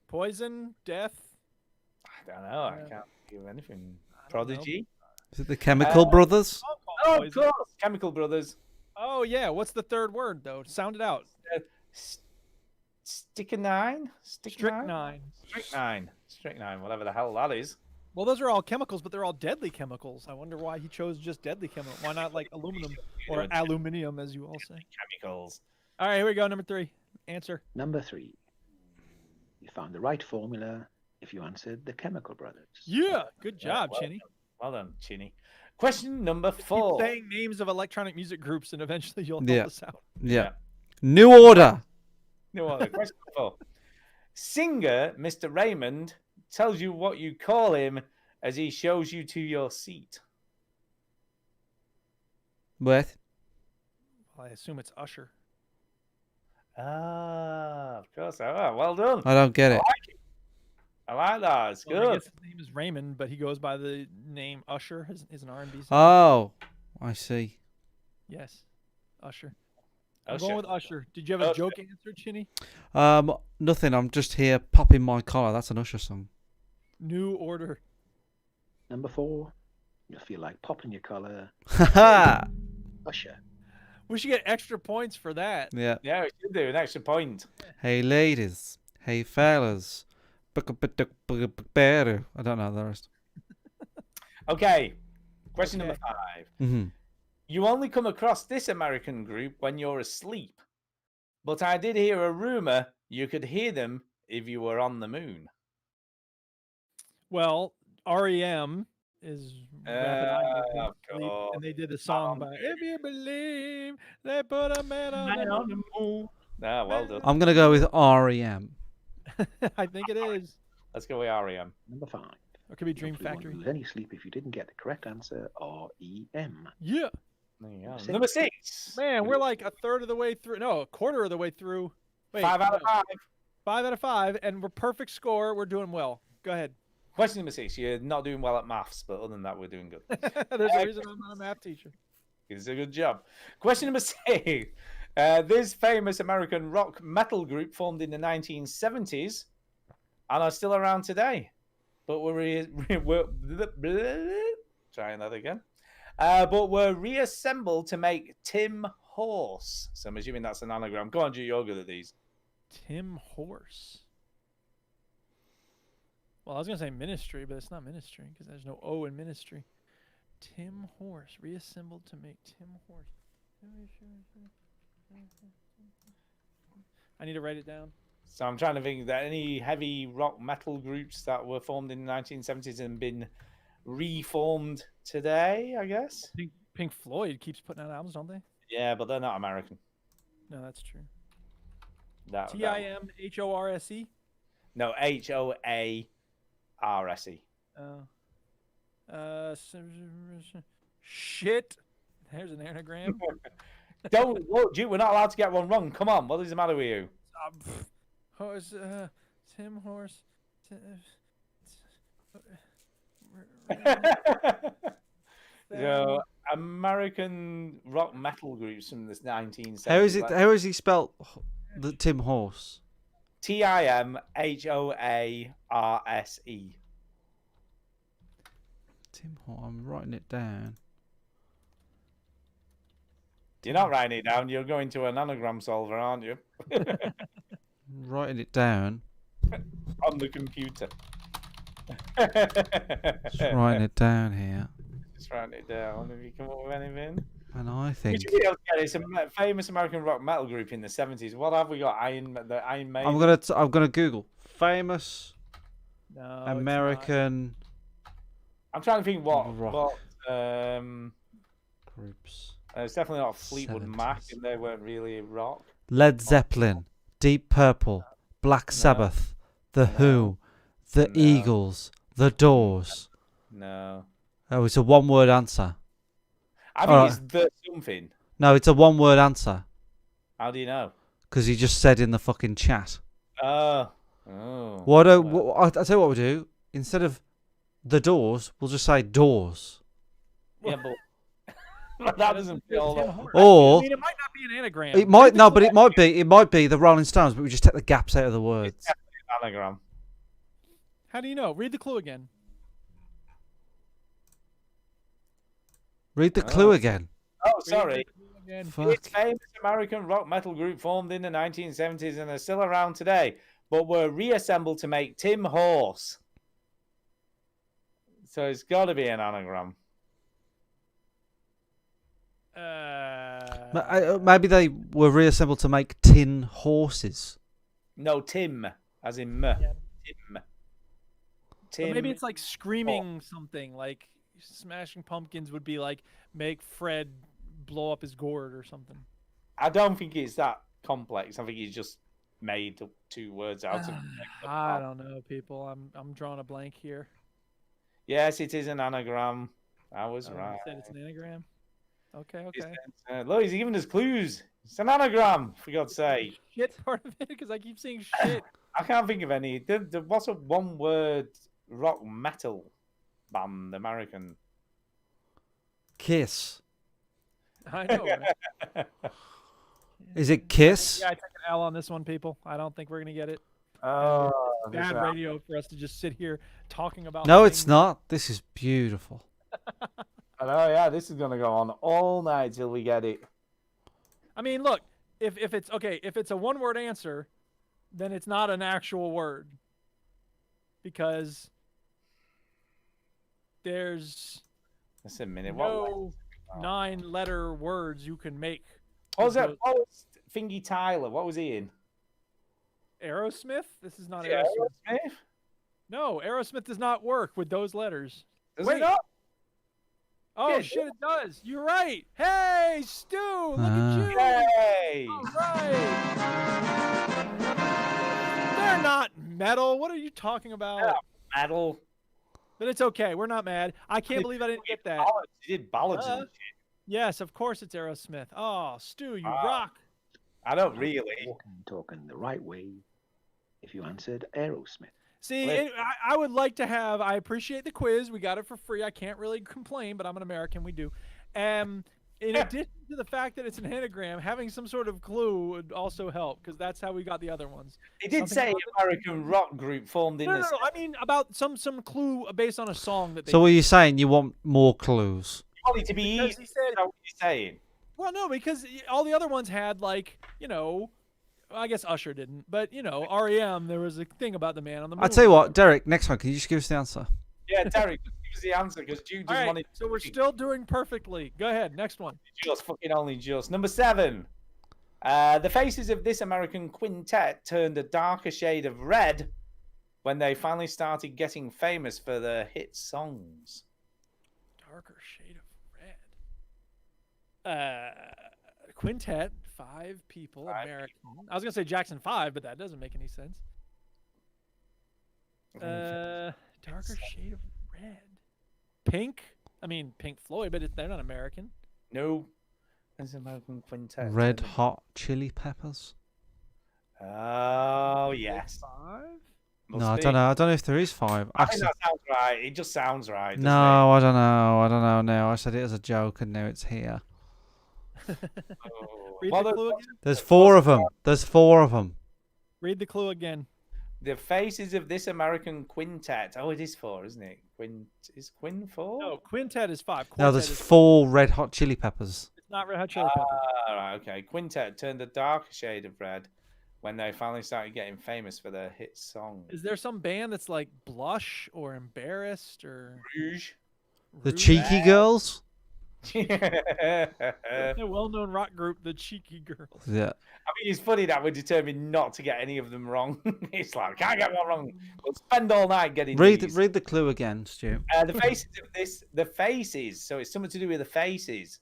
C: Poison, death.
A: I don't know. I can't give anything. Prodigy.
B: Is it the Chemical Brothers?
A: Oh, of course, Chemical Brothers.
C: Oh yeah. What's the third word though? Sound it out.
A: Strychnine.
C: Strychnine.
A: Strychnine. Whatever the hell that is.
C: Well, those are all chemicals, but they're all deadly chemicals. I wonder why he chose just deadly chemical. Why not like aluminum or aluminium, as you all say?
A: Chemicals.
C: All right, here we go. Number 3. Answer.
N: Number 3. You found the right formula if you answered the Chemical Brothers.
C: Yeah, good job, Chinny.
A: Well done, Chinny. Question number 4.
C: Keep saying names of electronic music groups, and eventually you'll help us out.
B: Yeah. New Order.
A: New Order. Question number 4. Singer Mr. Raymond tells you what you call him as he shows you to your seat.
B: What?
C: Well, I assume it's Usher.
A: Ah, of course. Oh, well done.
B: I don't get it.
A: I like that. It's
C: Well,
A: good.
C: I guess his name is Raymond, but he goes by the name Usher. Is an R&B singer.
B: Oh, I see.
C: Yes, Usher.
A: Usher.
C: I'm going with Usher. Did you have a joke answer, Chinny?
B: Nothing. I'm just here popping my collar. That's an Usher song.
C: New Order.
N: Number 4. You'll feel like popping your collar. Usher.
C: We should get extra points for that.
B: Yeah.
A: Yeah, we should do an extra point.
B: Hey, ladies. Hey, fellas. I don't know the rest.
A: Okay. Question number 5.
B: Mm-hmm.
A: You only come across this American group when you're asleep. But I did hear a rumor you could hear them if you were on the moon.
C: Well, REM is
A: of
C: sleep, and they did a song by If You Believe They Put a Man on the Moon.
A: Ah, well done.
B: I'm going to go with REM.
C: I think it is.
A: Let's go with REM.
N: Number 5.
C: Or it could be Dream
N: Hopefully you
C: Factory.
N: won't lose any sleep if you didn't get the correct answer. REM.
C: Yeah.
A: There you go. Number 6.
C: Man, we're like a third of the way through. No, a quarter of the way through. Wait,
A: 5 out of 5.
C: 5 out of 5, and we're perfect score. We're doing well. Go ahead.
A: Question number 6. You're not doing well at maths, but other than that, we're doing good.
C: There's a reason I'm not a math teacher.
A: It's a good job. Question number 6. This famous American rock metal group formed in the 1970s and are still around today. But we're trying that again. But were reassembled to make Tim Horse. So I'm assuming that's an anagram. Go on, Drew, you're good at these.
C: Tim Horse. Well, I was going to say ministry, but it's not ministry because there's no O in ministry. Tim Horse. Reassembled to make Tim Horse. I need to write it down.
A: So I'm trying to think that any heavy rock metal groups that were formed in the 1970s and been reformed today, I guess.
C: Pink Floyd keeps putting out albums, don't they?
A: Yeah, but they're not American.
C: No, that's true.
A: Timhorse? No, Hoarse.
C: Shit. There's an anagram.
A: Don't look, Duke. We're not allowed to get one wrong. Come on, what is the matter with you?
C: Tim Horse.
A: So, American rock metal groups from the 1970s.
B: How is it? How is he spelled? The Tim Horse.
A: Timhorse.
B: Tim Horse. I'm writing it down.
A: You're not writing it down. You're going to an anagram solver, aren't you?
B: Writing it down.
A: On the computer.
B: Just writing it down here.
A: Just writing it down. Have you come up with anything?
B: And I think
A: Would you be able to get it? It's a famous American rock metal group in the 70s. What have we got? The Iron Maiden.
B: I'm gonna Google famous American.
A: I'm trying to think what
B: groups.
A: It's definitely not Fleetwood Mac, and they weren't really rock.
B: Led Zeppelin, Deep Purple, Black Sabbath, The Who, The Eagles, The Doors.
A: No.
B: Oh, it's a one-word answer.
A: I think it's the something.
B: No, it's a one-word answer.
A: How do you know?
B: Because he just said in the fucking chat.
A: Oh.
B: I'll tell you what we'll do. Instead of The Doors, we'll just say Doors.
A: Yeah, but that doesn't feel.
B: Or
C: I mean, it might not be an anagram.
B: It might but it might be. It might be the Rolling Stones, but we just take the gaps out of the words.
A: It's definitely an anagram.
C: How do you know? Read the clue again.
B: Read the clue again.
A: Oh, sorry.
B: Fuck.
A: It's a famous American rock metal group formed in the 1970s and are still around today, but were reassembled to make Tim Horse. So it's got to be an anagram.
B: Maybe they were reassembled to make tin horses.
A: No, Tim, as in m.
C: Yeah.
A: Tim.
C: Or maybe it's like screaming something, like Smashing Pumpkins would be like, make Fred blow up his gourd or something.
A: I don't think it's that complex. I think he's just made 2 words out of it.
C: I don't know, people. I'm drawing a blank here.
A: Yes, it is an anagram. I was right.
C: You said it's an anagram? Okay.
A: Look, he's giving us clues. It's an anagram, for God's sake.
C: Shit part of it, because I keep saying shit.
A: I can't think of any. What's a one-word rock metal band, American?
B: Kiss.
C: I know. Right?
B: Is it Kiss?
C: Yeah, I take an L on this one, people. I don't think we're gonna get it.
A: Oh,
C: bad radio for us to just sit here talking about.
B: No,
C: things.
B: it's not. This is beautiful.
A: I know, yeah. This is gonna go on all night till we get it.
C: I mean, look. If it's okay, if it's a one-word answer, then it's not an actual word. Because there's
A: Just a minute.
C: no 9-letter words you can make.
A: What was that? What was Thingy Tyler? What was he in?
C: Aerosmith? This is not
A: Aerosmith.
C: No, Aerosmith does not work with those letters.
A: Does it not?
C: Oh,
A: Yeah,
C: shit, it does. You're right. Hey, Stu, look at you.
A: Hey!
C: All right. They're not metal. What are you talking about?
A: Metal.
C: But it's okay. We're not mad. I can't believe I didn't get that.
A: He did ballads and shit.
C: Yes, of course it's Aerosmith. Oh, Stu, you rock.
A: I don't really.
N: Talking the right way if you answered Aerosmith.
C: See, I would like to have. I appreciate the quiz. We got it for free. I can't really complain, but I'm an American. We do. In addition to the fact that it's an anagram, having some sort of clue would also help because that's how we got the other ones.
A: It did say American rock group formed in
C: No,
A: the.
C: no. I mean about some clue based on a song that they.
B: So what are you saying? You want more clues?
A: You want it to be easy.
C: He said,
A: what you're saying.
C: Well, no, because all the other ones had like I guess Usher didn't, but REM. There was a thing about the Man on the Moon.
B: I'll tell you what, Derek. Next one, can you just give us the answer?
A: Yeah, Derek, just give us the answer because Jude just wanted.
C: So we're still doing perfectly. Go ahead, next one.
A: Just fucking only just number 7. The faces of this American quintet turned a darker shade of red when they finally started getting famous for their hit songs.
C: Darker shade of red. Quintet, 5 people, American. I was gonna say Jackson 5, but that doesn't make any sense. Darker shade of red. Pink. I mean, Pink Floyd, but they're not American.
A: No. It's American quintet.
B: Red Hot Chili Peppers.
A: Oh, yes.
C: 5?
B: No, I don't know. I don't know if there is 5.
A: I think that sounds right. It just sounds right.
B: No, I don't know. I don't know now. I said it as a joke, and now it's here.
C: Read the clue again.
B: There's 4 of them. There's 4 of them.
C: Read the clue again.
A: The faces of this American quintet. Oh, it is 4, isn't it? Is Quinn 4?
C: No, quintet is 5.
B: No, there's 4 Red Hot Chili Peppers.
C: It's not Red Hot Chili Peppers.
A: Right, okay. Quintet turned a darker shade of red when they finally started getting famous for their hit song.
C: Is there some band that's like Blush or Embarrassed or
A: Rouge?
B: The Cheeky Girls?
C: A well-known rock group, the Cheeky Girls.
B: Yeah.
A: I mean, it's funny that we're determined not to get any of them wrong. It's like, can't get one wrong. We'll spend all night getting
B: Read
A: these.
B: the clue again, Stu.
A: The faces, so it's something to do with the faces.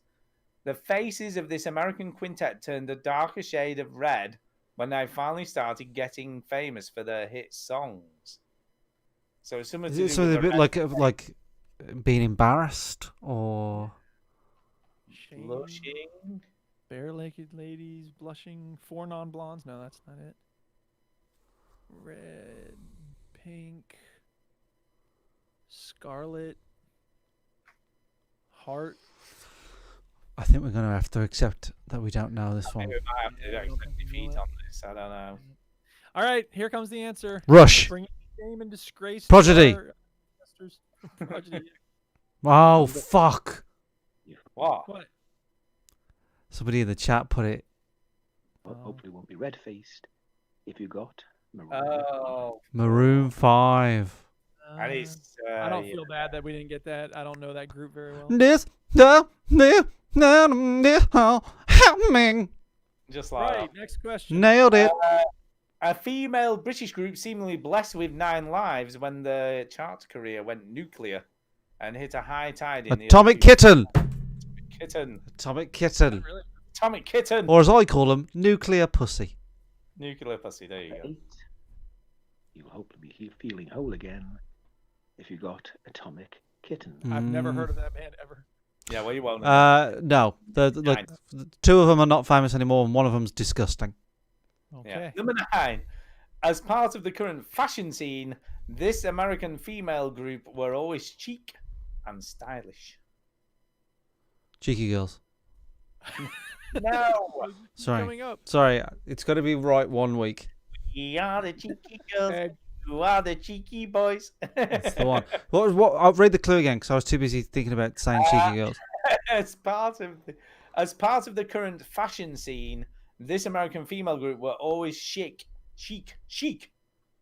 A: The faces of this American quintet turned a darker shade of red when they finally started getting famous for their hit songs. So it's something to do with
B: a bit like being embarrassed or
A: blushing.
C: Bare-legged ladies, blushing, 4 non-blondes. No, that's not it. Red, pink, scarlet, heart.
B: I think we're going to have to accept that we don't know this one.
A: We might have to accept defeat on this. I don't know.
C: All right, here comes the answer.
B: Rush.
C: Bringing shame and disgrace. to
B: Prodigy.
C: our ancestors. Prodigy.
B: Oh, fuck.
A: What?
B: Somebody in the chat put it.
N: Well, hopefully it won't be red-faced if you got Maroon.
A: Oh.
B: Maroon 5.
A: And it's,
C: I don't feel bad that we didn't get that. I don't know that group very well.
B: Happening.
A: Just like
C: Right, next question.
B: Nailed it.
A: A female British group seemingly blessed with 9 lives when the chart career went nuclear and hit a high tide in
B: Atomic
A: the
B: Kitten.
A: Kitten.
B: Atomic Kitten.
A: Atomic Kitten.
B: Or as I call them, Nuclear Pussy.
A: Nuclear Pussy, there you go.
N: You'll hopefully be feeling whole again if you got Atomic Kitten.
C: I've never heard of that band ever.
A: Yeah, well, you won't.
B: No. The 2 of them are not famous anymore, and one of them's disgusting.
C: Okay.
A: Yeah. Number 9. As part of the current fashion scene, this American female group were always chic and stylish.
B: Cheeky Girls.
A: No.
B: Sorry, it's got to be right one week.
A: We are the cheeky girls. You are the cheeky boys.
B: That's the one. What? I'll read the clue again because I was too busy thinking about saying Cheeky Girls.
A: As part of the current fashion scene, this American female group were always chic,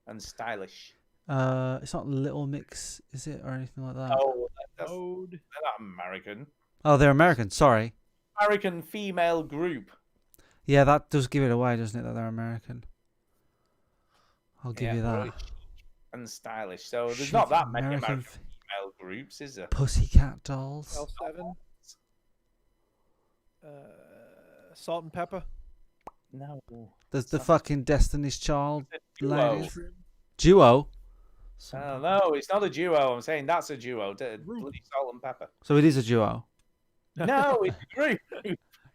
A: and stylish.
B: It's not Little Mix, is it, or anything like that?
A: Oh, they're not American.
B: Oh, they're American. Sorry.
A: American female group.
B: Yeah, that does give it away, doesn't it? That they're American. I'll give you that.
A: Really chic and stylish. So there's
B: Chic
A: not that many
B: American
A: American female groups, is there?
B: Pussycat Dolls.
C: L7. Salt and Pepper.
A: No.
B: There's the fucking Destiny's Child
A: Duo.
B: ladies. Duo.
A: No, it's not a duo. I'm saying that's a duo. Bloody Salt and Pepper.
B: So it is a duo.
A: No, it's a group.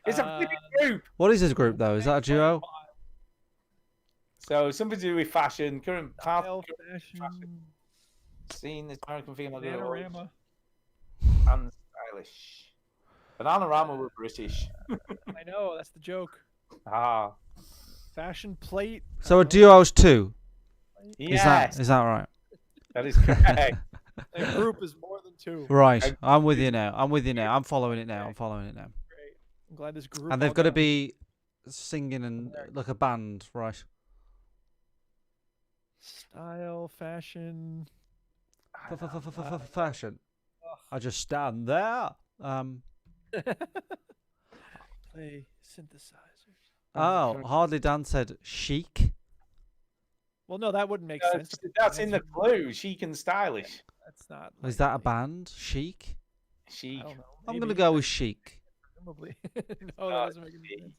A: It's a big group.
B: What is this group though? Is that a duo?
A: So something to do with fashion, current part of
C: fashion.
A: scene, this American female group.
C: Bananarama.
A: And stylish. Bananarama were British.
C: I know, that's the joke.
A: Ah.
C: Fashion plate.
B: So a duo's 2.
A: Yes.
B: Is that right?
A: That is correct.
C: A group is more than 2.
B: Right. I'm with you now. I'm following it now.
C: Great. I'm glad this group.
B: And they've got to be singing and like a band, right?
C: Style, fashion.
B: Fashion. I just stand there.
C: Play synthesizers.
B: Oh, Hardly Dan said chic.
C: Well, no, that wouldn't make sense.
A: That's in the clue. Chic and stylish.
C: That's not.
B: Is that a band? Chic?
A: Chic.
C: I don't know.
B: I'm
C: Maybe.
B: gonna go with chic.
C: Probably. No, that doesn't make any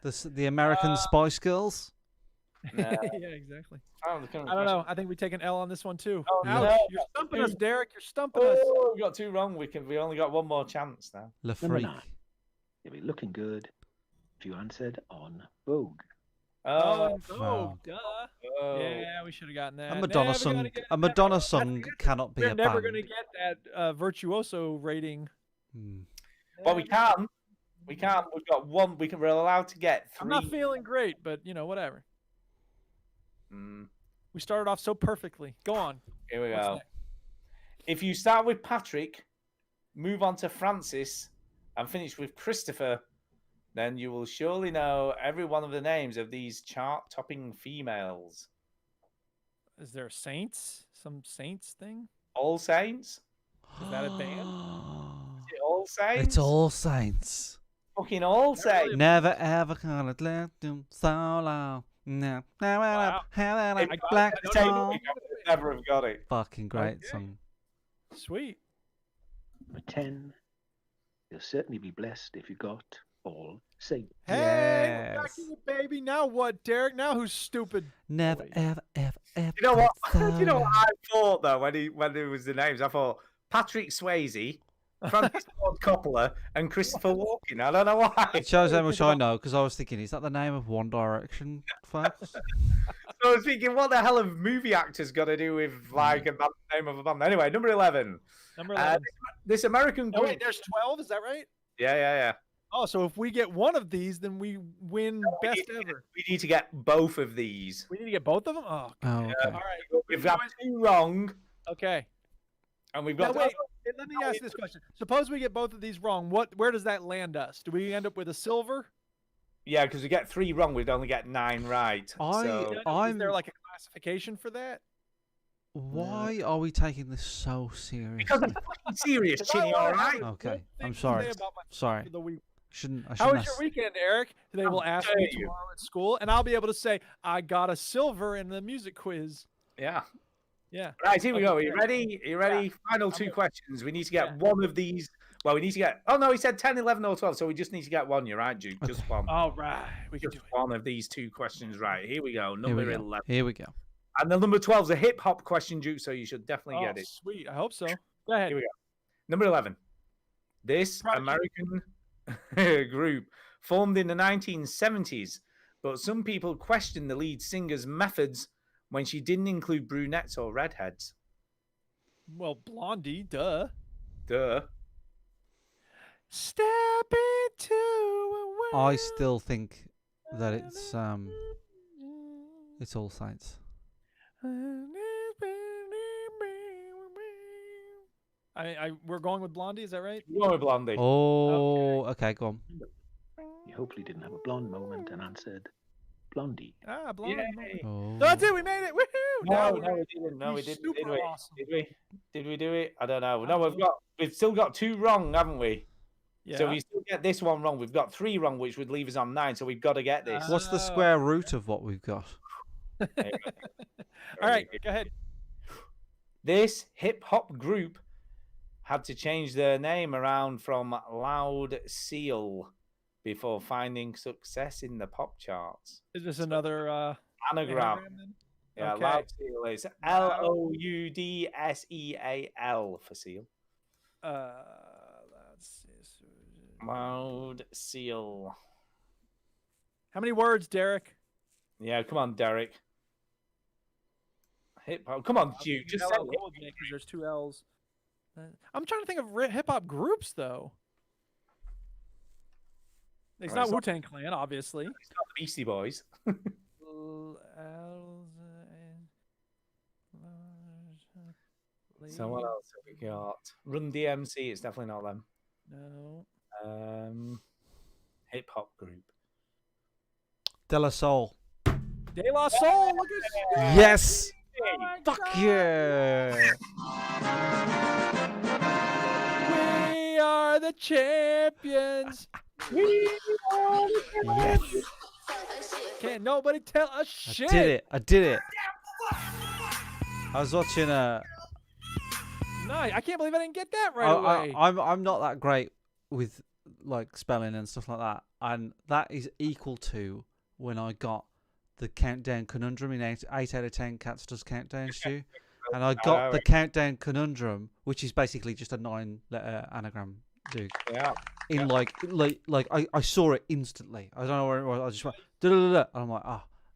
C: sense.
B: The American Spice Girls.
A: Nah.
C: Yeah, exactly.
A: Oh,
C: I don't know. I think we take an L on this one too.
A: Oh,
C: Ouch!
A: no.
C: You're stumping us, Derek. You're stumping us.
A: Oh, we got 2 wrong. We only got 1 more chance now.
B: Le
N: Number
B: Freak.
N: 9. You'll be looking good if you answered on Vogue.
A: Oh,
C: oh, duh.
A: oh.
C: Yeah, we should have gotten that.
B: A Madonna
C: Never
B: song.
C: gonna get
B: A Madonna song cannot be
C: We're
B: a
C: never
B: band.
C: gonna get that virtuoso rating.
A: But we can. We can. We've got 1. We're allowed to get 3.
C: I'm not feeling great, but whatever. We started off so perfectly. Go on.
A: Here we
C: What's
A: go.
C: next?
A: If you start with Patrick, move on to Francis, and finish with Christopher, then you will surely know every one of the names of these chart-topping females.
C: Is there saints? Some saints thing?
A: All Saints?
C: Is that a band?
A: Is it All Saints?
B: It's All Saints.
A: Fucking All Saints.
B: Never ever gonna let them so long. No,
A: Wow.
B: black
A: I never have got it.
B: Fucking great song.
C: Sweet.
N: Number 10. You'll certainly be blessed if you got All Saints.
C: Hey, we're back in it, baby. Now what, Derek? Now who's stupid?
B: Never ever ever ever.
A: You know what?
B: so
A: You know what
B: long.
A: I thought though when there was the names? I thought Patrick Swayze, Francis Ford Coppola, and Christopher Walken. I don't know why.
B: It shows how much I know because I was thinking, is that the name of One Direction, folks?
A: So I was thinking, what the hell have movie actors got to do with like a band, name of a band? Anyway, number 11.
C: Number 11.
A: This American
C: Oh
A: group.
C: wait, there's 12. Is that right?
A: Yeah.
C: Oh, so if we get one of these, then we win best ever.
A: We need to get both of these.
C: We need to get both of them. Oh,
B: Oh, okay.
C: all right.
A: We've got 2 wrong,
C: Okay.
A: and we've
C: Now,
A: got.
C: wait. Let me ask this question. Suppose we get both of these wrong. Where does that land us? Do we end up with a silver?
A: Yeah, because we get 3 wrong, we'd only get 9 right. So
C: Is there like a classification for that?
B: Why are we taking this so serious?
A: because I'm fucking serious, Chinny. All right.
B: Okay, I'm
C: Things to
B: sorry.
C: say about my
B: Sorry.
C: for the week.
B: I shouldn't
C: How was
B: ask.
C: your weekend, Eric? They will ask me
A: dare you.
C: tomorrow at school, and I'll be able to say I got a silver in the music quiz.
A: Yeah.
C: Yeah.
A: Right, here we
C: Okay,
A: go. Are you
C: great.
A: ready? Are you ready? Final 2
C: ready.
A: questions. We need to get
C: Yeah.
A: one of these. Well, we need to get. Oh no, he said 10, 11, or 12. So we just need to get one. You're right, Duke. Just one.
C: All right, we can
A: Just
C: do it.
A: one of these 2 questions. Right. Here we go.
B: Here
A: Number
B: we go.
A: 11.
B: Here we go.
A: And the number 12 is a hip hop question, Duke. So you should definitely
C: Oh,
A: get it.
C: sweet. I hope so. Go ahead.
A: Here we go. Number 11. This
C: Prodigy.
A: American group formed in the 1970s, but some people question the lead singer's methods when she didn't include brunettes or redheads.
C: Well, Blondie, duh.
A: Duh.
C: Step into a world.
B: I still think that it's All Saints.
C: We're going with Blondie, is that right?
A: We're going with Blondie.
B: Oh, okay, go on.
N: You hopefully didn't have a blonde moment and answered Blondie.
C: Ah, Blondie.
A: Yay.
B: Oh.
C: So that's it. We made it. Woohoo!
A: No,
C: we
A: we didn't. No, we didn't. Did
C: super
A: we?
C: awesome.
A: Did we do it? I don't know. No, we've still got 2 wrong, haven't we?
C: Yeah.
A: So we still get this one wrong. We've got 3 wrong, which would leave us on 9. So we've got to get this.
B: What's the square root of what we've got?
C: All right, go ahead.
A: This hip hop group had to change their name around from Loud Seal before finding success in the pop charts.
C: Is this another
A: Anagram.
C: then?
A: Yeah,
C: Okay.
A: Loud Seal is Loudseal for seal.
C: Let's see.
A: Loud Seal.
C: How many words, Derek?
A: Yeah, come on, Derek. Hip hop. Come on, Duke. Just say
C: LL Cool J, 'cause there's 2 L's. I'm trying to think of hip hop groups though. It's
A: Right,
C: not
A: so-
C: Wu-Tang Clan, obviously.
A: It's not the Beastie Boys. So what else have we got? Run DMC. It's definitely not them.
C: No.
A: Hip hop group.
B: De La Soul.
C: De La Soul. Look at
B: Yes.
C: Oh my
B: Fuck
C: God.
B: yeah.
C: We are the champions. We are the
B: Yes.
C: Can't nobody tell us shit.
B: I did it. I was watching
C: No, I can't believe I didn't get that right away.
B: I'm not that great with like spelling and stuff like that, and that is equal to when I got the countdown conundrum in 8 out of 10 Cats Does Countdown, Stu. And I got the countdown conundrum, which is basically just a 9-letter anagram, dude.
A: Yeah.
B: In like I saw it instantly. I don't know where it was. I just went da-da-da-da, and I'm like,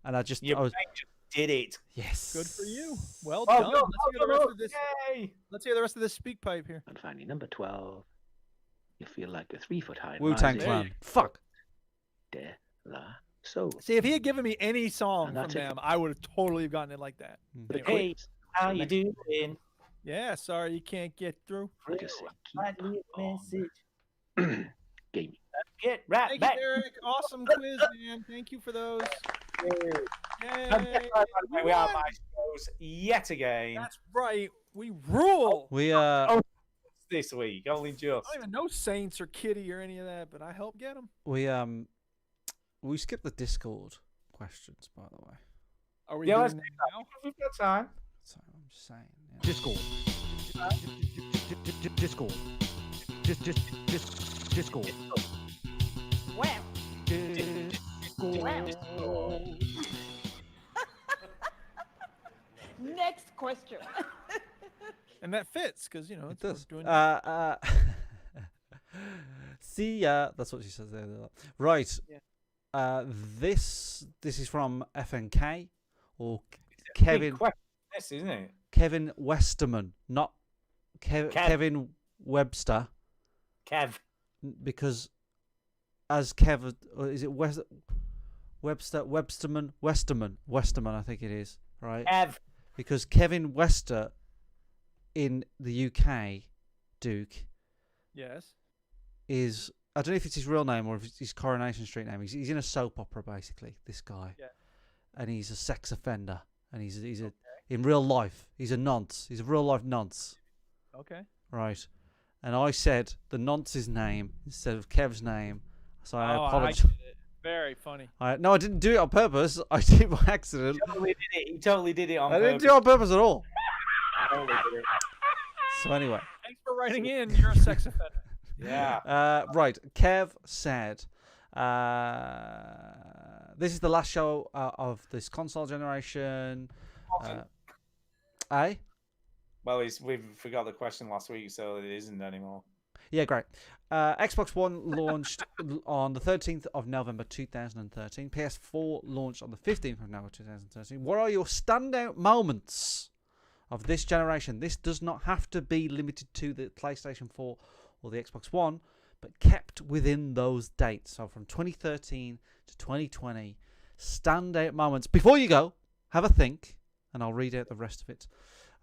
B: and I just
A: Your brain just did it.
B: Yes.
C: Good for you. Well
A: Oh,
C: done.
A: no,
C: Let's hear the rest of this speak pipe here.
N: And finally, number 12. You feel like a 3-foot-high
B: Wu-Tang
N: rising
B: Clan. Fuck.
N: De La Soul.
C: See, if he had given me any song
N: And
C: from
N: that's it.
C: them, I would have totally gotten it like that.
N: The
A: Hey,
N: quiz.
A: how you doing?
C: Yeah, sorry you can't get through.
N: I just say
A: Write
N: keep
A: me a
N: on
A: message.
N: gaming.
A: Get right
C: Thank
A: back.
C: you, Derek. Awesome quiz, man. Thank you for those. Yay.
A: We are maestros yet again.
C: That's right. We rule.
B: We
A: This week, only just.
C: I don't even know Saints or Kitty or any of that, but I helped get them.
B: we skipped the Discord questions, by the way.
C: Are we
A: Yeah,
C: doing
A: let's
C: that
A: do that.
C: now?
A: We've got time.
B: So I'm just saying. Yeah.
L: Discord. Discord. Discord.
F: Wow. Next question.
C: And that fits because
B: It
C: it's
B: does.
C: doing.
B: See ya. That's what she says there. Right.
C: Yeah.
B: This is from FNK or
A: Big
B: Kevin
A: question, this, isn't it?
B: Kevin Westerman, not Kevin Webster,
A: Kev.
B: because as Kevin, or is it Westerman, I think it is, right?
A: Kev.
B: Because Kevin Wester in the UK, Duke,
C: Yes.
B: is, I don't know if it's his real name or if it's his Coronation Street name. He's in a soap opera, basically, this guy.
C: Yeah.
B: And he's a sex offender. And he's a in real life, he's a nonce. He's a real life nonce.
C: Okay.
B: Right. And I said the nonce's name instead of Kev's name. So I apologize.
C: I get it. Very funny.
B: No, I didn't do it on purpose. I did it by accident.
A: He totally did it on
B: I
A: purpose.
B: didn't do it on purpose at all.
A: Totally did it.
B: So anyway.
C: Thanks for writing in. You're a sex offender.
A: Yeah.
B: Right. Kev said, this is the last show of this console generation.
A: Well, we forgot the question last week, so it isn't anymore.
B: Yeah, great. Xbox One launched on the 13th of November 2013. PS4 launched on the 15th of November 2013. What are your standout moments of this generation? This does not have to be limited to the PlayStation 4 or the Xbox One, but kept within those dates. So from 2013 to 2020, standout moments. Before you go, have a think, and I'll read out the rest of it.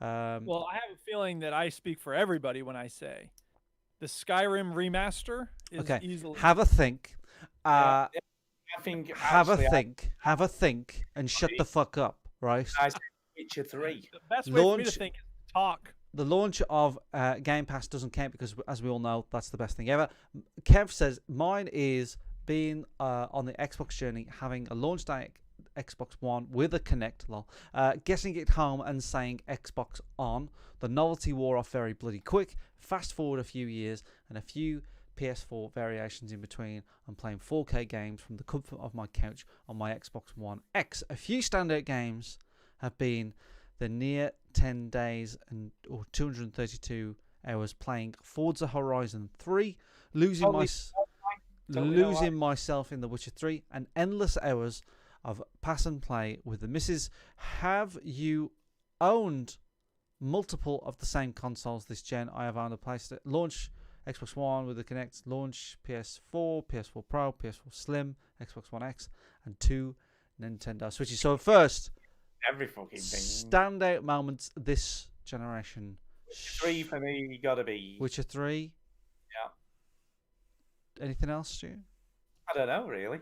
C: Well, I have a feeling that I speak for everybody when I say the Skyrim remaster is
B: okay.
C: easily.
B: Have a think.
A: I think
B: have
A: actually,
B: a think, and shut the fuck up, right?
A: I said Witcher 3.
C: The best way for me to think is talk.
B: The launch of Game Pass doesn't count because, as we all know, that's the best thing ever. Kev says mine is being on the Xbox journey, having a launch day Xbox One with a Kinect, getting it home and saying Xbox on. The novelty wore off very bloody quick. Fast forward a few years and a few PS4 variations in between. I'm playing 4K games from the comfort of my couch on my Xbox One X. A few standout games have been the near 10 days or 232 hours playing Forza Horizon 3, losing myself in The Witcher 3, and endless hours of pass and play with the missus. Have you owned multiple of the same consoles this gen? I have owned a PlayStation launch Xbox One with the Kinect, launch PS4, PS4 Pro, PS4 Slim, Xbox One X, and 2 Nintendo Switches. So first,
A: every fucking thing.
B: Standout moments this generation.
A: 3 for me, gotta be.
B: Witcher 3.
A: Yeah.
B: Anything else, Stu?
A: I don't know, really.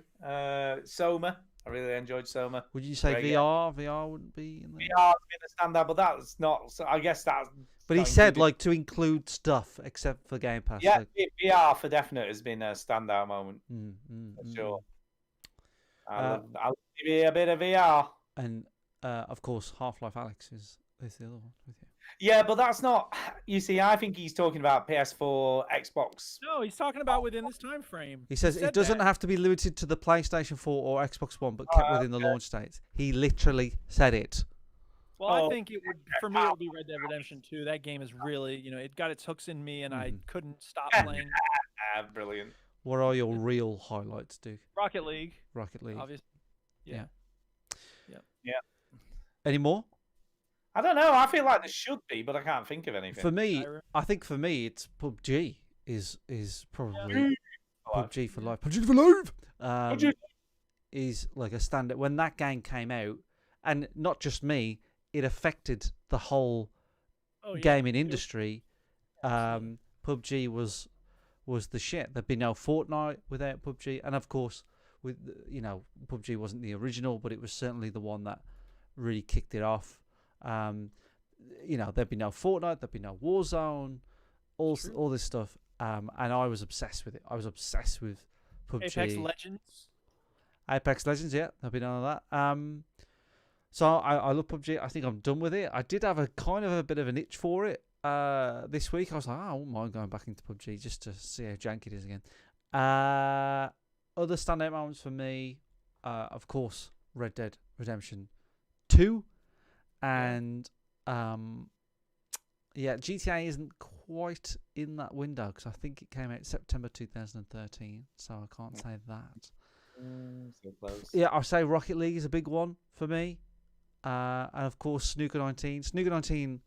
A: Soma. I really enjoyed Soma.
B: Would you say VR? VR wouldn't be in there?
A: VR's been a standout, but that's not. So I guess that's.
B: But he said like to include stuff except for Game Pass.
A: Yeah,
B: like...
A: VR for definite has been a standout moment. For sure. I'll give you a bit of VR.
B: And of course, Half-Life Alex is the other one with you.
A: Yeah, but that's not. You see, I think he's talking about PS4, Xbox.
C: No, he's talking about within this time frame.
B: He says it doesn't have to be limited to the PlayStation 4 or Xbox One, but kept within the launch dates. He literally said it.
C: Well, I think it would, for me, it would be Red Dead Redemption 2. That game is really, it got its hooks in me, and I couldn't stop playing.
A: Brilliant.
B: What are your real highlights, Duke?
C: Rocket League.
B: Rocket League.
C: Obviously. Yeah.
B: Any more?
A: I don't know. I feel like there should be, but I can't think of anything.
B: For me, I think for me, it's PUBG is probably PUBG for life. PUBG for life. Is like a standard. When that game came out, and not just me, it affected the whole gaming industry. PUBG was the shit. There'd be no Fortnite without PUBG, and of course, with PUBG wasn't the original, but it was certainly the one that really kicked it off. There'd be no Fortnite, there'd be no Warzone, all this stuff. And I was obsessed with it. I was obsessed with PUBG. Apex Legends, yeah, there'd be none of that. So I love PUBG. I think I'm done with it. I did have a kind of a bit of an itch for it this week. I was like, I wouldn't mind going back into PUBG just to see how janky it is again. Other standout moments for me, of course, Red Dead Redemption 2. And GTA isn't quite in that window because I think it came out September 2013, so I can't say that.
A: So close.
B: Yeah, I'll say Rocket League is a big one for me, and of course Snooker 19. Snooker 19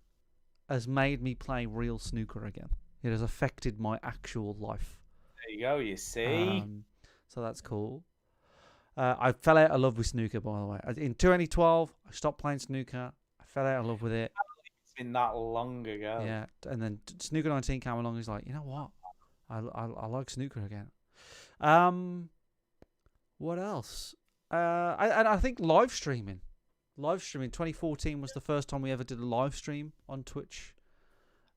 B: has made me play real snooker again. It has affected my actual life.
A: There you go. You see.
B: So that's cool. I fell out of love with snooker, by the way. In 2012, I stopped playing snooker. I fell out of love with it.
A: It's been that long ago.
B: Yeah, and then Snooker 19 came along. He's like, you know what? I like snooker again. What else? I think live streaming. 2014 was the first time we ever did a live stream on Twitch.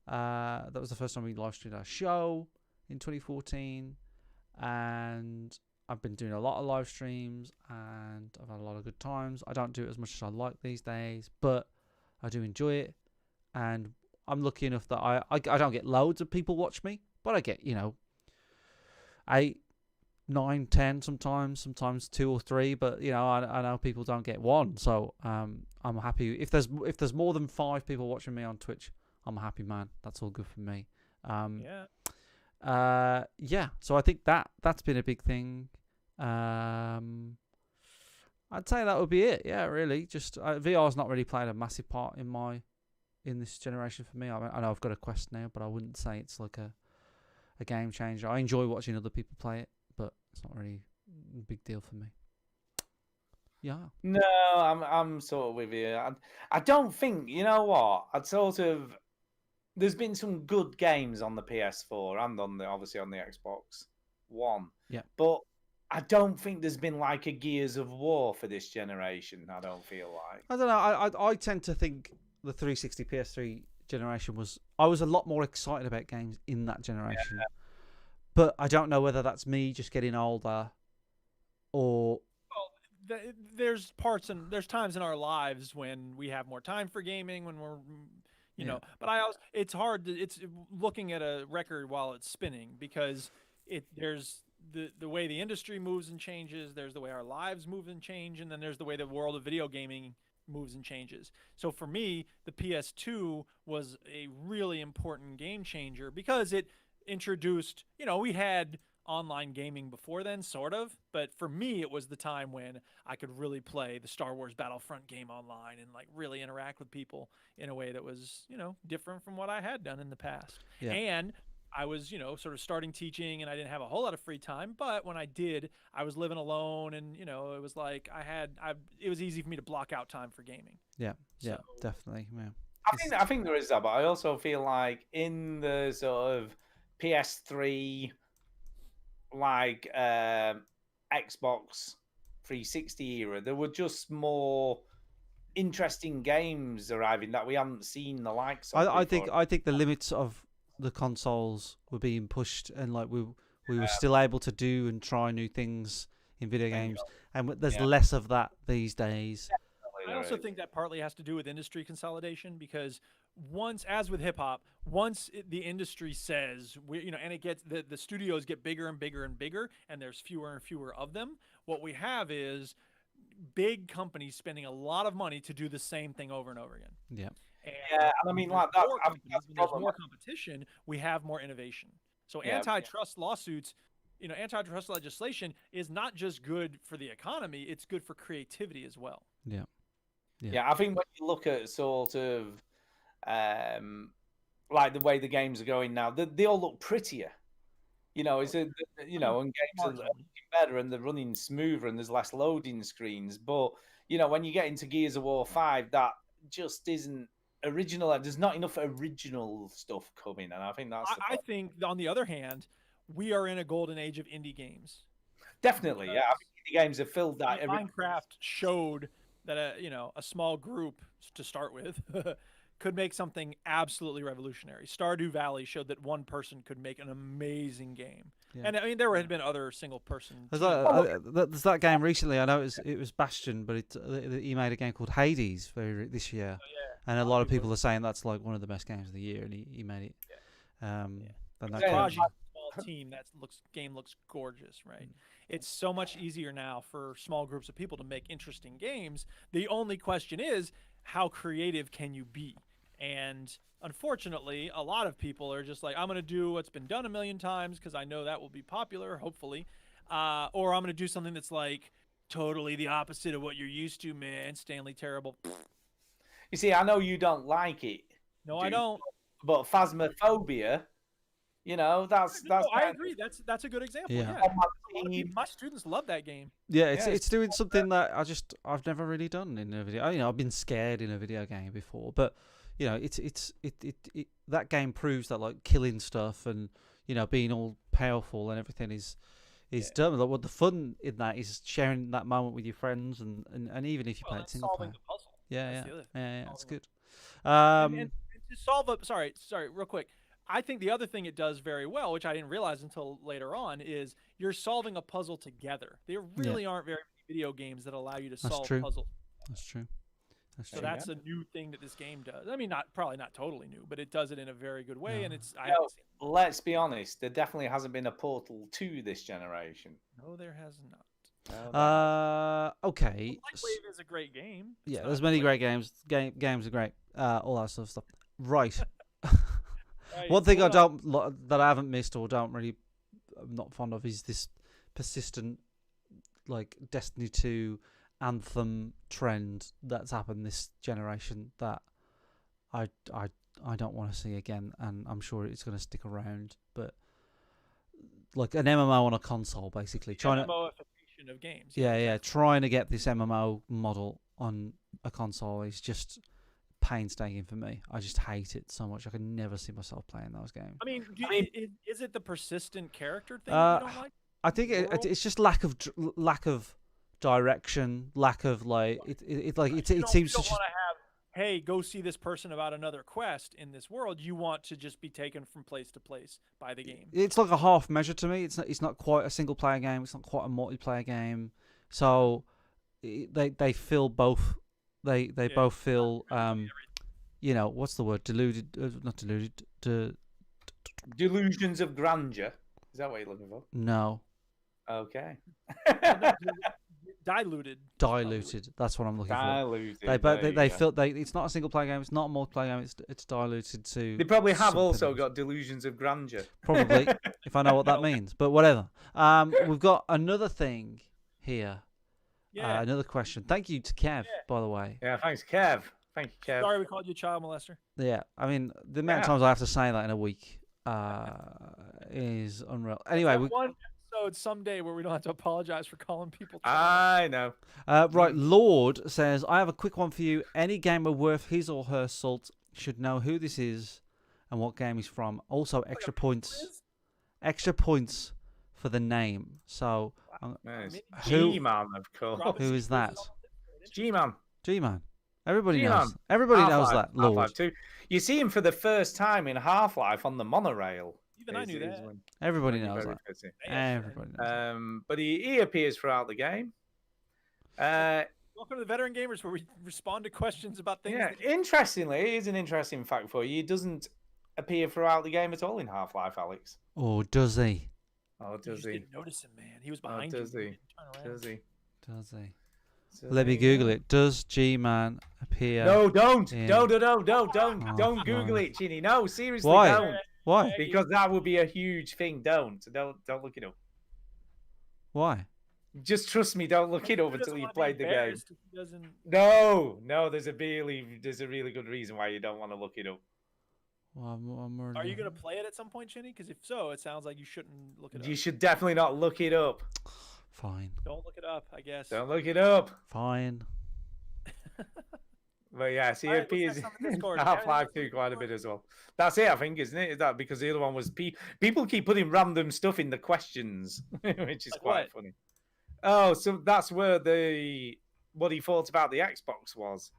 B: That was the first time we live streamed our show in 2014, and I've been doing a lot of live streams and I've had a lot of good times. I don't do it as much as I like these days, but I do enjoy it. And I'm lucky enough that I don't get loads of people watch me, but I get, 8, 9, 10 sometimes 2 or 3. But I know people don't get 1, so I'm happy if there's more than 5 people watching me on Twitch. I'm a happy man. That's all good for me. So I think that's been a big thing. I'd say that would be it. Yeah, really. Just VR's not really played a massive part in this generation for me. I know I've got a Quest now, but I wouldn't say it's like a game changer. I enjoy watching other people play it, but it's not really a big deal for me. Yeah.
A: No, I'm sort of with you. I don't think, you know what? There's been some good games on the PS4 and obviously on the Xbox One.
B: Yeah.
A: But I don't think there's been like a Gears of War for this generation. I don't feel like.
B: I don't know. I tend to think the 360 PS3 generation I was a lot more excited about games in that generation. Yeah. But I don't know whether that's me just getting older or.
C: There's times in our lives when we have more time for gaming, when we're. But it's hard it's looking at a record while it's spinning because there's the way the industry moves and changes, there's the way our lives move and change, and then there's the way the world of video gaming moves and changes. So for me, the PS2 was a really important game changer because it introduced, we had online gaming before then, sort of, but for me it was the time when I could really play the Star Wars Battlefront game online and like really interact with people in a way that was different from what I had done in the past. And I was sort of starting teaching and I didn't have a whole lot of free time, but when I did, I was living alone and it was like it was easy for me to block out time for gaming.
B: Definitely.
A: I think there is that, but I also feel like in the sort of PS3 like Xbox 360 era, there were just more interesting games arriving that we haven't seen the likes of.
B: I think the limits of the consoles were being pushed, and like we were still able to do and try new things in video games, and there's less of that these days.
C: I also think that partly has to do with industry consolidation, because once, as with hip hop, once the industry says and it gets the studios get bigger and bigger and bigger, and there's fewer and fewer of them, what we have is big companies spending a lot of money to do the same thing over and over again.
B: Yeah.
A: And I mean, like that.
C: When there's more competition, we have more innovation. So antitrust lawsuits, antitrust legislation is not just good for the economy; it's good for creativity as well.
B: Yeah.
A: I think when you look at sort of like the way the games are going now, they all look prettier. And games are looking better and they're running smoother and there's less loading screens. But when you get into Gears of War 5, that just isn't original. There's not enough original stuff coming, and I think that's.
C: I think, on the other hand, we are in a golden age of indie games.
A: Definitely, I think indie games have filled that.
C: Minecraft showed that a small group to start with could make something absolutely revolutionary. Stardew Valley showed that one person could make an amazing game. Yeah. And I mean, there had been other single person.
B: There's that game recently. I know it was Bastion, but he made a game called Hades this year, and a lot of people are saying that's like one of the best games of the year, and he made it.
C: Small team game looks gorgeous, right? It's so much easier now for small groups of people to make interesting games. The only question is, how creative can you be? And unfortunately, a lot of people are just like, I'm going to do what's been done a million times because I know that will be popular, hopefully. Or I'm going to do something that's like totally the opposite of what you're used to, man. Stanley Terrible.
A: You see, I know you don't like it.
C: No, I don't.
A: But Phasmophobia, that's.
C: I agree. That's a good example. Yeah. My students love that game.
B: Yeah, it's doing something that I've never really done in a video. I've been scared in a video game before, but it's that game proves that like killing stuff and being all powerful and everything is done. Like, what the fun in that is sharing that moment with your friends and even if you play it single player.
C: Solving the puzzle.
B: Yeah, that's good.
C: And to solve up, sorry, real quick. I think the other thing it does very well, which I didn't realize until later on, is you're solving a puzzle together. There really aren't very many video games that allow you to solve puzzles.
B: That's true.
C: So that's a new thing that this game does. I mean, probably not totally new, but it does it in a very good way. And it's.
A: Let's be honest. There definitely hasn't been a Portal 2 this generation.
C: No, there has not.
B: Okay.
C: Lightwave is a great game.
B: There's many great games. Games are great. All that sort of stuff. Right. One thing that I haven't missed or I'm not fond of is this persistent like Destiny 2 Anthem trend that's happened this generation that I don't want to see again, and I'm sure it's going to stick around. But like an MMO on a console, basically
C: MMOification of games.
B: Trying to get this MMO model on a console is just painstaking for me. I just hate it so much. I can never see myself playing those games.
C: I mean, is it the persistent character thing you don't like?
B: I think it's just lack of direction, lack of like it seems to just.
C: Want to have, hey, go see this person about another quest in this world. You want to just be taken from place to place by the game.
B: It's like a half measure to me. It's not quite a single player game. It's not quite a multiplayer game. So they feel both. They both feel what's the word? Not deluded.
A: Delusions of grandeur. Is that what you're looking for?
B: No.
A: Okay.
C: Diluted.
B: That's what I'm looking for.
A: Diluted.
B: They feel it's not a single player game. It's not a multiplayer game. It's diluted to.
A: They probably have also got delusions of grandeur.
B: Probably, if I know what that means. But whatever. We've got another thing here.
C: Yeah.
B: Another question. Thank you to Kev, by the way.
A: Yeah, thanks, Kev. Thank you, Kev.
C: Sorry we called you a child molester.
B: Yeah, I mean, the amount of times I have to say that in a week is unreal. Anyway,
C: one episode someday where we don't have to apologize for calling people.
A: I know.
B: Right, Lord says, I have a quick one for you. Any gamer worth his or her salt should know who this is and what game he's from. Also, extra points for the name. So,
A: G-Man, of course.
B: Who is that?
A: G-Man.
B: G-Man. Everybody knows. Everybody knows that, Lord.
A: You see him for the first time in Half-Life on the monorail.
C: Listen, I knew that.
B: Everybody knows that. Everybody knows.
A: But he appears throughout the game.
C: Welcome to the Veteran Gamers, where we respond to questions about things.
A: Yeah, interestingly, here's an interesting fact for you. He doesn't appear throughout the game at all in Half-Life, Alex.
B: Oh, does he?
A: Oh, does he?
C: Didn't notice him, man. He was behind you.
A: Does he? Does he?
B: Does he? Let me Google it. Does G-Man appear?
A: No, don't.
B: in...
A: Don't
B: Oh,
A: Google it, Chinny. No, seriously,
B: Why?
A: don't.
B: Why?
A: Because that would be a huge thing. Don't look it up.
B: Why?
A: Just trust me. Don't look it up until you've played the game.
C: Doesn't...
A: No. There's a really good reason why you don't want to look it up.
B: Well,
C: Are you gonna play it at some point, Chinny? Because if so, it sounds like you shouldn't look it up.
A: You should definitely not look it up.
B: Fine.
C: Don't look it up, I guess.
A: Don't look it up.
B: Fine.
A: But yeah, see, it appears in Half-Life 2 quite a bit as well. That's it, I think, isn't it? Is that because the other one was people keep putting random stuff in the questions, which is quite funny. Oh, so that's where what he thought about the Xbox was.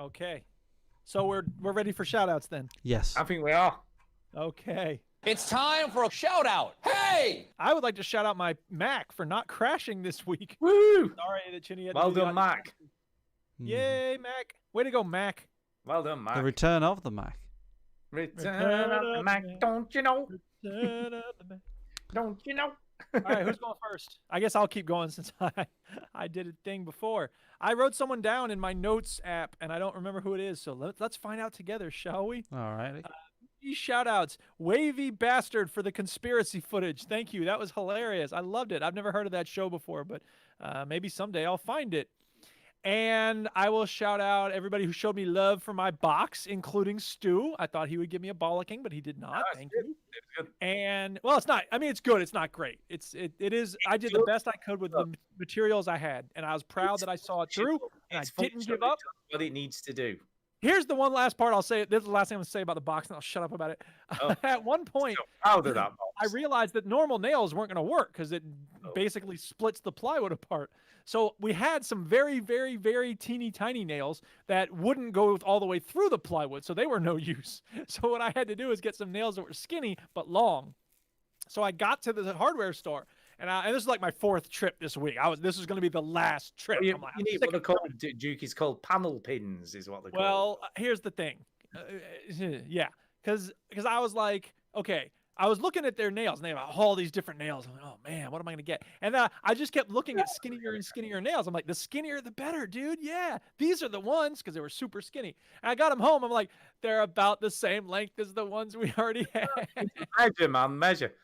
C: Okay, so we're ready for shoutouts then.
B: Yes,
A: I think we are.
C: Okay.
J: It's time for a shout out. Hey!
C: I would like to shout out my Mac for not crashing this week.
A: Woo!
C: Sorry that Chinny had
A: Well
C: to do
A: done, Mac.
C: Yay, Mac. Way to go, Mac.
A: Well done, Mac.
B: The return of the Mac.
A: Return of the Mac, don't you know?
C: Return of the Mac.
A: Don't you know?
C: All right, who's going first? I guess I'll keep going since I did a thing before. I wrote someone down in my notes app, and I don't remember who it is, so let's find out together, shall we?
B: All right.
C: Shout-outs. Wavy Bastard for the conspiracy footage. Thank you. That was hilarious. I loved it. I've never heard of that show before, but maybe someday I'll find it. And I will shout out everybody who showed me love for my box, including Stu. I thought he would give me a bollocking, but he did not. Thank you. And well, it's not. I mean, it's good. It's not great. It is. I did the best I could with the materials I had, and I was proud that I saw it through. And I didn't give up.
A: What it needs to do.
C: Here's the one last part I'll say. This is the last thing I'm going to say about the box, and I'll shut up about it.
A: Oh.
C: At one point,
A: proud of that box.
C: I realized that normal nails weren't going to work because it basically splits the plywood apart. So we had some very, very, very teeny tiny nails that wouldn't go all the way through the plywood, so they were no use. So what I had to do is get some nails that were skinny but long. So I got to the hardware store, and this is like my 4th trip this week. This is going to be the last trip.
A: You need what they're called, Duke, is called panel pins, is what they're called.
C: Well, here's the thing. Yeah, because I was like, okay. I was looking at their nails, and they have all these different nails. I'm like, oh, man, what am I going to get? And I just kept looking at skinnier and skinnier nails. I'm like, the skinnier, the better, dude. Yeah, these are the ones, because they were super skinny. And I got them home. I'm like, they're about the same length as the ones we already had.
A: Measure, man, measure.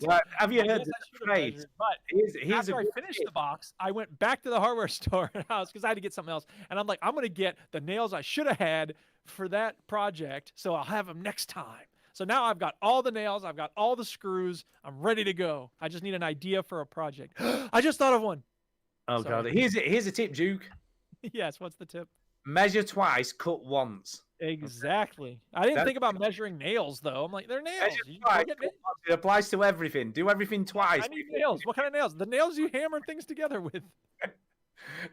A: Well, have you heard the phrase?
C: But after I finished the box, I went back to the hardware store because I had to get something else. And I'm like, I'm going to get the nails I should have had for that project, so I'll have them next time. So now I've got all the nails, I've got all the screws, I'm ready to go. I just need an idea for a project. I just thought of one.
A: Oh, God. Here's a tip, Duke.
C: Yes, what's the tip?
A: Measure twice, cut once.
C: Exactly. I didn't think about measuring nails, though. I'm like, they're nails.
A: It applies to everything. Do everything twice.
C: I need nails. What kind of nails? The nails you hammer things together with.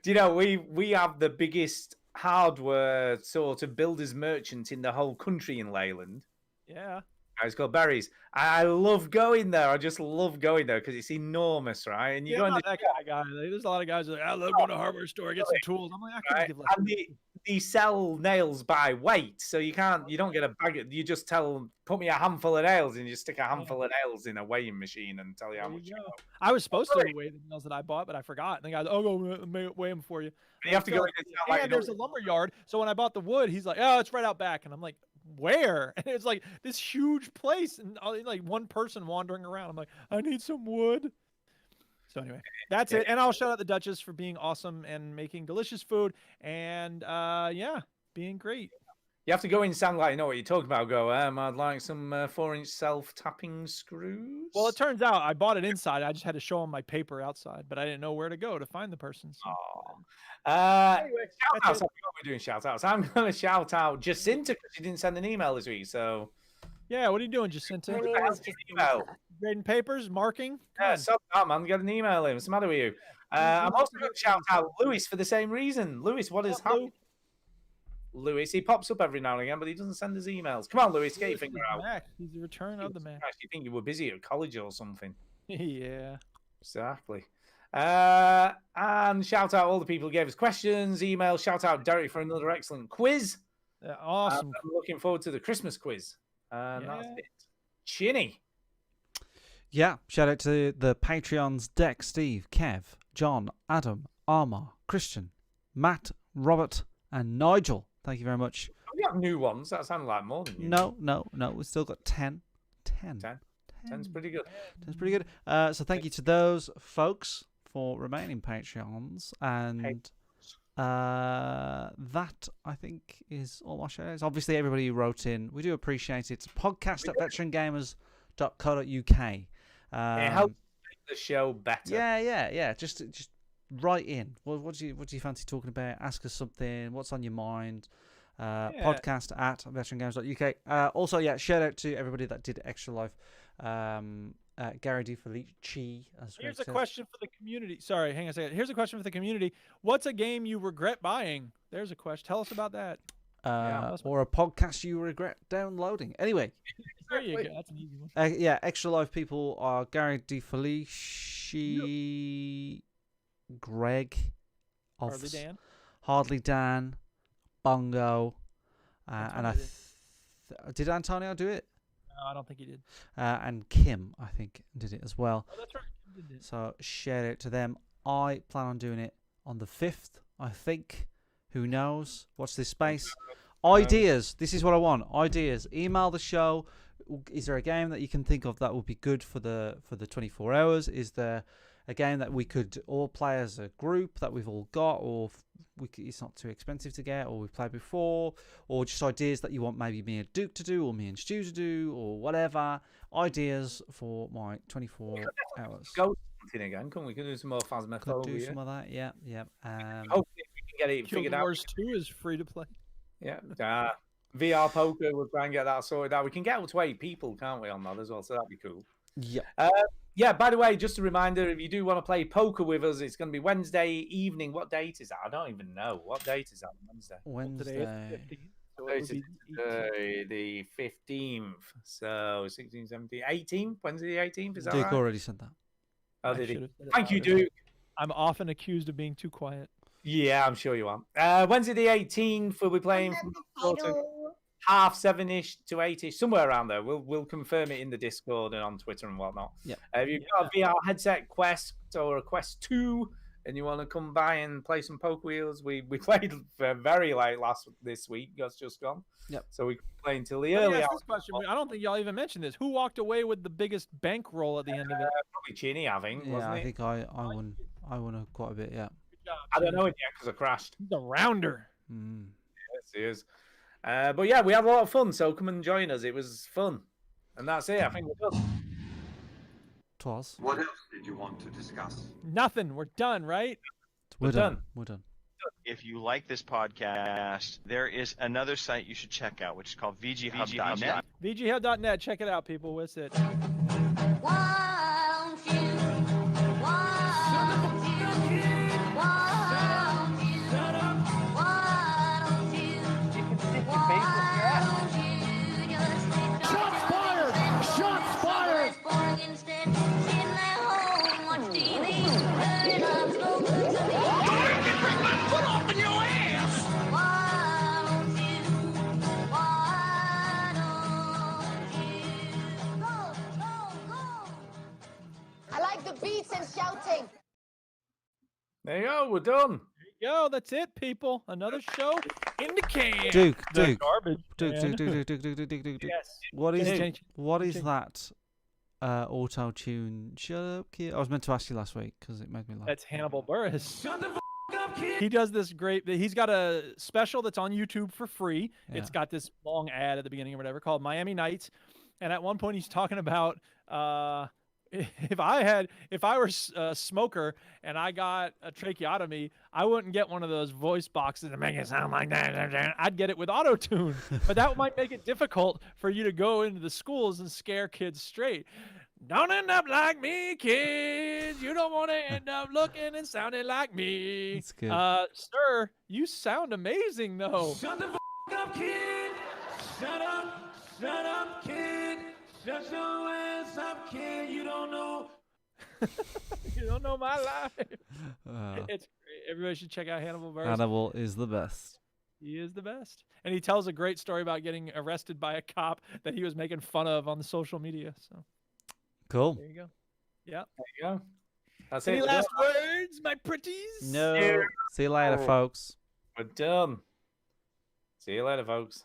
A: Do you know, we have the biggest hardware sort of builders merchant in the whole country in Leyland.
C: Yeah.
A: It's called Barry's. I love going there. I just love going there because it's enormous, right? And you go in
C: that guy. There's a lot of guys that are like, I love going to a hardware store, get some tools. I'm like, I can't give less.
A: And they sell nails by weight, so you don't get a bag. You just tell them, put me a handful of nails, and you stick a handful of nails in a weighing machine and tell you how much you know.
C: I was supposed to weigh the nails that I bought, but I forgot. And the guy's, I'll go weigh them for you.
A: You have to go.
C: And there's a lumber yard. So when I bought the wood, he's like, oh, it's right out back, and I'm like, where? And it's like this huge place, and like one person wandering around. I'm like, I need some wood. So anyway, that's it. And I'll shout out the Duchess for being awesome and making delicious food, and being great.
A: You have to go in and sound like you know what you're talking about. Go, I'd like some 4-inch self-tapping screws.
C: Well, it turns out I bought it inside. I just had to show them my paper outside, but I didn't know where to go to find the person. So.
A: Anyway, shout-outs. We're doing shout-outs. I'm going to shout out Jacinta because she didn't send an email this week. So,
C: yeah, what are you doing, Jacinta? Grading papers, marking.
A: Yeah, man, get an email in. What's the matter with you? I'm also going to shout out Lewis for the same reason. Lewis, what is happening? Lewis. He pops up every now and again, but he doesn't send us emails. Come on, Lewis, get your finger out.
C: Mac. He's the return of the Mac.
A: You think you were busy at college or something?
C: Yeah.
A: Exactly. And shout out all the people who gave us questions, emails. Shout out Derek for another excellent quiz.
C: Awesome.
A: I'm looking forward to the Christmas quiz. And that's it. Chinny.
B: Yeah, shout out to the Patreons: Deck, Steve, Kev, John, Adam, Armor, Christian, Matt, Robert, and Nigel. Thank you very much.
A: We have new ones. That sounded like more than you.
B: No. We've still got 10.
A: 10's pretty good.
B: 10's pretty good. So thank you to those folks for remaining Patreons. And that, I think, is all my shows. Obviously, everybody who wrote in, we do appreciate it. podcast@veterangamers.co.uk.
A: It helps make the show better.
B: Yeah. Just write in. What do you fancy talking about? Ask us something. What's on your mind? Podcast@veterangamers.uk. Also, shout out to everybody that did Extra Life. Gary DiFelici.
C: Here's a question for the community. Sorry, hang on a second. Here's a question for the community. What's a game you regret buying? There's a question. Tell us about that.
B: Or a podcast you regret downloading. Anyway.
C: There you go. That's an easy one.
B: Extra Life people are Gary DiFelici, Greg, Hardly Dan, Bongo, and did Antonio do it?
C: No, I don't think he did.
B: And Kim, I think, did it as well.
C: Oh, that's right. Kim did it.
B: So share it to them. I plan on doing it on the 5th, I think. Who knows? Watch this space. Ideas. This is what I want. Ideas. Email the show. Is there a game that you can think of that would be good for the 24 hours? Is there a game that we could all play as a group that we've all got, or it's not too expensive to get, or we've played before, or just ideas that you want maybe me and Duke to do, or me and Stu to do, or whatever. Ideas for my 24 hours.
A: Go something again, can we? Can do some more Phasmophobia.
B: Could do some of that, yeah.
A: Hopefully we can get it figured out.
C: Wars 2 is free to play.
A: Yeah. VR poker, we'll try and get that sorted out. We can get up to 8 people, can't we, on that as well? So that'd be cool.
B: Yeah.
A: By the way, just a reminder, if you do want to play poker with us, it's going to be Wednesday evening. What date is that? I don't even know. What date is that?
B: Wednesday.
A: The 15th. So 16, 17, 18th? Wednesday the 18th? Is that
B: Duke
A: right?
B: already said that.
A: Oh, did he? Thank you, Duke.
C: I'm often accused of being too quiet.
A: Yeah, I'm sure you are. Wednesday the 18th, we'll be playing from sort of 7:30-ish to 8:ish, somewhere around there. We'll confirm it in the Discord and on Twitter and whatnot.
B: Yeah.
A: If you've got a VR headset Quest or a Quest 2 and you want to come by and play some poker wheels, we played very late this week. That's just gone.
B: Yep.
A: So we play until the early hours.
C: This question. I don't think y'all even mentioned this. Who walked away with the biggest bankroll at the end of it?
A: Probably Chinny, I think.
B: Yeah,
A: wasn't
B: I
A: it?
B: think I won. I won quite a bit. Yeah.
A: I don't know it yet because I crashed.
C: He's a rounder.
A: Yes, he is. But yeah, we had a lot of fun. So come and join us. It was fun, and that's it. I think we're done.
B: Twas.
G: What else did you want to discuss?
C: Nothing. We're done, right?
B: We're done. We're done.
O: If you like this podcast, there is another site you should check out, which is called VGHub.net.
C: VGHub.net. Check it out, people. What's it?
F: Beats and shouting.
A: There you go. We're done.
C: There you go. That's it, people. Another show in the can.
B: Duke.
C: Garbage.
B: Duke.
C: Yes.
B: What is that? Auto tune. Shut up, kid. I was meant to ask you last week because it made me laugh.
C: That's Hannibal Buress. Shut the f up, kid. He does this great. He's got a special that's on YouTube for free.
B: Yeah.
C: It's got this long ad at the beginning or whatever called Miami Nights, and at one point he's talking about if I were a smoker and I got a tracheotomy, I wouldn't get one of those voice boxes to make it sound like that. I'd get it with auto-tune. But that might make it difficult for you to go into the schools and scare kids straight. Don't end up like me, kids. You don't want to end up looking and sounding like me.
B: That's good.
C: Sir, you sound amazing, though.
J: Shut the
E: up, kid. Shut up, kid. Shut your ass up, kid. You don't know.
C: You don't know my life. It's great. Everybody should check out Hannibal Buress.
B: Hannibal is the best.
C: He is the best. And he tells a great story about getting arrested by a cop that he was making fun of on the social media. So
B: cool.
C: there you go. Yeah.
A: There you go. That's
C: Any
A: it.
C: last words, my pretties?
B: No. See you later, folks.
A: We're done. See you later, folks.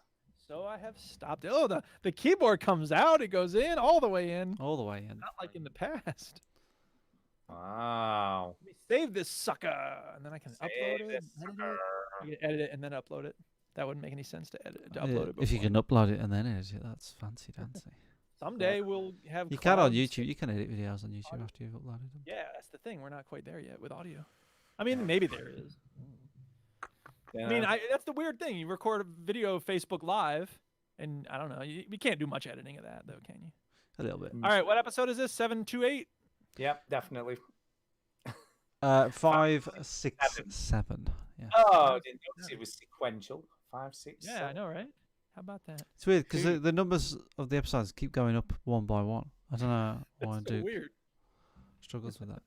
C: So I have stopped. Oh, the keyboard comes out. It goes in all the way in.
B: All the way in.
C: Not like in the past.
A: Wow.
C: Let me save this sucker, and then I can upload it. I can edit it and then upload it. That wouldn't make any sense to edit to upload it.
B: If you can upload it and then edit it, that's fancy dancy.
C: Someday we'll have.
B: You can on YouTube. You can edit videos on YouTube after you've uploaded them.
C: Yeah, that's the thing. We're not quite there yet with audio. I mean, maybe there is.
A: Yeah.
C: I mean, that's the weird thing. You record a video of Facebook Live, and I don't know. You can't do much editing of that, though, can you?
B: A little bit.
C: All right, what episode is this? 728?
A: Yep, definitely.
B: 5, 6, 7. Yeah.
A: Oh, I didn't notice it was sequential. 5, 6.
C: Yeah,
A: 7.
C: I know, right? How about that?
B: It's weird because the numbers of the episodes keep going up one by one. I don't know why
C: It's so weird.
B: struggles with that.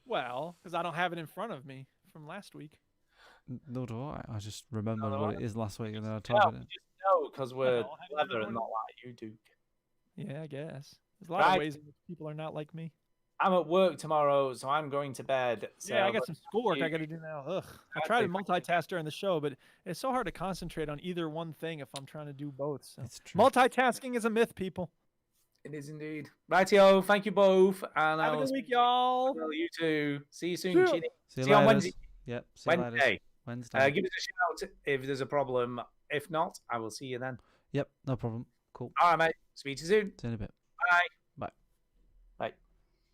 C: Well, because I don't have it in front of me from last week.
B: Nor do I. I just remembered
A: Neither
B: what
A: do
B: it is last week and then I
A: Yeah,
B: type it
A: we
B: in.
A: just know because we're
C: No, I
A: clever
C: don't
A: and
C: know.
A: not like you, Duke.
C: Yeah, I guess. There's a lot of
A: Right.
C: ways in which people are not like me.
A: I'm at work tomorrow, so I'm going to bed. So
C: Yeah, I got some schoolwork I got to do now. Ugh. I tried to multitask during the show, but it's so hard to concentrate on either one thing if I'm trying to do both. So.
B: It's true.
C: Multitasking is a myth, people.
A: It is indeed. Rightio, thank you both. And
C: Have a good week, y'all.
A: Well, you too. See you soon,
C: See ya.
A: Chidi.
B: See
A: See you on
B: laters.
A: Wednesday.
B: Yep. See you
A: Wednesday.
B: laters. Wednesday.
A: Give us a shout if there's a problem. If not, I will see you then.
B: Yep. No problem. Cool.
A: All right, mate. Speak to you soon.
B: See you in a bit.
A: Bye.